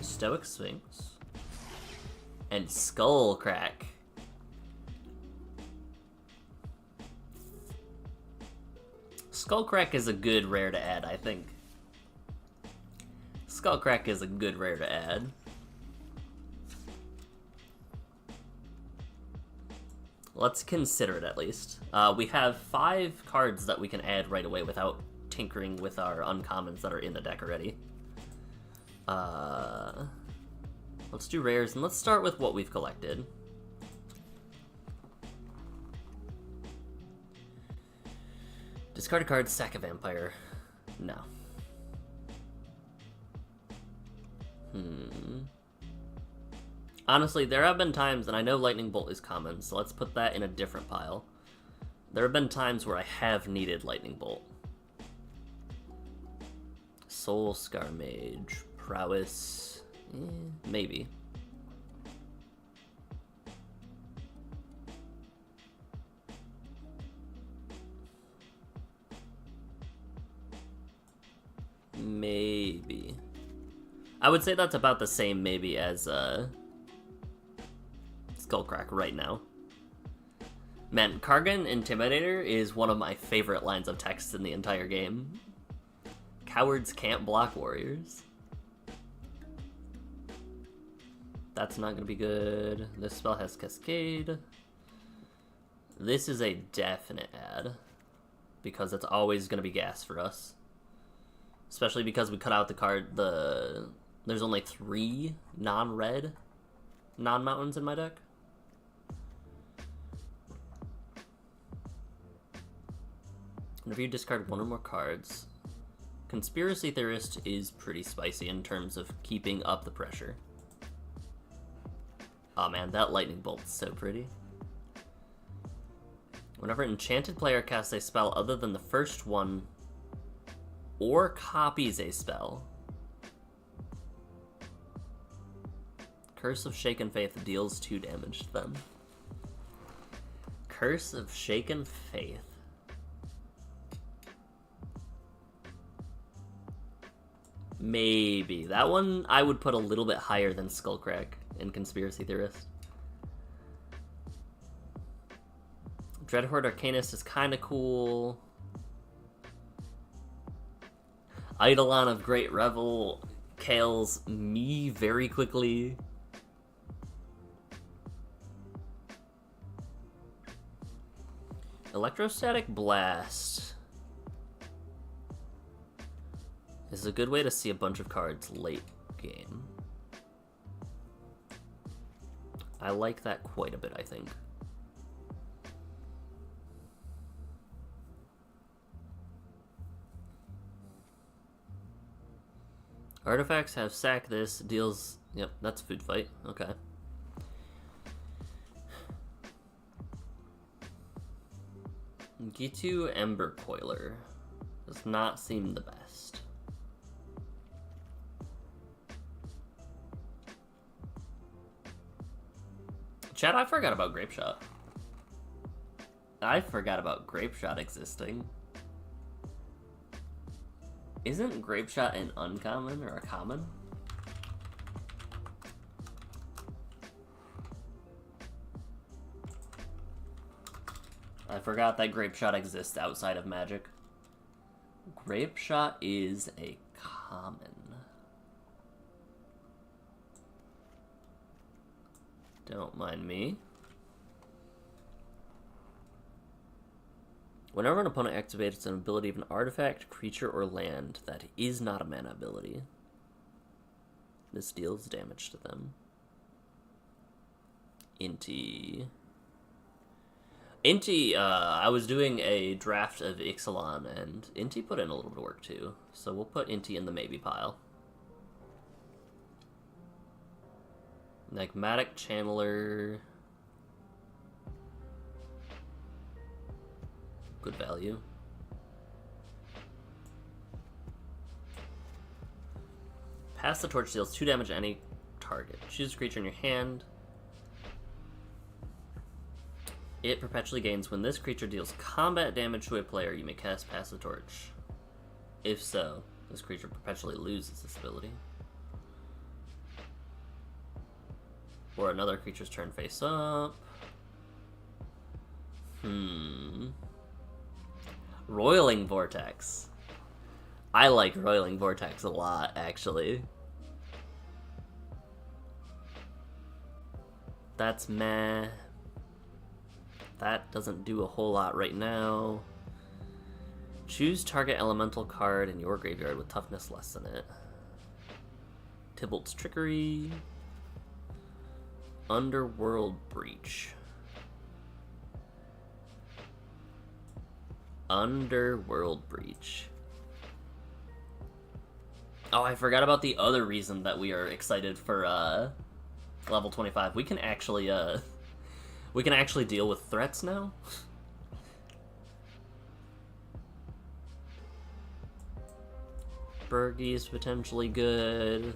Stoic Sphinx. And Skullcrack. Skullcrack is a good rare to add, I think. Skullcrack is a good rare to add. Let's consider it at least. We have 5 cards that we can add right away without tinkering with our uncommons that are in the deck already. Let's do rares, and let's start with what we've collected. Discard a card, sack a vampire. No. Honestly, there have been times, and I know Lightning Bolt is common, so let's put that in a different pile. There have been times where I have needed Lightning Bolt. Soul Scar Mage, Prowess, maybe. Maybe. I would say that's about the same maybe as Skullcrack right now. Man, Kargan Intimidator is one of my favorite lines of text in the entire game. Cowards can't block warriors. That's not gonna be good. This spell has Cascade. This is a definite add, because it's always gonna be gas for us. Especially because we cut out the card, there's only 3 non-red non-mountains in my deck. Whenever you discard 1 or more cards, Conspiracy Theorist is pretty spicy in terms of keeping up the pressure. Oh man, that Lightning Bolt's so pretty. Whenever an enchanted player casts a spell other than the first one, or copies a spell, Curse of Shaken Faith deals 2 damage to them. Curse of Shaken Faith. Maybe. That one I would put a little bit higher than Skullcrack in Conspiracy Theorist. Dreadhorde Arcanist is kind of cool. Eidolon of Great Revel kills me very quickly. Electrostatic Blast is a good way to see a bunch of cards late game. I like that quite a bit, I think. Artifacts have sack this, deals... Yep, that's Food Fight. Okay. Gitu Ember Coiler does not seem the best. Chat, I forgot about Grape Shot. I forgot about Grape Shot existing. Isn't Grape Shot an uncommon or a common? I forgot that Grape Shot exists outside of Magic. Grape Shot is a common. Don't mind me. Whenever an opponent activates an ability of an artifact, creature, or land that is not a mana ability, This deals damage to them. Inti. Inti, I was doing a draft of Ixalan, and Inti put in a little bit of work too. So we'll put Inti in the maybe pile. Nagmatic Channeler. Good value. Pass the torch deals 2 damage to any target. Choose a creature in your hand. It perpetually gains when this creature deals combat damage to a player, you may cast Pass the Torch. If so, this creature perpetually loses this ability. Or another creature's turn face up. Roiling Vortex. I like Roiling Vortex a lot, actually. That's meh. That doesn't do a whole lot right now. Choose target elemental card in your graveyard with toughness less than it. Tybalt's Trickery. Underworld Breach. Underworld Breach. Oh, I forgot about the other reason that we are excited for level 25. We can actually deal with threats now. Bergie is potentially good.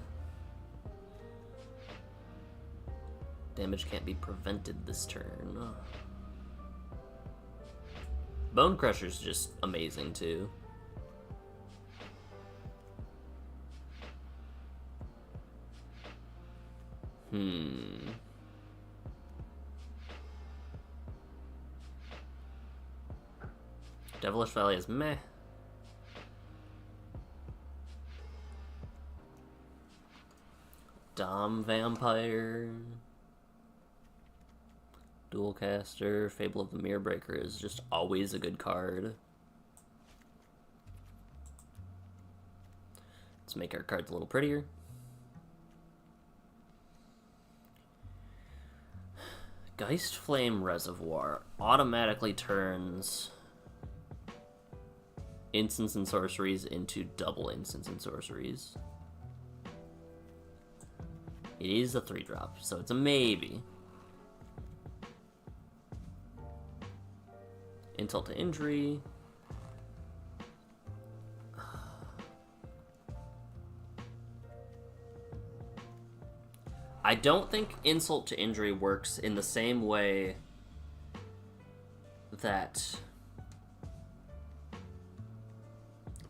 Damage can't be prevented this turn. Bone Crusher's just amazing too. Devilish Valley is meh. Dom Vampire. Dualcaster. Fable of the Mirror Breaker is just always a good card. Let's make our cards a little prettier. Geist Flame Reservoir automatically turns instants and sorceries into double instants and sorceries. It is a 3-drop, so it's a maybe. Insult to Injury. I don't think Insult to Injury works in the same way that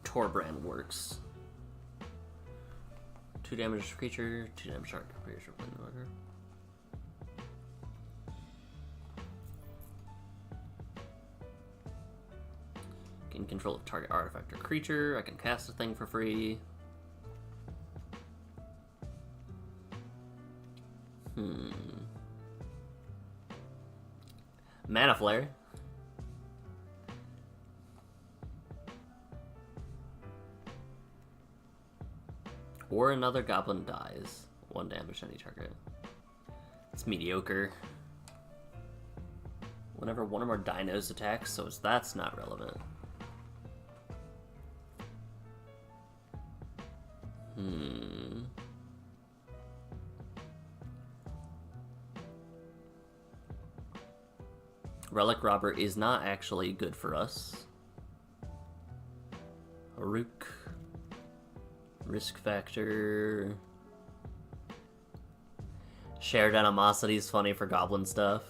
Torbrand works. 2 damage to creature, 2 damage to creature. Gain control of target artifact or creature. I can cast a thing for free. Mana Flare. Or another goblin dies. 1 damage to any target. It's mediocre. Whenever one or more dinos attacks, so that's not relevant. Relic Robber is not actually good for us. Haruk. Risk Factor. Shared Animosity is funny for goblin stuff.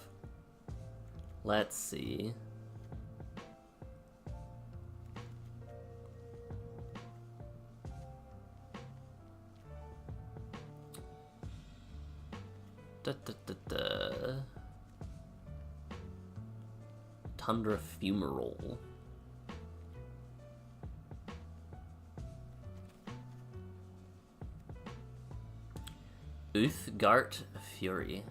Let's see. Tundra Fumarole. Uthgart Fury.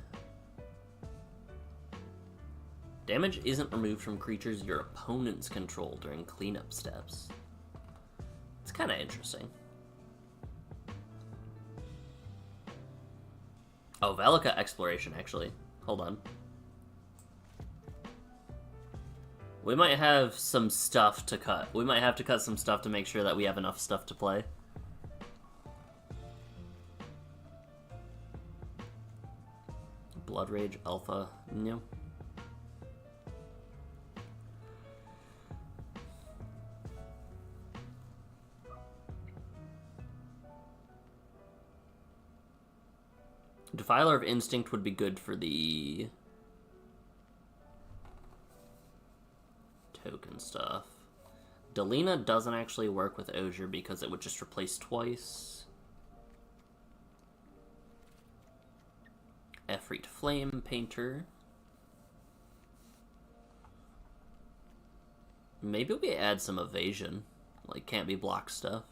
Damage isn't removed from creatures your opponents control during cleanup steps. It's kind of interesting. Oh, Valaka Exploration, actually. Hold on. We might have some stuff to cut. We might have to cut some stuff to make sure that we have enough stuff to play. Blood Rage Alpha, no. Defiler of Instinct would be good for the token stuff. Delina doesn't actually work with Osier because it would just replace twice. Efreet Flame Painter. Maybe we add some evasion, like can't be blocked stuff.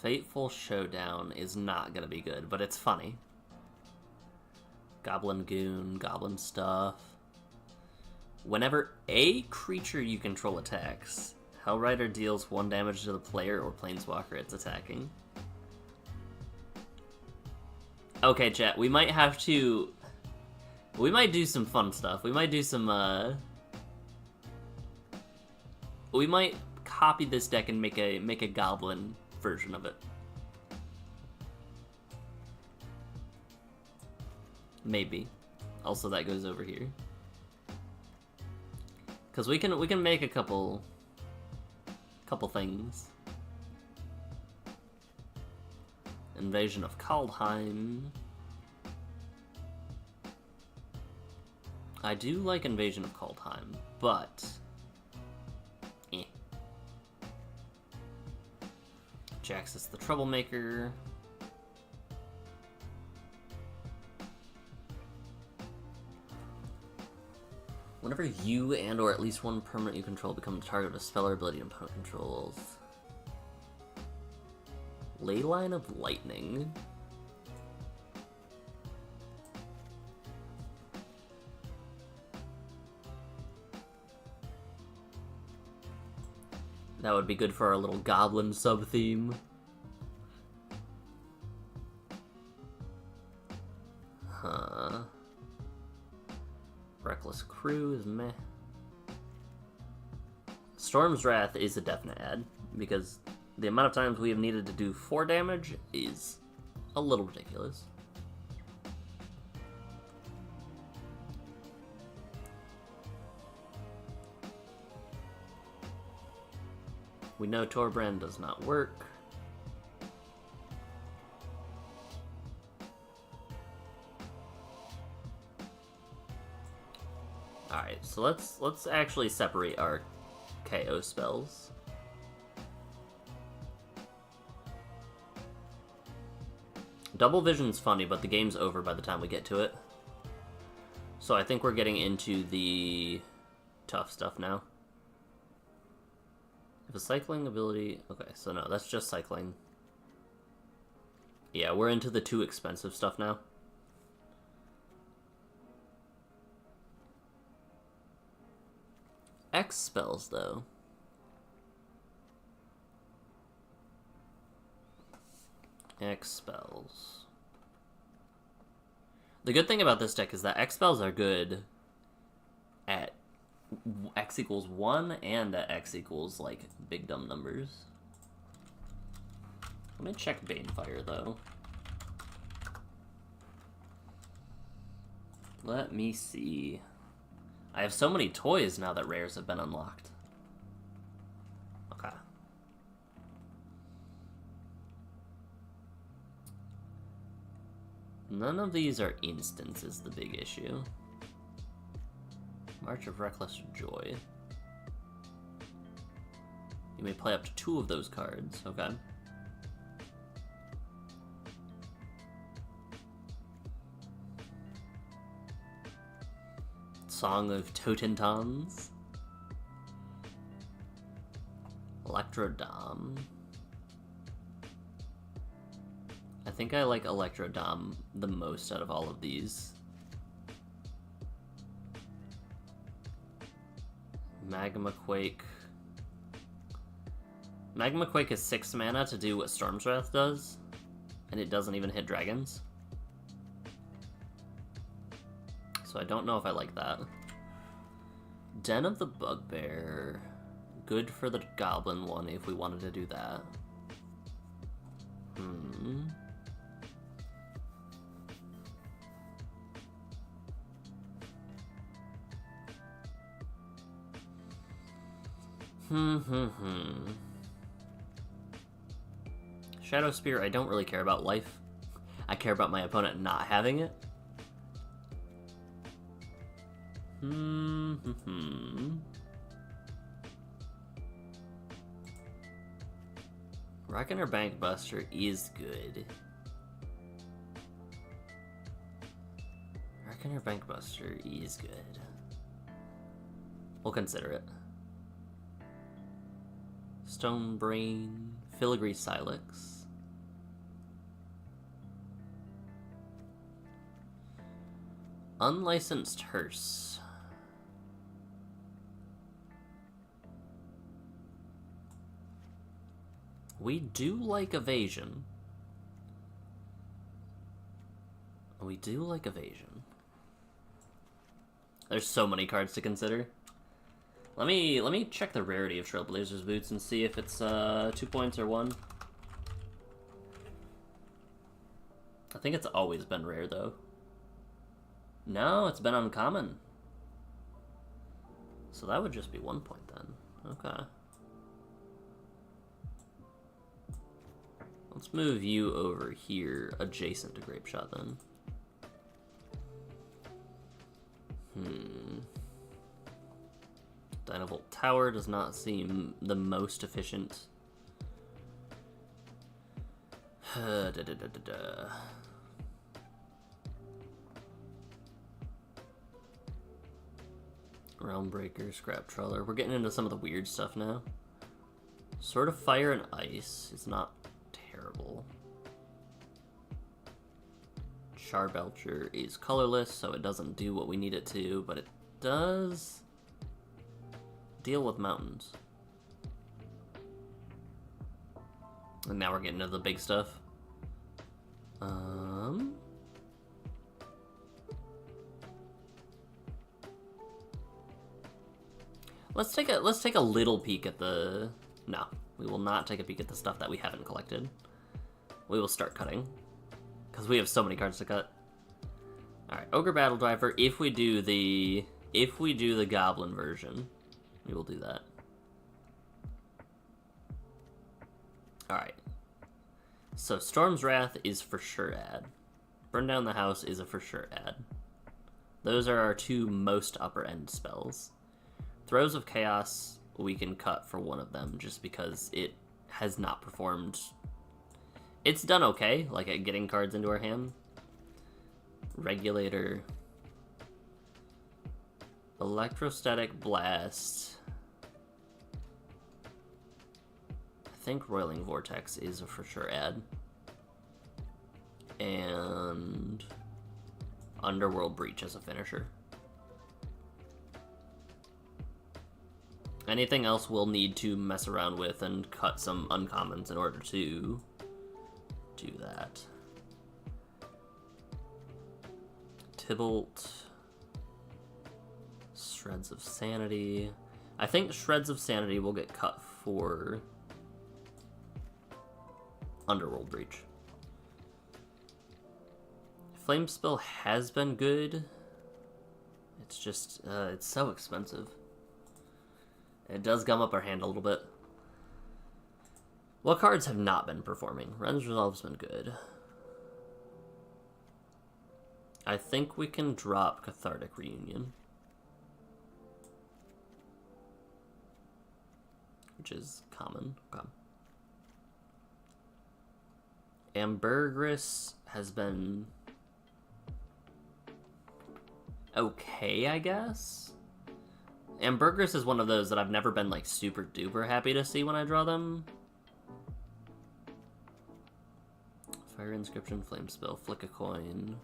Fateful Showdown is not gonna be good, but it's funny. Goblin Goon, Goblin Stuff. Whenever a creature you control attacks, Hellrider deals 1 damage to the player or planeswalker it's attacking. Okay, chat, we might have to... We might do some fun stuff. We might do some, We might copy this deck and make a goblin version of it. Maybe. Also, that goes over here. Because we can make a couple things. Invasion of Kaldheim. I do like Invasion of Kaldheim, but Jaxus the Troublemaker. Whenever you and or at least one permanent you control become the target of a spell or ability opponent controls. Leyline of Lightning. That would be good for our little goblin sub-theme. Huh. Reckless Crew is meh. Storm's Wrath is a definite add, because the amount of times we have needed to do 4 damage is a little ridiculous. We know Torbrand does not work. Alright, so let's actually separate our KO spells. Double Vision's funny, but the game's over by the time we get to it. So I think we're getting into the tough stuff now. If a cycling ability... Okay, so no, that's just cycling. Yeah, we're into the too expensive stuff now. X spells, though. X spells. The good thing about this deck is that X spells are good at X equals 1 and at X equals, like, big dumb numbers. Let me check Banefire, though. Let me see. I have so many toys now that rares have been unlocked. Okay. None of these are instants is the big issue. March of Reckless Joy. You may play up to 2 of those cards. Okay. Song of Totentons. Electrodom. I think I like Electrodom the most out of all of these. Magma Quake. Magma Quake is 6 mana to do what Storm's Wrath does, and it doesn't even hit dragons. So I don't know if I like that. Den of the Bugbear. Good for the Goblin one if we wanted to do that. Shadow Spear, I don't really care about life. I care about my opponent not having it. Reckoner Bankbuster is good. Reckoner Bankbuster is good. We'll consider it. Stone Brain, Filigree Silex. Unlicensed Hearse. We do like evasion. We do like evasion. There's so many cards to consider. Let me check the rarity of Trailblazer's Boots and see if it's 2 points or 1. I think it's always been rare though. No, it's been uncommon. So that would just be 1 point then. Okay. Let's move you over here, adjacent to Grapeshot then. Dynavolt Tower does not seem the most efficient. Realmbreaker, Scrap Trawler. We're getting into some of the weird stuff now. Sword of Fire and Ice is not terrible. Charbelcher is colorless, so it doesn't do what we need it to, but it does deal with mountains. And now we're getting into the big stuff. Let's take a little peek at the... No, we will not take a peek at the stuff that we haven't collected. We will start cutting, because we have so many cards to cut. Alright, Ogre Battle Driver, if we do the Goblin version, we will do that. Alright. So Storm's Wrath is for sure add. Burn Down the House is a for sure add. Those are our 2 most upper end spells. Throes of Chaos, we can cut for one of them just because it has not performed. It's done okay, like at getting cards into our hand. Regulator. Electrostatic Blast. I think Roiling Vortex is a for sure add. And Underworld Breach as a finisher. Anything else we'll need to mess around with and cut some uncommons in order to do that. Tybalt. Shreds of Sanity. I think Shreds of Sanity will get cut for Underworld Breach. Flame Spill has been good. It's just, it's so expensive. It does gum up our hand a little bit. What cards have not been performing? Ren's Resolve's been good. I think we can drop Cathartic Reunion, which is common. Okay. Ambergris has been okay, I guess. Ambergris is one of those that I've never been like super duper happy to see when I draw them. Fire Inscription, Flame Spell, Flick a Coin.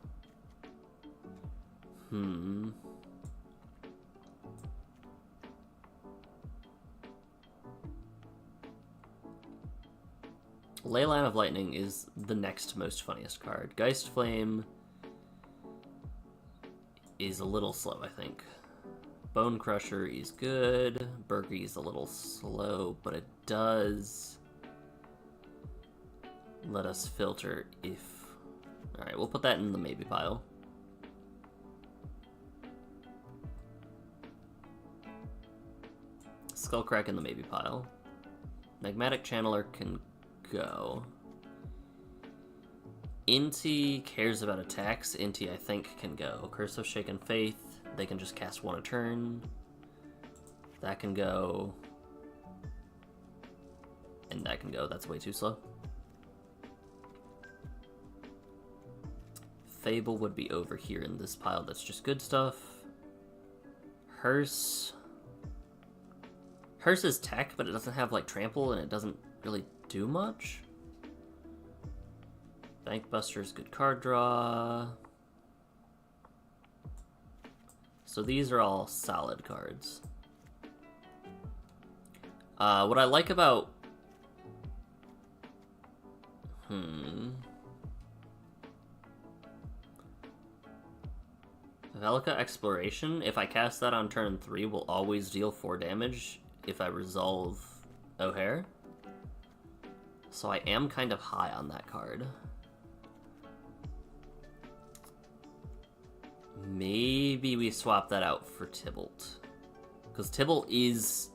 Leyline of Lightning is the next most funniest card. Geist Flame is a little slow, I think. Bone Crusher is good. Burgie is a little slow, but it does let us filter if... Alright, we'll put that in the maybe pile. Skullcrack in the maybe pile. Magmatic Channeler can go. Inti cares about attacks. Inti, I think, can go. Curse of Shaken Faith, they can just cast one a turn. That can go. And that can go. That's way too slow. Fable would be over here in this pile. That's just good stuff. Hearse. Hearse is tech, but it doesn't have, like, trample, and it doesn't really do much. Bankbuster's good card draw. So these are all solid cards. What I like about... Velka Exploration, if I cast that on turn 3, will always deal 4 damage if I resolve O'Hare. So I am kind of high on that card. Maybe we swap that out for Tybalt. Because Tybalt is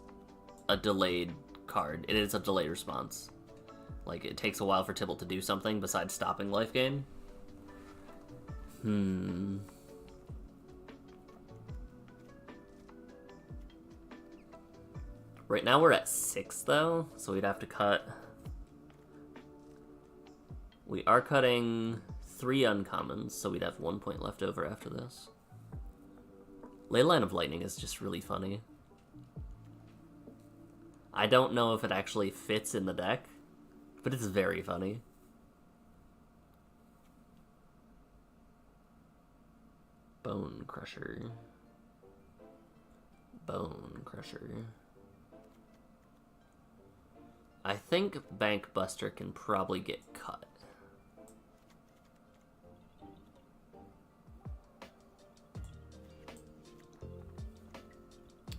a delayed card. It is a delayed response. Like, it takes a while for Tybalt to do something besides stopping life gain. Right now we're at 6, though, so we'd have to cut... We are cutting 3 uncommons, so we'd have 1 point left over after this. Leyline of Lightning is just really funny. I don't know if it actually fits in the deck, but it's very funny. Bone Crusher. Bone Crusher. I think Bankbuster can probably get cut.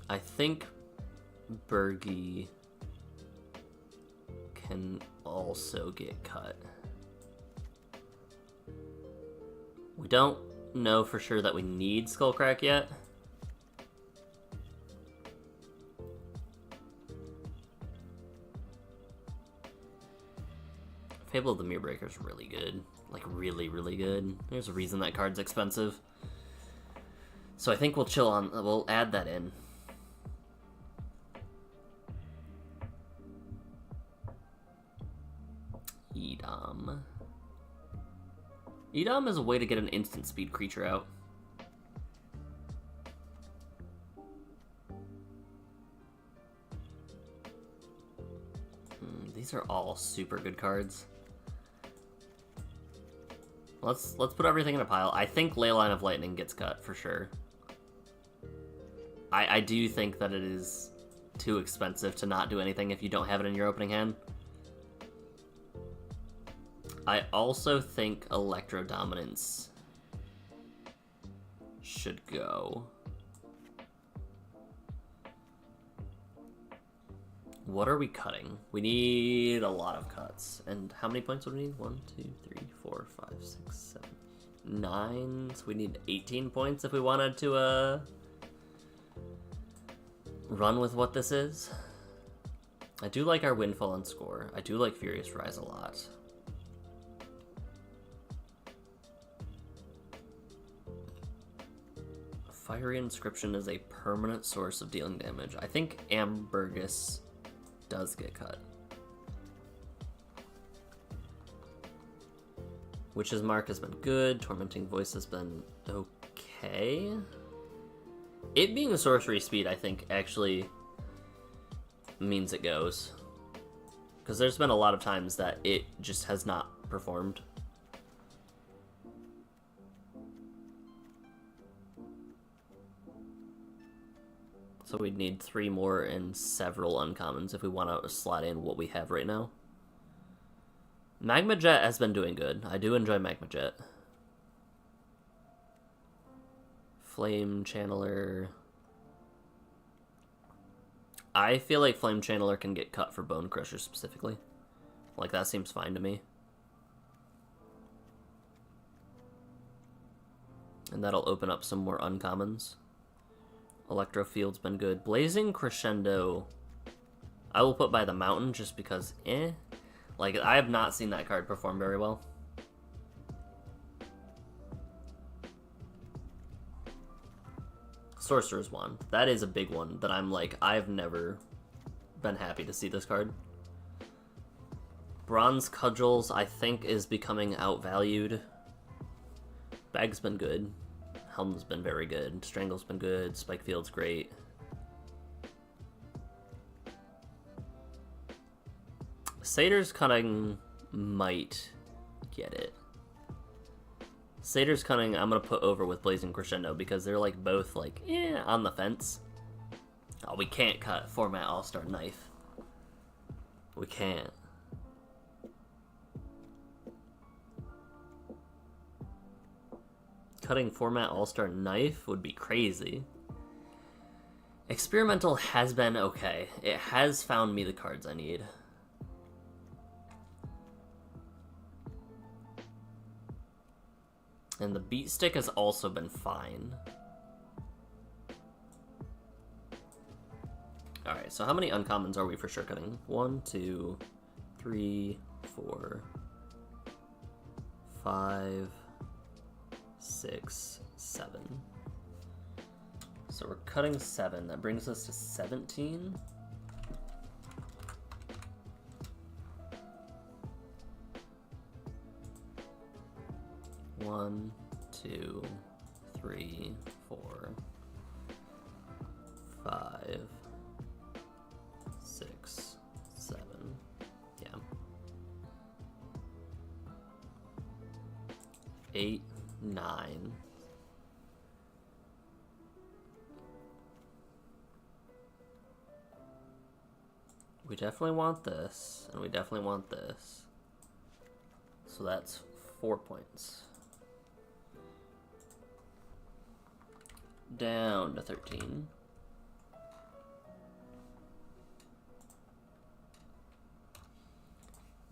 I think Burgie can also get cut. We don't know for sure that we need Skullcrack yet. Fable of the Mirrorbreaker is really good. Like, really, really good. There's a reason that card's expensive. So I think we'll chill on... We'll add that in. Edom. Edom is a way to get an instant speed creature out. These are all super good cards. Let's put everything in a pile. I think Leyline of Lightning gets cut for sure. I do think that it is too expensive to not do anything if you don't have it in your opening hand. I also think Electro Dominance should go. What are we cutting? We need a lot of cuts. And how many points would we need? 1, 2, 3, 4, 5, 6, 7, 9. So we need 18 points if we wanted to run with what this is. I do like our Windfall and Score. I do like Furious Rise a lot. Fiery Inscription is a permanent source of dealing damage. I think Ambergris does get cut. Witch's Mark has been good. Tormenting Voice has been okay. It being a sorcery speed, I think, actually means it goes. Because there's been a lot of times that it just has not performed. So we'd need 3 more and several uncommons if we want to slot in what we have right now. Magma Jet has been doing good. I do enjoy Magma Jet. Flame Channeler. I feel like Flame Channeler can get cut for Bone Crusher specifically. Like, that seems fine to me. And that'll open up some more uncommons. Electrofield's been good. Blazing Crescendo, I will put by the mountain just because, Like, I have not seen that card perform very well. Sorcerer's Wand. That is a big one that I'm like, I've never been happy to see this card. Bronze Cudgels, I think, is becoming outvalued. Bag's been good. Helm's been very good. Strangle's been good. Spikefield's great. Satyr's Cunning might get it. Satyr's Cunning I'm going to put over with Blazing Crescendo because they're like both like, on the fence. Oh, we can't cut Format All-Star Knife. We can't. Cutting Format All-Star Knife would be crazy. Experimental has been okay. It has found me the cards I need. And the Beat Stick has also been fine. Alright, so how many uncommons are we for sure cutting? 1, 2, 3, 4, 5, 6, 7. So we're cutting 7. That brings us to 17. One, 2, 3, 4, 5, 6, 7. Yeah. 8, 9. We definitely want this, and we definitely want this. So that's 4 points. Down to 13.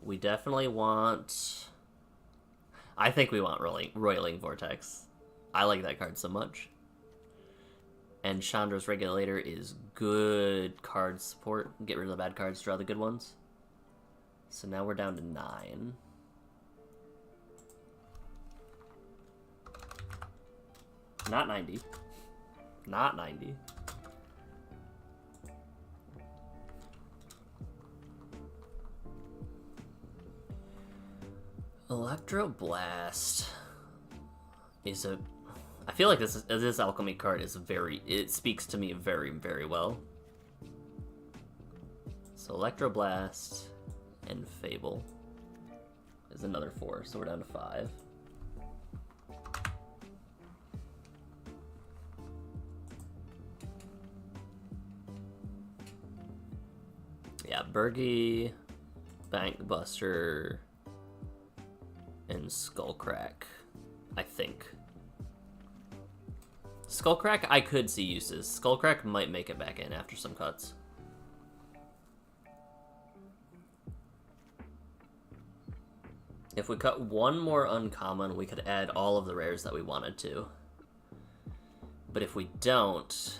We definitely want... I think we want Roiling Vortex. I like that card so much. And Chandra's Regulator is good card support. Get rid of the bad cards, draw the good ones. So now we're down to 9. Not 90. Not 90. Electroblast is a... I feel like this alchemy card is very... It speaks to me very, very well. So Electroblast and Fable is another 4, so we're down to 5. Yeah, Burgie, Bankbuster, and Skullcrack, I think. Skullcrack, I could see uses. Skullcrack might make it back in after some cuts. If we cut one more uncommon, we could add all of the rares that we wanted to. But if we don't...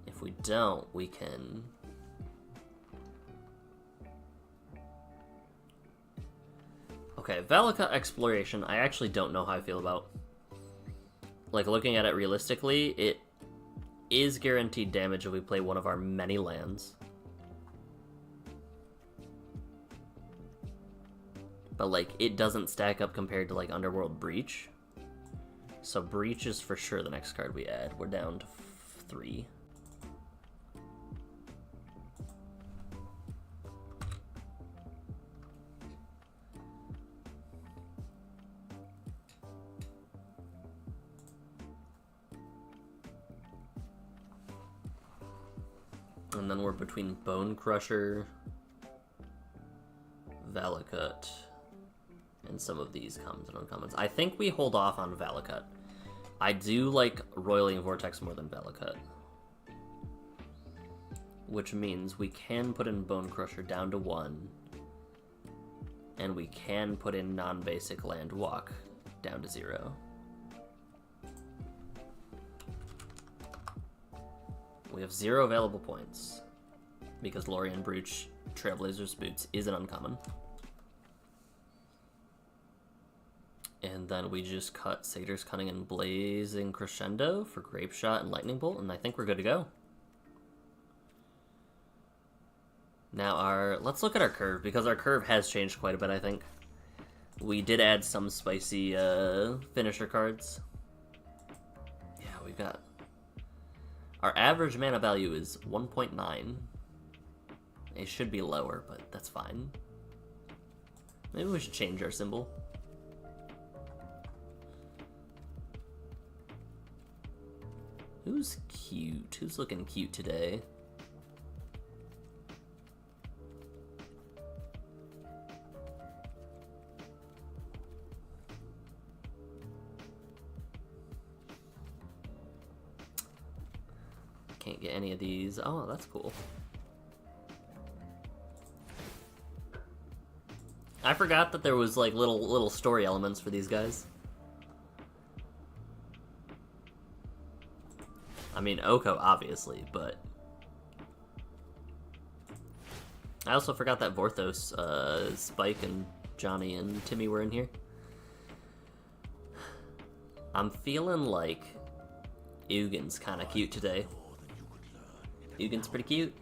If we don't, we can... Okay, Valakut Exploration, I actually don't know how I feel about. Like, looking at it realistically, it is guaranteed damage if we play one of our many lands. But, like, it doesn't stack up compared to, like, Underworld Breach. So Breach is for sure the next card we add. We're down to 3. And then we're between Bone Crusher, Valakut, and some of these commons and uncommons. I think we hold off on Valakut. I do like Roiling Vortex more than Valakut. Which means we can put in Bone Crusher down to 1. And we can put in non-basic Land Walk down to 0. We have 0 available points. Because Lorien Brooch Trailblazer's Boots is an uncommon. And then we just cut Satyr's Cunning and Blazing Crescendo for Grape Shot and Lightning Bolt, and I think we're good to go. Now let's look at our curve, because our curve has changed quite a bit, I think. We did add some spicy finisher cards. Yeah, we've got... Our average mana value is 1.9. It should be lower, but that's fine. Maybe we should change our symbol. Who's cute? Who's looking cute today? Can't get any of these. Oh, that's cool. I forgot that there was like little story elements for these guys. I mean, Oko, obviously, but... I also forgot that Vorthos, Spike, and Johnny and Timmy were in here. I'm feeling like Ugin's kind of cute today. Ugin's pretty cute.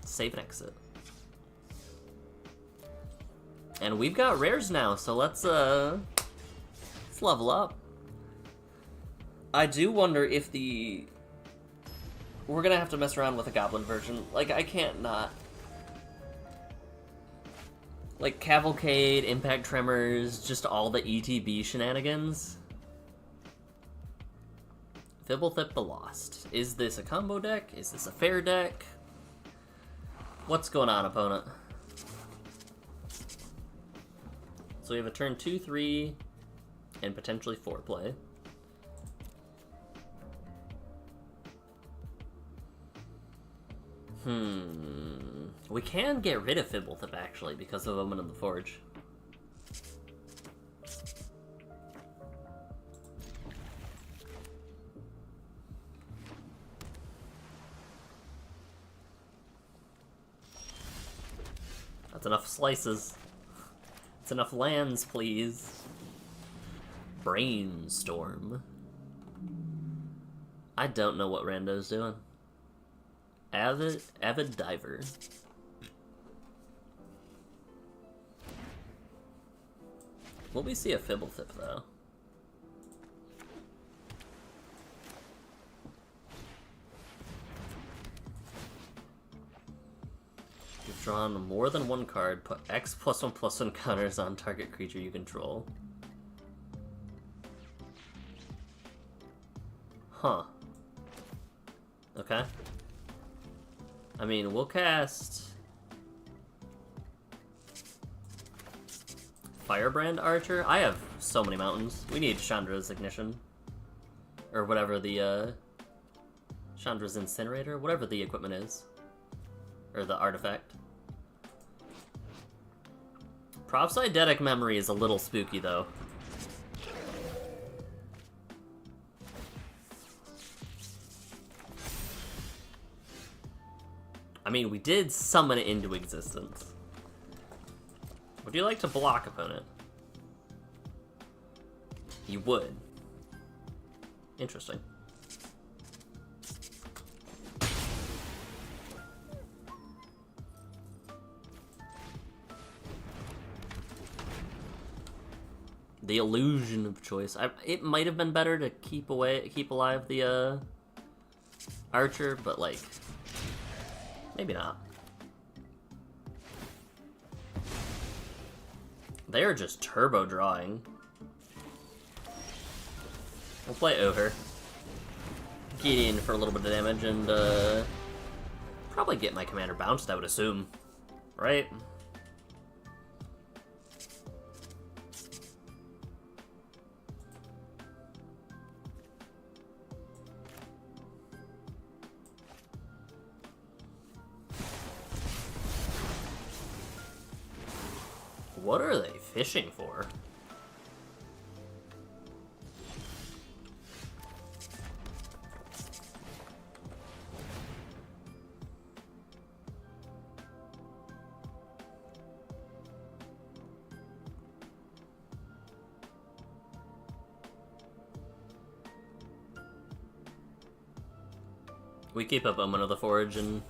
Save and exit. And we've got rares now, so let's level up. I do wonder if we're gonna have to mess around with a goblin version. Like, I can't not. Like, Cavalcade, Impact Tremors, just all the ETB shenanigans. Fibblethip the Lost. Is this a combo deck? Is this a fair deck? What's going on, opponent? So we have a turn 2, 3, and potentially 4 play. We can get rid of Fibblethip, actually, because of Omen of the Forge. That's enough slices. It's enough lands, please. Brainstorm. I don't know what Rando's doing. Avid Diver. Will we see a Fibblethip, though? You've drawn more than one card. Put X +1/+1 counters on target creature you control. Huh. Okay. I mean, we'll cast Firebrand Archer. I have so many mountains. We need Chandra's Ignition. Or whatever the, Chandra's Incinerator? Whatever the equipment is. Or the artifact. Propsidetic Memory is a little spooky, though. I mean, we did summon it into existence. Would you like to block, opponent? You would. Interesting. The illusion of choice. It might have been better to keep alive the archer, but like, maybe not. They are just turbo drawing. We'll play over. get in for a little bit of damage and probably get my commander bounced, I would assume. Right? What are they fishing for? We keep up Omen of the Forge and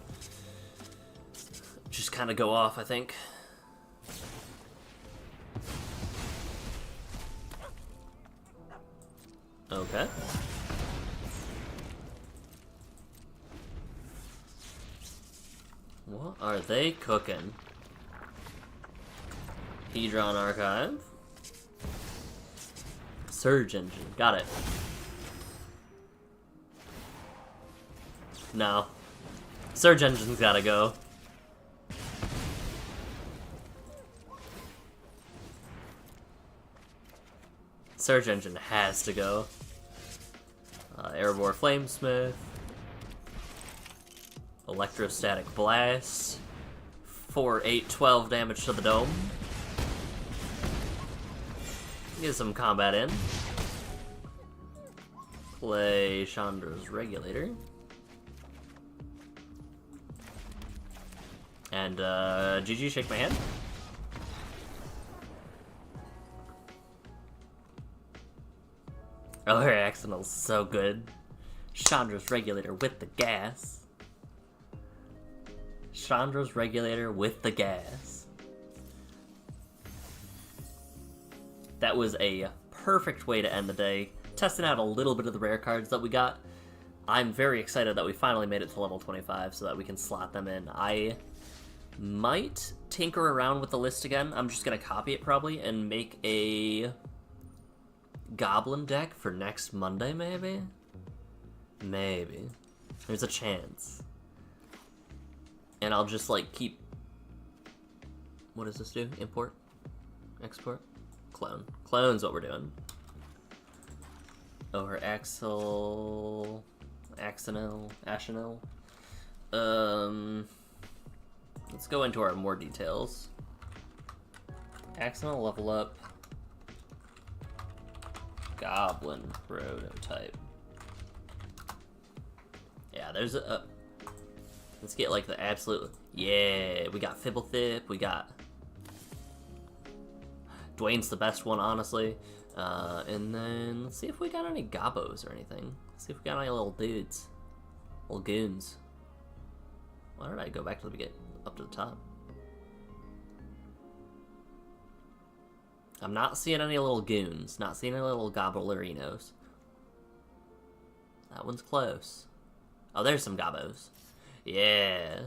just kind of go off, I think. Okay. What are they cooking? Hedron Archive. Surge Engine. Got it. No. Surge Engine's gotta go. Surge Engine has to go. Airborne Flamesmith. Electrostatic Blast. 4, 8, 12 damage to the dome. Get some combat in. Play Chandra's Regulator. And, GG, shake my hand. Oh, her Accidental's so good. Chandra's Regulator with the gas. Chandra's Regulator with the gas. That was a perfect way to end the day. Testing out a little bit of the rare cards that we got. I'm very excited that we finally made it to level 25 so that we can slot them in. I might tinker around with the list again. I'm just going to copy it probably and make a Goblin deck for next Monday, maybe? Maybe. There's a chance. And I'll just, like, keep... What does this do? Import? Export? Clone. Clone's what we're doing. Over Axel... Axonel? Ashenel? Let's go into our more details. Axonel level up. Goblin prototype. Yeah, there's a... Let's get, like, the absolute... Yeah, we got Fibblethip, we got... Dwayne's the best one, honestly. And then, let's see if we got any Gobos or anything. Let's see if we got any little dudes. Little goons. Why did I go back to the beginning? Up to the top. I'm not seeing any little goons. Not seeing any little Gobblerinos. That one's close. Oh, there's some Gobos. Yeah.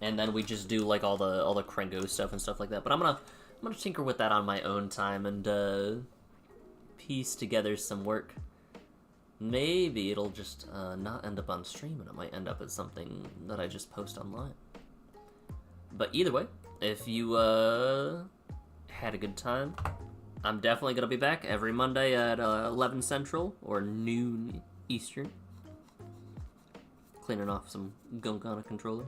And then we just do like all the Krengo stuff and stuff like that. But I'm gonna tinker with that on my own time and piece together some work. Maybe it'll just not end up on stream and it might end up as something that I just post online. But either way, if you had a good time, I'm definitely going to be back every Monday at 11 Central or noon Eastern. Cleaning off some gunk on a controller.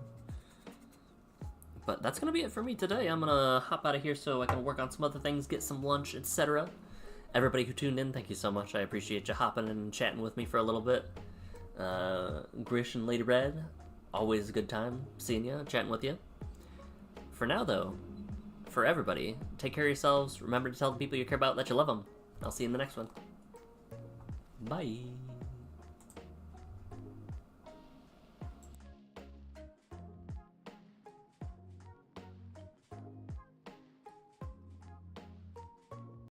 But that's going to be it for me today. I'm going to hop out of here so I can work on some other things, get some lunch, etc. Everybody who tuned in, thank you so much. I appreciate you hopping in and chatting with me for a little bit. Grish and Lady Red, always a good time seeing you, chatting with you. For now, though, for everybody, take care of yourselves. Remember to tell the people you care about that you love them. I'll see you in the next one. Bye.